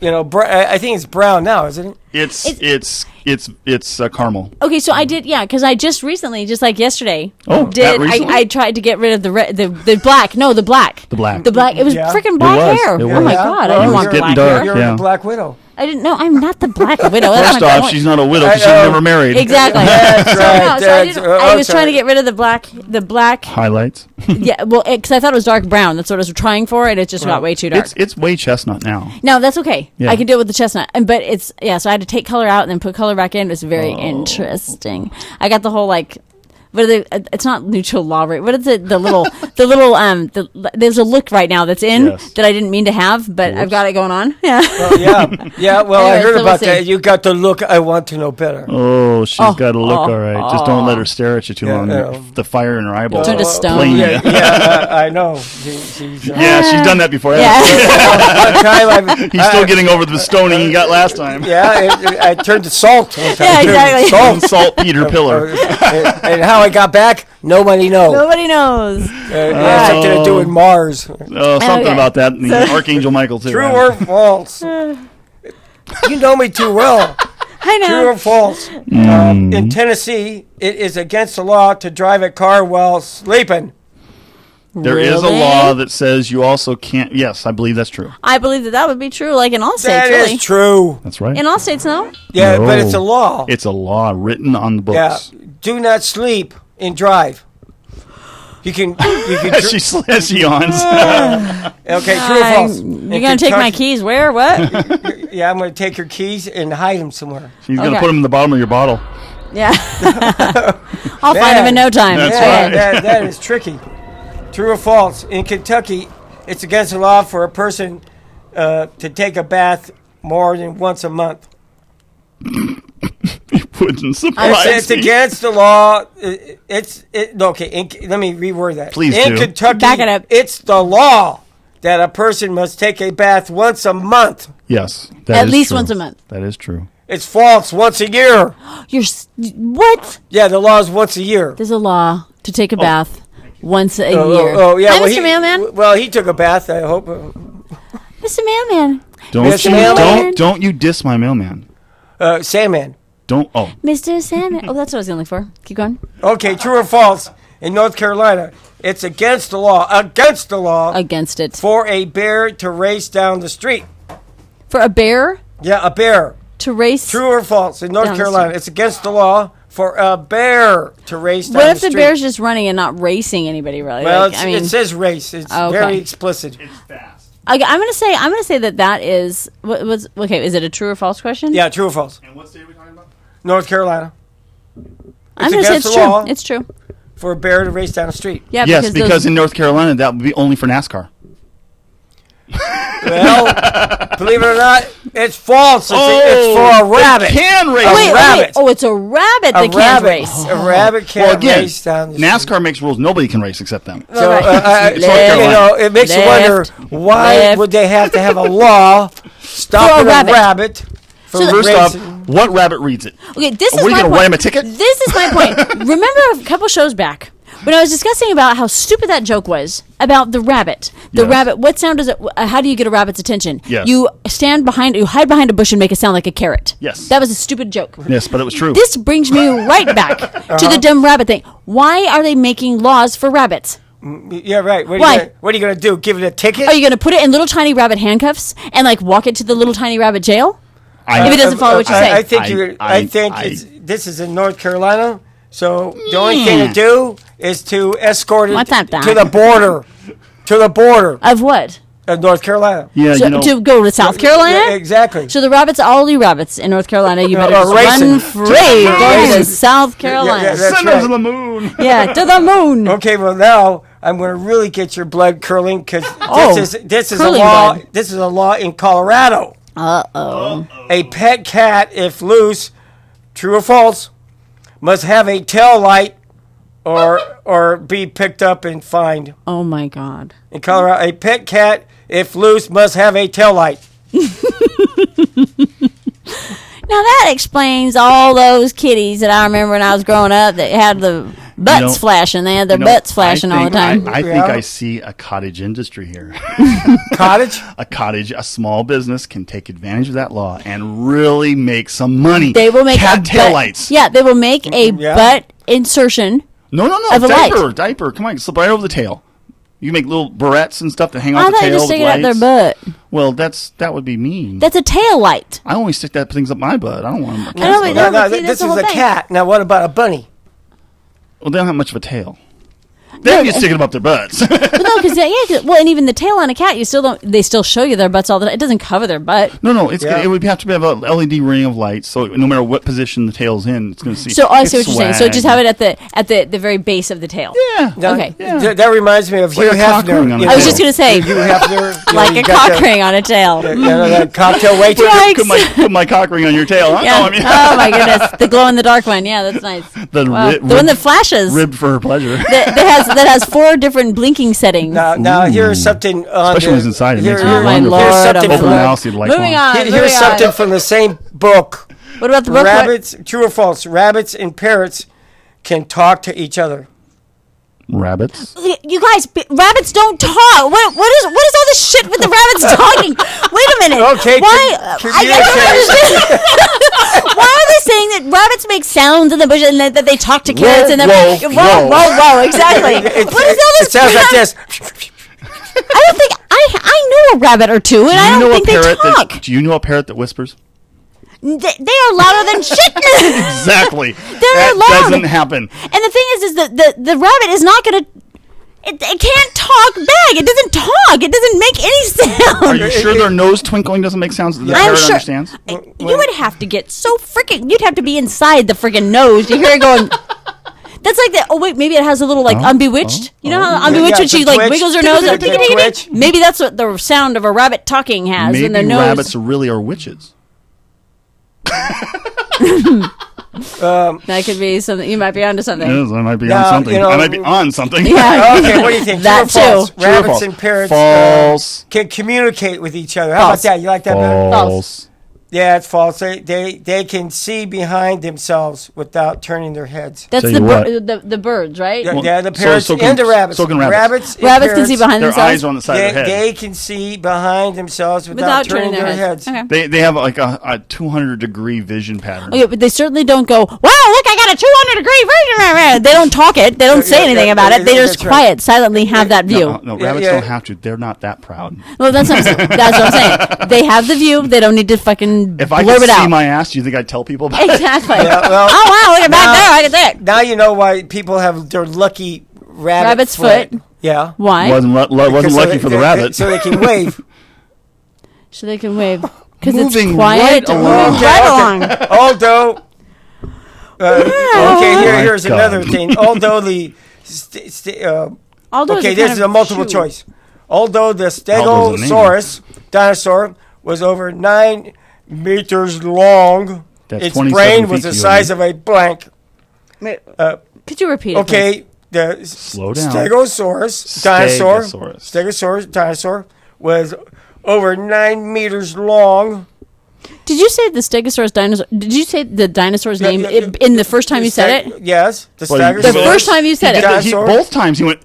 And I think it's brown now, isn't it? It's caramel. Okay, so I did, because I just recently, just like yesterday, that recently? I tried to get rid of the black. No, the black. The black. The black. It was freaking black hair. It Oh my was. god, I It didn't was want getting black dark, hair. You're yeah. the Black Widow. I didn't know. I'm not the Black Widow. That's First my off, point. she's not a widow because she's never married. Exactly. That's So, right. no, so I, didn't, I was trying to get rid of the black. Highlights. Yeah, well, because I thought it was dark brown. That's what I was trying for, and it just got way too dark. It's way chestnut now. No, that's okay. Yeah. I can deal with the chestnut, but it's so I had to take color out and then put color back in. It's very interesting. I got the whole what are they? It's not neutral law, right? What is it? There's a look right now that's in that I didn't mean to have, but I've got it going on. Yeah. Well, I Anyway, heard so about we'll that. see. You got the look. I want to know better. Oh, she's got a look all right. Just don't let her stare at you too long. The fire in her eyeball. Turn to stone. Flame you. I know. She's she's done that before. He's still getting over the stoning he got last time. I turned to salt one time. Yeah, exactly. Salt Peter Pillar. And how I got back, nobody knows. Nobody knows. It has something to do with Mars. Something about that. And Archangel Michael too. True or false? You know me too well. I know. True or false? In Tennessee, it is against the law to drive a car while sleeping. There is a law that says you also can't. Yes, I believe that's true. I believe that would be true, like in all states. That really. is true. That's right. In all states, no. Yeah, No. but it's a law. It's a law written on the books. Yeah. Do not sleep and drive. You can. she yawns. Okay, true or false? You're gonna take my keys? Where? What? Yeah, I'm gonna take your keys and hide them somewhere. She's gonna put them in the bottom of your bottle. Yeah. I'll find them in no time. That's Man, right. that is tricky. True or false? In Kentucky, it's against the law for a person to take a bath more than once a month. Wouldn't surprise It's me. against the law. Okay. Let me reword that. Please in do. Kentucky, Back it up. it's the law that a person must take a bath once a month. Yes, At is least true. once a month. That is true. It's false. Once a year. What? Yeah, the law is once a year. There's a law to take a bath once a year. Yeah. Hi, well, Mr. Mailman. Well, he took a bath. I hope. Mr. Mailman. Don't you diss my mailman. Sandman. Don't. Oh. Mr. Sandman. Oh, that's what I was going to look for. Keep going. Okay, true or false? In North Carolina, it's against the law. Against the law. Against it. For a bear to race down the street. For a bear Yeah, a bear. to race. True or false? In North Down the Carolina, it's against the law for a bear to race down What the if the street. bear's just running and not racing anybody really? Well, Like, I mean, it says race. It's Okay. very explicit. I'm gonna say that is what was okay. Is it a true or false question? Yeah, true or false? And what state are we talking about? North Carolina. I'm gonna say against it's the true. law It's true. for a bear to race down the street. Yeah. Yes, because in North Carolina that would be only for NASCAR. Well, believe it or not, it's false. It's for a rabbit. They can race. A rabbit. Oh, it's a rabbit that can't race. A rabbit can't Well, again, race down the NASCAR makes rules. Nobody can race except them. So, Right. you know, it makes you wonder Left, why left. would they have to have a law stopping rabbit. a rabbit from First off, racing? what rabbit reads it? Okay, this is What, are you my gonna point. write him a ticket? This is my point. Remember a couple shows back when I was discussing about how stupid that joke was about the rabbit. The Yes. rabbit. What sound does it? How do you get a rabbit's attention? Yes. You hide behind a bush and make it sound like a carrot. Yes. That was a stupid joke. Yes, but it was true. This brings me right back to the dumb rabbit thing. Why are they making laws for rabbits? Yeah, right. Why? What are you going to do? Give it a ticket? Are you going to put it in little tiny rabbit handcuffs and like walk it to the little tiny rabbit jail? If it doesn't follow what you say. I think this is in North Carolina. So the only thing to do is to escort it What's that, Doc? to the border. To the border Of what? of North Carolina. Yeah, So, you know. to go to South Carolina? Yeah, exactly. So the rabbits, all you rabbits in North Carolina, you better are just racing. run free, going to South Carolina. Yeah, that's Send them right. to the moon. Yeah, to the moon. Okay, well now I'm going to really get your blood curling because Oh, this is a curling law. blood. This is a law in Colorado. Uh-oh. A pet cat, if loose, true or false, must have a tail light or be picked up and fined. Oh, my God. In Colorado, a pet cat, if loose, must have a tail light. Now, that explains all those kitties that I remember when I was growing up that had the butts flashing. They had their butts flashing all the time. I think I see a cottage industry here. Cottage? A small business can take advantage of that law and really make some money. They will make cattail lights. Yeah, they will make a butt insertion. No, of a light. diaper. Come on, slip right over the tail. You can make little barrettes and stuff to hang I off the thought tail you just with stick it out lights. their butt. Well, that would be mean. That's a tail light. I only stick that things up my butt. I don't want them. This is a cat. Now, what about a bunny? Well, they don't have much of a tail. Then you stick them up their butts. But no, because and even the tail on a cat, they still show you their butts all the time. It doesn't cover their butt. No, it would have to have a LED ring of lights, so no matter what position the tail's in, it's going to see. So I see what you're saying. So just have it at the very base of the tail. Yeah. Okay. That reminds me of Hugh Hefner. I was just going to say, Hugh Hefner, like a cock ring on a tail. That cocktail waitress. Put my cock ring on your tail. Huh? Yeah. No, I mean, Oh my goodness, the glow in the dark one. Yeah, that's nice. the one that flashes. Ribbed for her pleasure. that has 4 different blinking settings. Now here's something on Especially when it's inside. It makes it Oh my wonderful. Lord! something Open from the the- house, you'd like Moving one. on. Here's moving something on. from the same book. What about the book? Rabbits, true or false? Rabbits and parrots can talk to each other. Rabbits. You guys, rabbits don't talk. What is all this shit with the rabbits talking? Wait a minute. Okay, Why? I don't understand. Why are they saying that rabbits make sounds in the bush and that they talk to carrots and then whoa, exactly. What is all this? It sounds like this. I don't think I know a rabbit or two, and I don't think they talk. Do you know a parrot that whispers? They are louder than shit. Exactly. They're that loud. doesn't happen. And the thing is that the rabbit is not going to. It can't talk back. It doesn't talk. It doesn't make any sound. Are you sure their nose twinkling doesn't make sounds that the I'm parrot sure. understands? You would have to get so freaking. You'd have to be inside the freaking nose to hear it going. That's like that. Oh wait, maybe it has a little like on Bewitched. You know how on Bewitched when she like wiggles her nose. Maybe that's what the sound of a rabbit talking has when their Maybe nose. rabbits really are witches. That could be something. You might be onto something. Yes, I might be Now, on something. you know- I might be on something. Yeah. Okay, what do you think? That True or false? too. True or Rabbits false? and parrots False. can communicate with each other. How False. about that? You like that better? False. Yeah, it's false. They can see behind themselves without turning their heads. That's Tell the, you what. the birds, right? Yeah, the so- parrots so can- and the rabbits. so can rabbits. and Rabbits can parrots, see behind Their themselves. eyes are on the side of their head. They can see behind themselves without turning their heads. Okay. They have like a 200-degree vision pattern. Okay, but they certainly don't go, wow, look, I got a 200-degree version. They don't talk it. They don't say anything about it. They just that's right. quiet, silently have that view. No, rabbits don't have to. They're not that proud. Well, that's what I'm saying. That's what I'm saying. They have the view. They don't need to fucking If I blurb could it see out. my ass, do you think I'd tell people about it? Exactly. Yeah, well, oh, wow, look at back there. I can see it. Now you know why people have their lucky Rabbit's foot. Yeah. Why? Wasn't Because lucky for the rabbit. So they can wave. So they can wave. Because it's Moving quiet. right along. Moving right along. Although, okay, here's God. another thing. Although Although okay, it's a this kind is of a multiple shoe. choice. Although the Although is a name. Stegosaurus dinosaur was over 9 meters long, That's its 27 brain feet was to the you, size I of a blank. Could you repeat it? Okay, the Slow down. Stegosaurus dinosaur was over 9 meters long. Did you say the Stegosaurus dinosaur? Did you say the dinosaur's name yeah, in the first time you said it? Yes, the Well, Stegosaurus. The first time you said it. Dinosaur. Both times he went,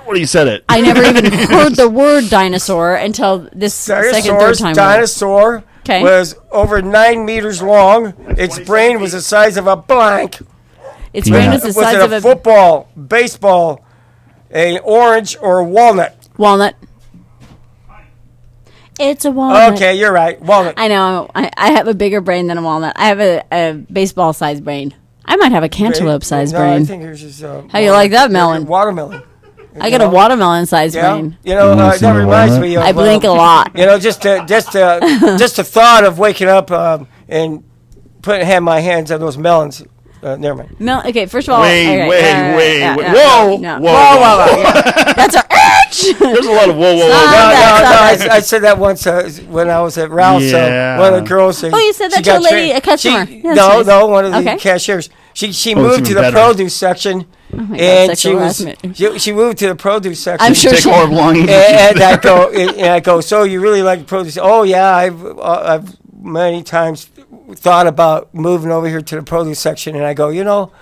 what do you said it? I never even heard the word dinosaur until this second, third Stegosaurus time. dinosaur Okay. was over 9 meters long. Its brain was the size of a blank. Its brain was the Was size it of a a football, baseball, an orange, or a walnut? walnut. It's a walnut. Okay, you're right. Walnut. I know. I have a bigger brain than a walnut. I have a baseball-sized brain. I might have a cantaloupe-sized No, brain. I think yours is, How you like that, melon? Watermelon. I got a watermelon-sized brain. You know, that reminds me of. I blink a lot. You know, just the thought of waking up and having my hands on those melons. Never mind. Okay, first of all, Wait. yeah, Whoa. no. Whoa. Yeah. That's a There's a lot of whoa. I said that once when I was at Ralph's. Yeah. One of the girls said. Oh, you said that she to a got lady, a customer. Yeah, that's no, nice. one of the Okay. cashiers. She Oh, moved it's to even the better. produce section, my God, and sexual harassment. she moved to the produce section. I'm sure Take she. all her belongings. and I go. So you really like produce? Oh yeah, I've many times thought about moving over here to the produce section, and I go,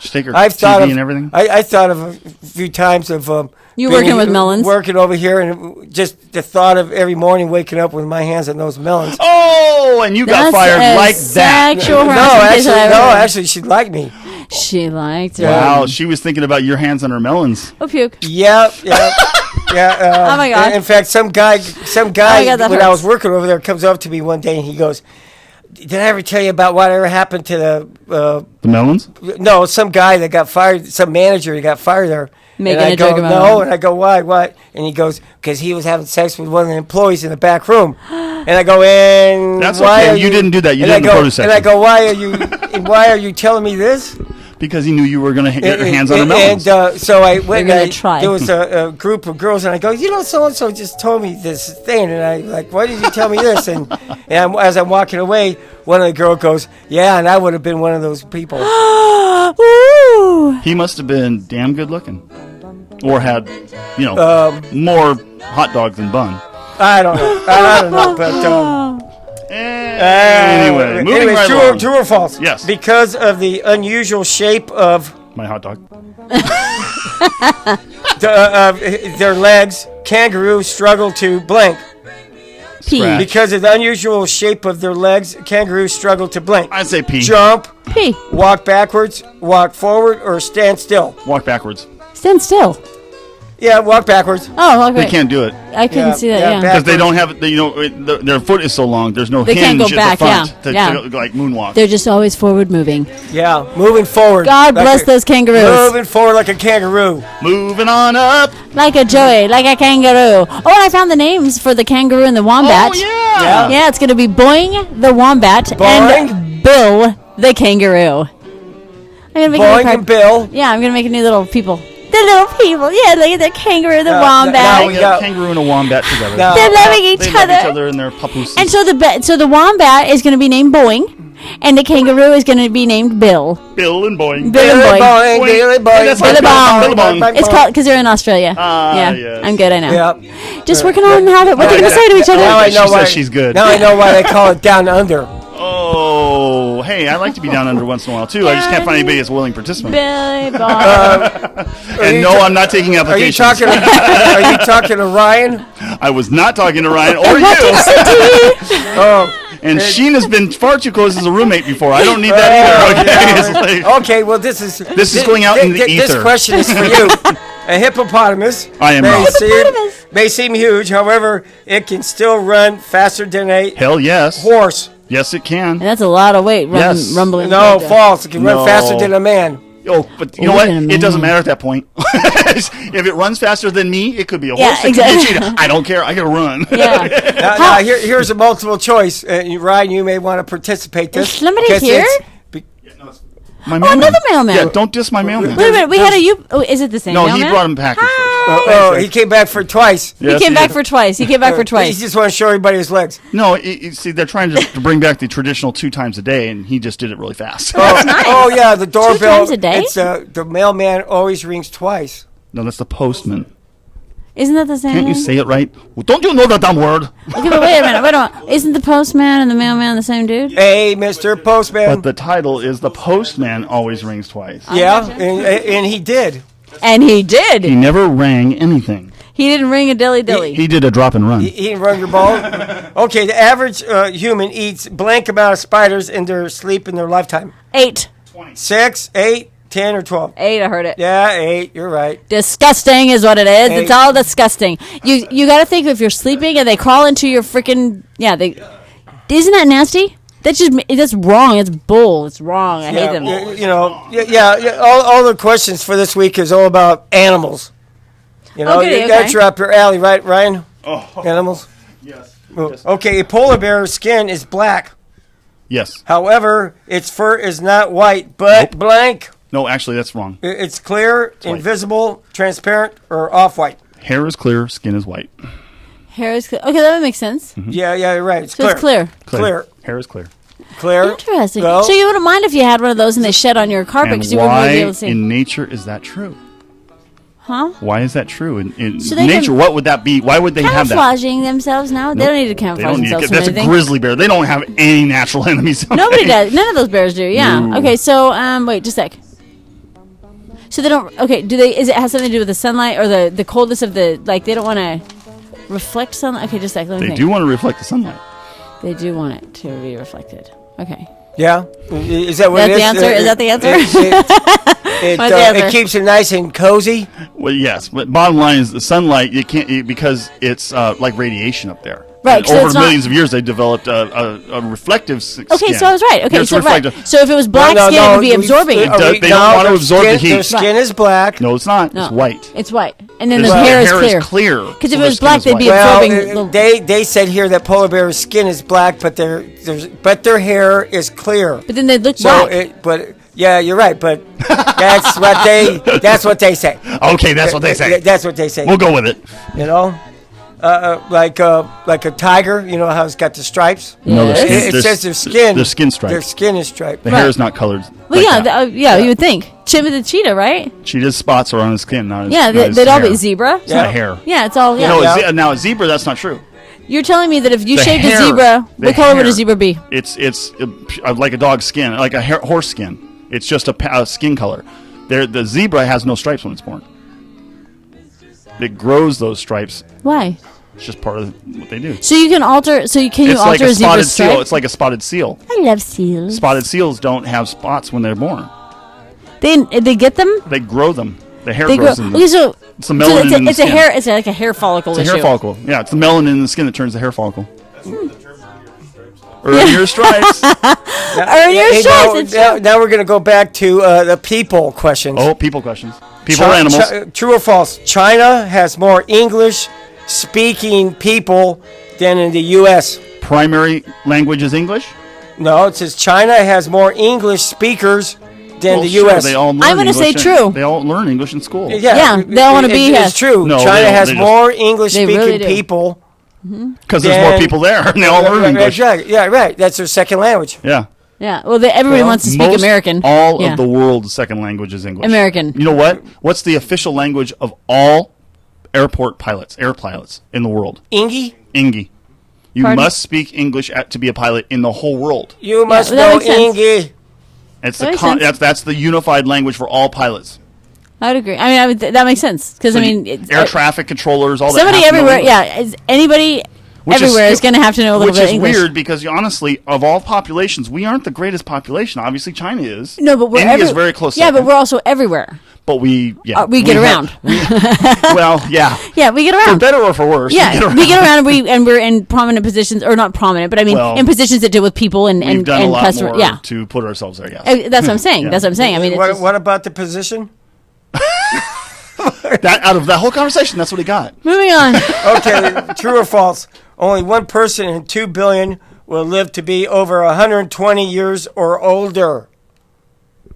Just take her I've thought TV of and everything? I thought of a few times of You being working with melons? working over here, and just the thought of every morning waking up with my hands on those melons. Oh, and you got That's fired a like that. sexual harassment case I've heard. Actually, she liked me. She liked it. Wow, she was thinking about your hands on her melons. Oh, puke. Yeah. Oh my God. In fact, some guy, Oh my God, that when I hurts. was working over there, comes up to me one day and he goes, "Did I ever tell you about whatever happened to The melons? No, some guy that got fired, some manager that got fired there." Making and I a go, joke about no, him. and I go, why, what? And he goes, because he was having sex with one of the employees in the back room. And I go, and That's why okay. are You didn't do that. You and did I it in the go, produce And I section. go, why are you telling me this? Because he knew you were going to get your hands on her melons. And so I went. You're gonna and try. There was a group of girls, and I go, so and so just told me this thing, and I like, why did you tell me this? And as I'm walking away, one of the girls goes, yeah, and I would have been one of those people. Woo! He must have been damn good looking. Or had, more hot dogs than bun. I don't know. I don't know, but Anyway, moving right true, along. true or false? Yes. Because of the unusual shape of My hot dog. their legs, kangaroos struggle to blank. Pee. Scratch. Because of the unusual shape of their legs, kangaroos struggle to blink. I'd say pee. Jump, Pee. walk backwards, walk forward, or stand still. Walk backwards. Stand still. Yeah, walk backwards. Oh, okay. They can't do it. I couldn't Yeah, see that, yeah, yeah. Because they don't have, their foot is so long, there's no They hinge can't go back, at the front yeah, to, yeah. to, like moonwalk. They're just always forward moving. Yeah, moving forward. God Like bless those kangaroos. Moving forward like a kangaroo. Moving on up. Like a joey, like a kangaroo. Oh, and I found the names for the kangaroo and the wombat. Oh, yeah. Yeah, it's going to be Boing the wombat Boing. and Bill the kangaroo. I'm gonna make a new Boing card. and Bill. Yeah, I'm going to make a new little people. The little people. Yeah, look at the kangaroo, the now wombat. We got a kangaroo and a wombat together. No. They're loving They each love other. each other and their papooses. And so the wombat is going to be named Boing, and the kangaroo is going to be named Bill. Bill and Boing. Bill and Boing. Boing, Billy Boing. Hey, that's like Billy Bong. Billy Bong. It's called because they're in Australia. Yeah, yes. I'm good. I know. Yeah. Just working on how what they're going to say to each other. Now I know She why says she's good. Now I know why they call it down under. Oh, hey, I like to be down under once in a while, too. I just can't find anybody that's a willing participant. Billy Bong. And no, I'm not taking Are you applications. talking? Are you talking to Ryan? I was not talking to Ryan or What you. Oh, And Sheena's been far too close as a roommate before. I don't need that either. Okay, It's like- okay. Well, this is going out in the This ether. question is for you. A hippopotamus. I am may not. may seem huge. However, it can still run faster than a Hell yes. horse. Yes, it can. And that's a lot of weight. Yes. Rumbling. No, like that. false. It can No. run faster than a man. Oh, but you know what? It doesn't matter at that point. If it runs faster than me, it could be a horse. Yeah, It could be a exactly. cheetah. I don't care. I gotta run. Yeah. Now, here's a multiple choice. Ryan, you may want to participate. This Is somebody because here? it's- My Oh, mailman. another mailman. Yeah, don't diss my mailman. Wait a minute. We had a Oh, is it the same No, mailman? he brought him package. he came back for twice. He came back for twice. He came back for He twice. just want to show everybody his legs. No, see, they're trying to bring back the traditional 2 times a day, and he just did it really fast. Oh yeah, the doorbell. times a day? It's the mailman always rings twice. No, that's the postman. Isn't that the same? Can't you say it right? Well, don't you know that dumb word? Okay, but wait a minute. Wait a minute. Isn't the postman and the mailman the same dude? Hey, Mr. Postman. But the title is The Postman Always Rings Twice. Yeah, and he did. And he did. He never rang anything. He didn't ring a dilly dilly. He did a drop and run. He didn't run your ball. Okay, the average human eats blank amount of spiders in their sleep in their lifetime. 8. 6, 8, 10, or 12. 8. I heard it. Yeah, 8. You're right. Disgusting is what it is. It's 8. all disgusting. You got to think if you're sleeping and they crawl into your freaking isn't that nasty? That's wrong. It's bull. It's wrong. I hate them. All the questions for this week is all about animals. You know, Okay, that's okay. right up your alley, right, Ryan? Oh. Animals. Yes. Okay, a polar bear's skin is black. Yes. However, its fur is not white, but blank. No, actually, that's wrong. It's clear, white. invisible, transparent, or off-white. Hair is clear, skin is white. Hair is clear. Okay, that would make sense. Yeah, you're right. It's So clear. it's clear. Clear. Hair is clear. Clear. Interesting. Well, So you wouldn't mind if you had one of those and they shed on your carpet And because you wouldn't really be why able to see. in nature is that true? Huh? Why is that true in So they nature? can- What would that be? Why would they have that? Camouflaging themselves now? They don't need to camouflage themselves from That's a anything. grizzly bear. They don't have any natural enemies. okay? Nobody does. None of those bears do. Yeah. No. Okay. So, wait, just a sec. So they don't. Okay. Do they? Is it has something to do with the sunlight or the coldness of the? Like they don't want to reflect sunlight. Okay, just a sec. Let me They think. do want to reflect the sunlight. They do want it to be reflected. Okay. Yeah, is that what That's it is? the answer? Is that the answer? What's the It answer? keeps it nice and cozy. Well, yes, but bottom line is the sunlight. You can't because it's like radiation up there. Right, And so over it's not- millions of years, they developed a reflective skin. Okay, so I was right. Okay, Yeah, it's so right. reflective. So if it was black skin, it would be absorbing it. They don't want to absorb the heat. Their skin is black. No, it's not. No. It's white. It's white, and then Their the hair hair is is clear. clear, Because so if it their was skin black, is they'd be white. absorbing. They said here that polar bear's skin is black, but their hair is clear. But then they look So black. yeah, you're right. But that's what they say. Okay, that's what they say. That's what they say. We'll go with it. You know, like a tiger. You know how it's got the stripes. No, their skin- It their says s- their skin. their skin striped. Their skin is striped. The hair is not colored. Well, like yeah, that. yeah, you would think. Chip with the cheetah, right? Cheetah's spots are on his skin, not his. Yeah, not his they'd all hair. be zebra. It's not hair. Yeah, it's all. Yeah. No, now a zebra. That's not true. You're telling me that if you The shaved hair- a zebra, the what color would a hair. zebra be? It's like a dog's skin, like a horse skin. It's just a skin color. The zebra has no stripes when it's born. It grows those stripes. Why? It's just part of what they do. So you can alter. So you can you It's like alter a a spotted zebra's seal. stripe? It's like a spotted seal. I love seals. Spotted seals don't have spots when they're born. They get them. They grow them. The hair They grow. grows in them. Okay, so It's the melanin in the it's a skin. hair. It's like a hair follicle It's a issue. hair follicle. Yeah, it's the melanin in the skin that turns the hair follicle. Earn your stripes. Earn your Hey, stripes. now, It's now, true. now we're going to go back to the people questions. Oh, people questions. People or animals. True or false? China has more English-speaking people than in the U.S. Primary language is English? No, it says China has more English speakers than Well, the sure, U.S. They all learn I'm gonna say English true. They all learn English in school. Yeah, they all wanna be here. It's true. No, they China don't. has They just- more English-speaking They really do. people. Because there's more people there, and they all learn English. Yeah, right. That's their second language. Yeah. Yeah. Well, everybody wants to speak Most American. All Yeah. of the world's second language is English. American. You know what? What's the official language of all air pilots in the world? Ingi? Ingi. You Pardon? must speak English to be a pilot in the whole world. You must well, that know makes sense. Ingi. It's That makes sense. that's the unified language for all pilots. I'd agree. I mean, that makes sense because So I mean, it's, air traffic controllers, all somebody that. have to know everywhere. English. Yeah, is anybody Which everywhere is going to have to know a little which bit of is English. weird because honestly, of all populations, we aren't the greatest population. Obviously, China is. No, but we're India is very close. Yeah, but second. we're also everywhere. But we We get around. Well, yeah. Yeah, we get For around. better or for worse. Yeah, we get around and we're in prominent positions, or not prominent, but I mean Well, in positions that deal with people and We've done a lot customer. more Yeah, to put ourselves there. Yes. That's what I'm saying. Yeah. That's what I'm saying. I mean, it's just, What about the position? That out of that whole conversation, that's what he got. moving on. Okay, true or false? Only 1 person in 2 billion will live to be over 120 years or older.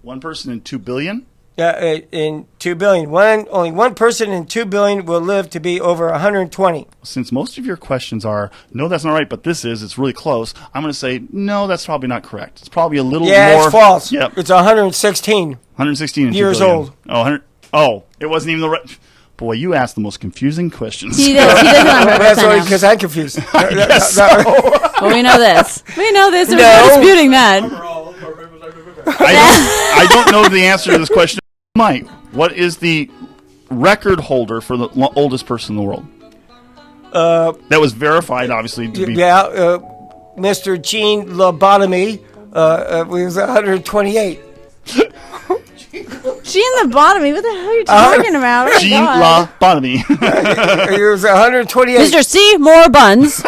1 person in 2 billion. Yeah, in 2 billion. Only 1 person in 2 billion will live to be over 120. Since most of your questions are no, that's not right, but this is, it's really close. I'm going to say no, that's probably not correct. It's probably a little more. Yeah, it's false. Yep. It's 116. 116 and 2 years billion. old. Oh, 100. Oh, it wasn't even the right. Boy, you asked the most confusing questions. He doesn't on purpose, That's I only know. because I'm confused. Well, we know this. We know this. We're No. not disputing that. I don't know the answer to this question. Mike, what is the record holder for the oldest person in the world? That was verified, obviously. To be Mr. Gene Lobotomy was 128. Gene Lobotomy? What the hell are you talking about? Oh my Gene God. Lobotomy. He was 128. Mr. Seymour Buns.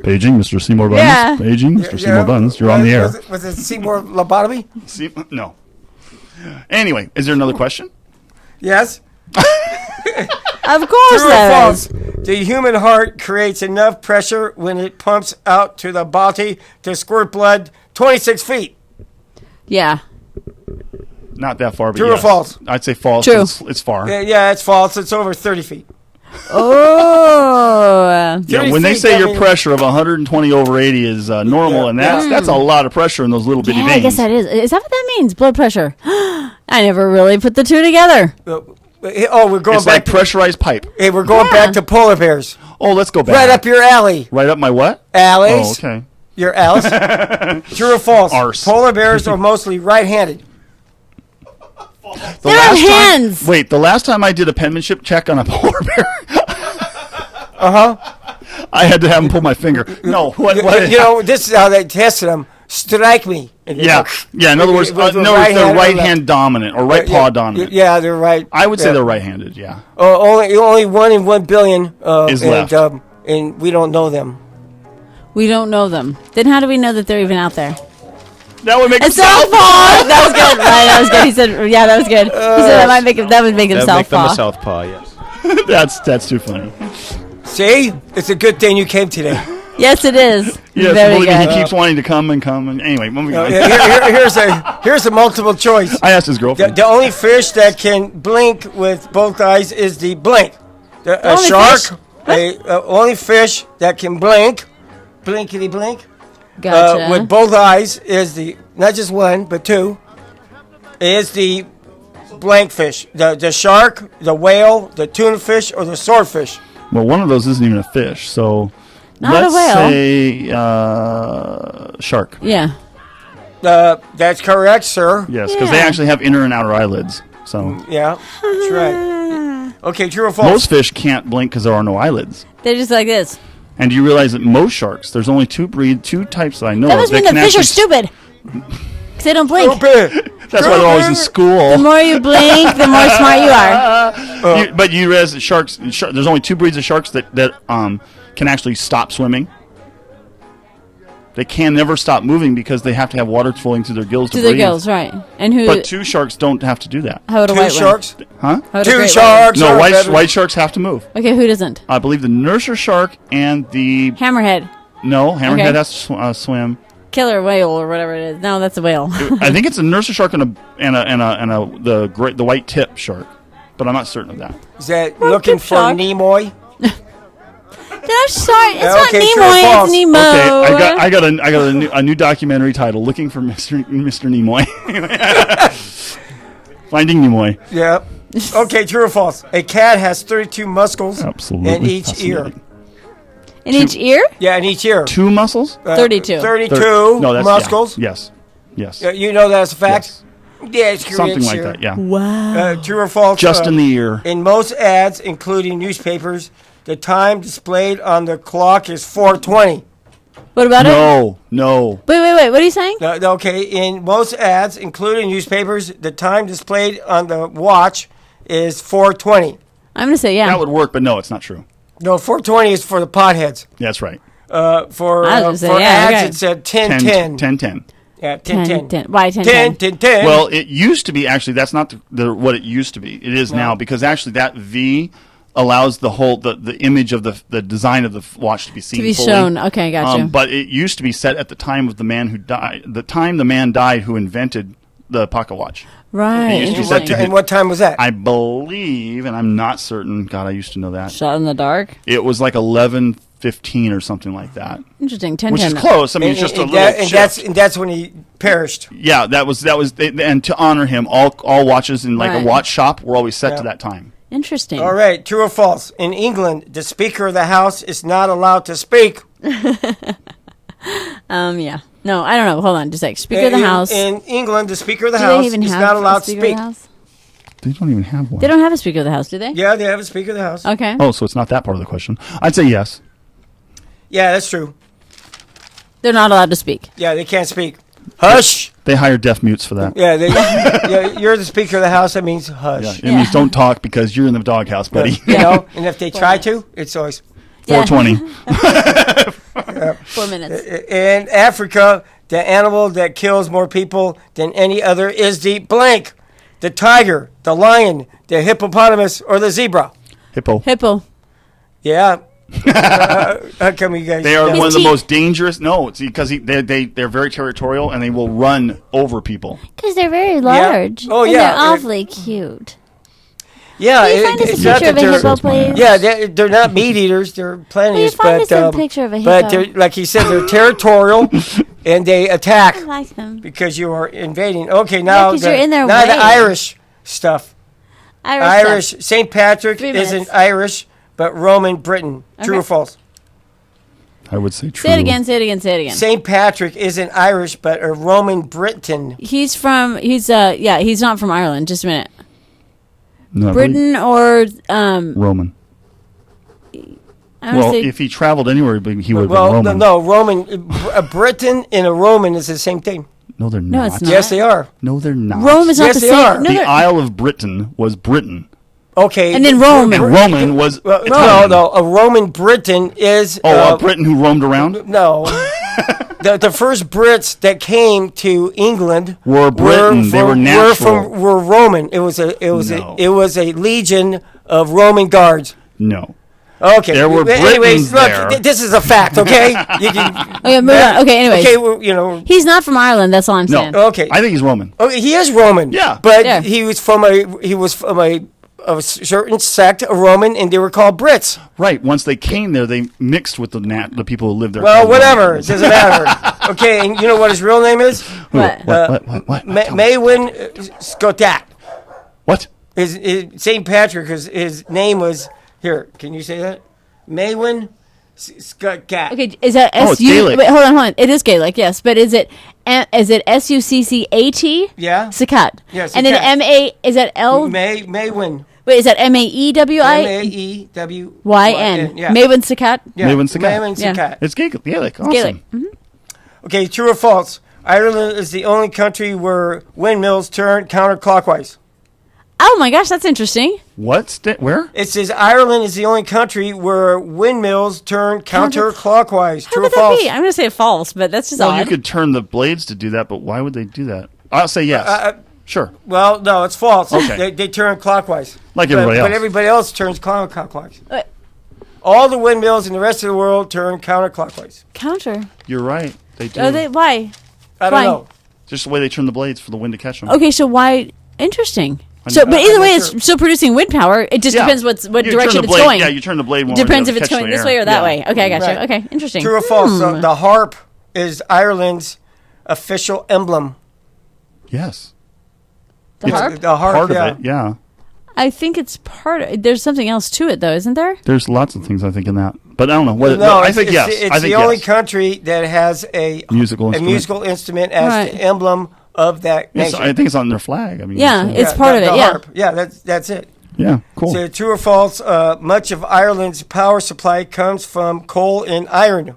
Paging, Mr. Seymour Buns. Yeah. Paging, Mr. Seymour Buns. You're on the air. Was it Seymour Lobotomy? No. Anyway, is there another question? Yes. Of course True or there false? is. The human heart creates enough pressure when it pumps out to the body to squirt blood 26 feet. Yeah. Not that far, but True or yes. false? I'd say false. True. It's far. Yeah, it's false. It's over 30 feet. Oh. Yeah, 30 when they feet, say I your mean- pressure of 120 over 80 is normal, and that's a lot of pressure in those little bitty Yeah, veins. I guess that is. Is that what that means? Blood pressure. I never really put the two together. we're going It's back like pressurized pipe. Hey, we're going back to polar bears. Oh, let's go back. Right up your alley. Right up my what? Alleys. Oh, okay. Your alleys. True or false? Arse. Polar bears are mostly right-handed. They have hands. Wait, the last time I did a penmanship check on a polar bear, I had to have him pull my finger. No, what? You know, this is how they tested them. Strike me. And they Yeah, go, yeah. In other words, with the no, right they're hand right or left. hand dominant or right paw dominant. Yeah, they're right. I would say yeah. they're right-handed. Yeah. Only 1 in 1 billion Is and, left. And we don't know them. We don't know them. Then how do we know that they're even out there? That would make it's southpaw. That was good. Right, that was good. He said, "Yeah, that was good." He said that might make him. That would make him That would make them a southpaw. southpaw, yes. That's too funny. See, it's a good thing you came today. Yes, it is. Yes, Very believe me, good. he keeps wanting to come and come. And anyway, moving on. Here's a multiple choice. I asked his girlfriend. The only fish that can blink with both eyes is the blink. A only shark. fish? Only fish that can blink, blinkety blink, Gotcha. with both eyes is the not just one but two. Is the blank fish. The shark, the whale, the tuna fish, or the swordfish. Well, one of those isn't even a fish, so Not let's a whale. say shark. Yeah. That's correct, sir. Yes, because they actually have inner and outer eyelids. So Yeah, that's right. Okay, true or false? most fish can't blink because there are no eyelids. They're just like this. And do you realize that most sharks, there's only two types that I know That of must mean that that can fish are actually stupid. Because they don't blink. That's why they're always in school. The more you blink, the more smart you are. But you realize that sharks, there's only two breeds of sharks that can actually stop swimming. They can never stop moving because they have to have water flowing through their gills to To their breathe. gills, right. And who? But two sharks don't have to do that. How would a Two white one? sharks? Huh? How would a Two great sharks. No, are better. white sharks have to move. White? Okay, who doesn't? I believe the nurser shark and the Hammerhead. hammerhead Okay. has to swim. Killer whale or whatever it is. No, that's a whale. I think it's a nurser shark and the white tip shark, but I'm not certain of that. Is that looking for shark. Nimoy? That's sorry. It's Yeah, not okay, true or Nimoy. false? It's Nemo. Okay, I got a new documentary title, Looking for Mr. Nimoy. Finding Nimoy. Yeah. Okay, true or false? A cat has 32 muscles Absolutely in each ear. fascinating. In each ear? Yeah, in each ear. Two muscles? 32. 32 No, that's muscles. Yeah. Yes. You know that's a fact? Yeah, it's Something correct, like sir. that. Yeah. Wow. True or false? Just in the ear. In most ads, including newspapers, the time displayed on the clock is 4:20. What about it? No. Wait. What are you saying? Okay, in most ads, including newspapers, the time displayed on the watch is 4:20. I'm going to say yeah. That would work, but no, it's not true. No, 4:20 is for the potheads. That's right. For I was for gonna say, yeah, ads, okay. it said 10:10. 10:10. Yeah, 10:10. 10. Why 10? 10:10. Well, it used to be actually. That's not what it used to be. It is now because actually that V allows the image of the design of the watch to be seen. To be fully. shown. Okay, gotcha. But it used to be set at the time of the man who died. The time the man died who invented the pocket watch. Right. It used to be set to And what time was that? I believe, and I'm not certain. God, I used to know that. Shot in the dark. It was like 11:15 or something like that. Interesting. 10. Which is close. I mean, it's just a little shift. And that's when he perished. Yeah, that was, and to honor him, all watches in like Right. a watch shop were always set Yeah. to that time. Interesting. All right, true or false? In England, the Speaker of the House is not allowed to speak. Yeah. No, I don't know. Hold on just a sec. Speaker of the House. In England, the Speaker of the Do House they even is have not allowed a to Speaker speak. of the House? They don't even have one. They don't have a Speaker of the House, do they? Yeah, they have a Speaker of the House. Okay. Oh, so it's not that part of the question. I'd say yes. Yeah, that's true. They're not allowed to speak. Yeah, they can't speak. Hush. They hire deaf mutes for that. Yeah, you're the Speaker of the House. That means hush. Yeah, it means don't talk because you're in the doghouse, buddy. You know, and if they try to, it's always 420. 4 minutes. In Africa, the animal that kills more people than any other is the blank. The tiger, the lion, the hippopotamus, or the zebra. Hippo. Yeah. How come you guys? They are know? one of the most dangerous. No, it's because they're very territorial and they will run over people. Because they're very large. Oh, and yeah. They're awfully cute. Yeah, Will you find us a it's not picture of that a they're- hippo, please? Yeah, they're not meat eaters. They're plant Will you eaters, find but us a picture of a but hippo? they're, like he said, they're territorial and they attack I like them. because you are invading. Okay, now 'cause you're in their now the way. Irish stuff. Irish. stuff. St. Patrick 3 isn't minutes. Irish, but Roman Britain. True Okay. or false? I would say true. Say it again. Say it again. Say it again. St. Patrick isn't Irish, but a Roman Britain. He's he's not from Ireland. Just a minute. No, I Britain or believe Roman. I would Well, say if he traveled anywhere, he would have Well, been Roman. no, Roman. A Britain and a Roman is the same thing. No, they're No, not. it's not. Yes, they are. No, they're not. Rome is not Yes, the they same. are. No, The they're- Isle of Britain was Britain. Okay. And then Roman. And Roman was No, Italian. no. A Roman Britain is. Oh, a Briton who roamed around? No. the first Brits that came to England Were Britain. They were natural. were Roman. It was a legion of Roman guards. No. Okay. There were Anyways, Britons look, there. this is a fact. Okay. You can, Okay, move on. Okay, anyways. Okay, well, you know. He's not from Ireland. That's all I'm saying. No. Okay. I think he's Roman. Okay, he is Roman. Yeah. But Yeah. he was from a certain sect of Roman, and they were called Brits. Right. Once they came there, they mixed with the people who lived there. Well, called whatever. Romans. It doesn't matter. Okay, and you know what his real name is? What? What? Maywin Scotat. What? His St. Patrick, his name was, here, can you say that? Maywin Scotat. Okay, is that Oh, it's S-U? Gaelic. Wait, hold on. It is Gaelic, yes. But is it SUCCAT? Yeah. Sakat. Yeah, And then Sakat. M-A, is that L? Maywin. Wait, is that M-A-E-W-I? M-A-E-W-Y-N. Y-N. Yeah. Maywin Sakat? Yeah. Maywin Sakat. Maywin Yeah. Sakat. It's Gaelic. Awesome. Gaelic. Okay, true or false? Ireland is the only country where windmills turn counterclockwise. Oh my gosh, that's interesting. What? Where? It says Ireland is the only country where windmills turn counterclockwise. How True or could that false? be? I'm going to say false, but that's just Well, odd. you could turn the blades to do that, but why would they do that? I'll say yes. Sure. Well, no, it's false. Okay. They turn clockwise. Like everybody But else. everybody else turns counterclockwise. Wait. All the windmills in the rest of the world turn counterclockwise. Counter. You're right. They do. Oh, why? I don't Why? know. Just the way they turn the blades for the wind to catch them. Okay, so why? Interesting. I'm So, not- but either I'm way, not sure. it's still producing wind power. It just Yeah. depends what You direction turn the it's blade, going. Yeah, you turn the blade one Depends way if to it's catch going the this air. way or that Yeah. way. Okay, I got Right. you. Okay, interesting. True or false? So the harp is Ireland's official emblem. Yes. The harp? The harp, Part yeah. of it, yeah. I think it's part of. There's something else to it, though, isn't there? There's lots of things I think in that, but I don't know. What, No, I think yes. It's I think the only yes. country that has a Musical instrument. instrument as Right. the emblem of that Yes, nation. I think it's on their flag. I mean, Yeah, so- it's part of it, the yeah. harp. Yeah, that's it. yeah, cool. So true or false? Much of Ireland's power supply comes from coal and iron.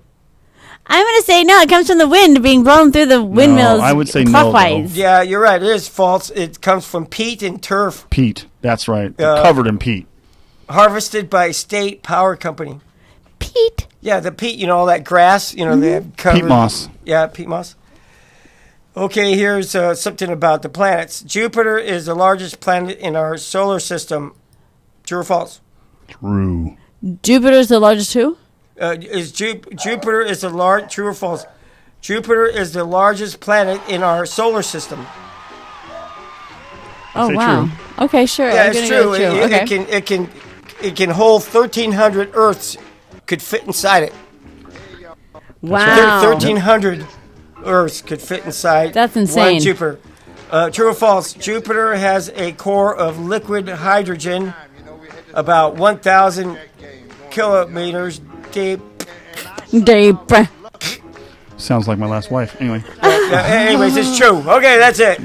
I'm going to say no. It comes from the wind being blown through the windmills. I would say no, clockwise. Yeah, you're right. It is false. It comes from peat and turf, Peat. That's right. Uh, Covered in peat. harvested by state power company. Peat. Yeah, the peat. You know all that grass. They have covered. Peat moss. Yeah, peat moss. Okay, here's something about the planets. Jupiter is the largest planet in our solar system. True or false? True. Jupiter's the largest who? Jupiter is the large? True or false? Jupiter is the largest planet in our solar system. Oh say wow. Okay, sure. Yeah, I'm it's gonna true. go It, it can hold 1,300 Earths. Could fit inside it. Wow. 1,300 Earths could fit inside. That's insane. One Jupiter. True or false? Jupiter has a core of liquid hydrogen, about 1,000 kilometers deep. Deep. Sounds like my last wife. Anyway. Anyways, it's true. Okay, that's it.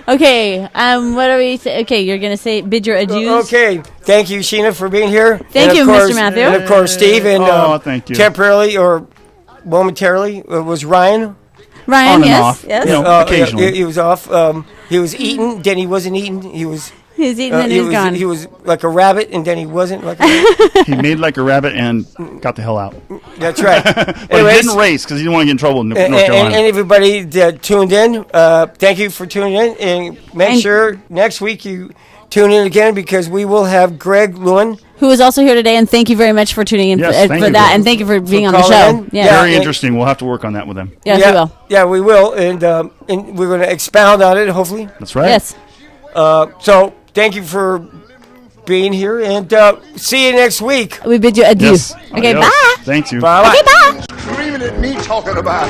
Okay. What are we? Okay, you're gonna say bid your adieus. Okay. Thank you, Sheena, for being here. Thank And you, of Mr. course- Matthew. And of course, Steve. And thank you. temporarily or momentarily was Ryan. Ryan, On and yes, off. yes. You know, occasionally. He was off. He was eating, then he wasn't eating. He was. He was eating and he was gone. He was like a rabbit, and then he wasn't like a rabbit. He made like a rabbit and got the hell out. That's right. But Anyways, he didn't race because he didn't want to get in trouble in North and Carolina. everybody that tuned in, thank you for tuning in. And make sure next week you tune in again because we will have Greg Lewin. Who is also here today, and thank you very much for tuning in Yes, for thank that, you, Greg. and thank you for being on the calling show. in. Yeah. Very interesting. We'll have to work on that with them. Yes, yeah, we will. Yeah, we will. And we're going to expound on it, hopefully. That's right. Yes. So thank you for being here, and see you next week. We bid you adieu. Yes. Okay, Adios. bye. Thank you. Bye. Okay, bye. Screaming at me, talking about.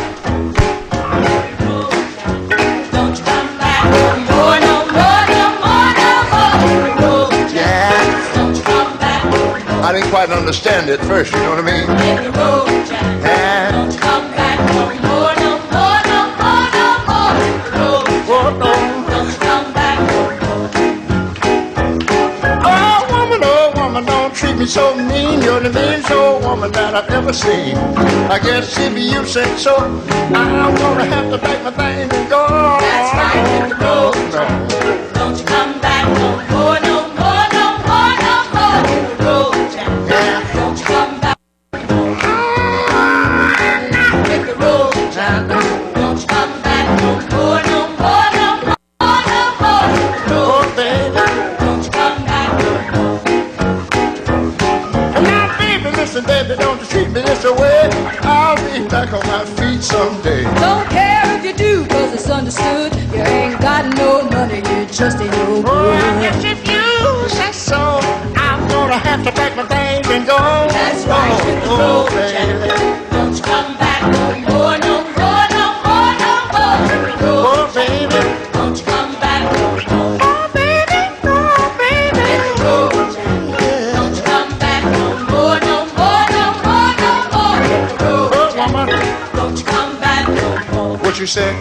Don't you come back no more, no more, no more, no more. I didn't quite understand it first, you know what I mean? Hit the road, Jack. And Don't you come back no more, no more, no more, no more. Hit the road, Jack. Don't you come back no more. oh woman, don't treat me so mean. You're the meanest old woman that I've ever seen. I guess if you say so, I'm gonna have to pack my things and go. That's right, hit the road, Jack. Don't you come back no more, no more, no more, no more. Hit the road, Jack. Don't you come back no more. Hit the road, Jack. Don't you come back no more, no more, no more, no more. Hit the road, Jack. Don't you come back no more. Now, baby, listen, baby, don't you treat me this way. I'll be back on my feet someday. Don't care if you do, cause it's understood. You ain't got no money, you just ain't no good. Well, yes, if you say so, I'm gonna have to pack my things and go. That's right, hit the road, Jack. Don't you come back no more, no more, no more, no more. Hit the road, Jack. Don't you come back no more. Oh, baby, oh, baby. Hit the road, Jack. Don't you come back no more, no more, no more, no more. Hit the road, Jack. Don't you come back no more. What you say?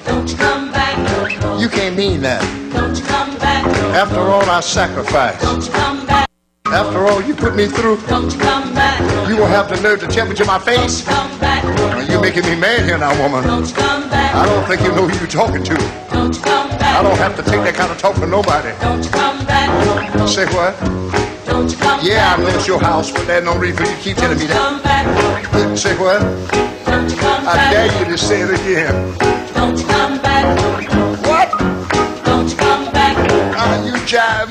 Don't you come back no more. You can't mean that. Don't you come back no more. After all I sacrificed, Don't you come back. after all you put me through, Don't you come back no more. you will have the nerve to tell me to my face. Come back no more. You're making me mad here now, woman. Don't you come back. I don't think you know who you're talking to. Don't you come back. I don't have to take that kind of talk from nobody. Don't you come back no more. Say what? Don't you come Yeah, back. I left your house, but there's no reason for you to keep telling me Come that. back no more. Say what? Don't you come I back. dare you to say it again. Don't you come back no more. What? Don't you come back. You jive.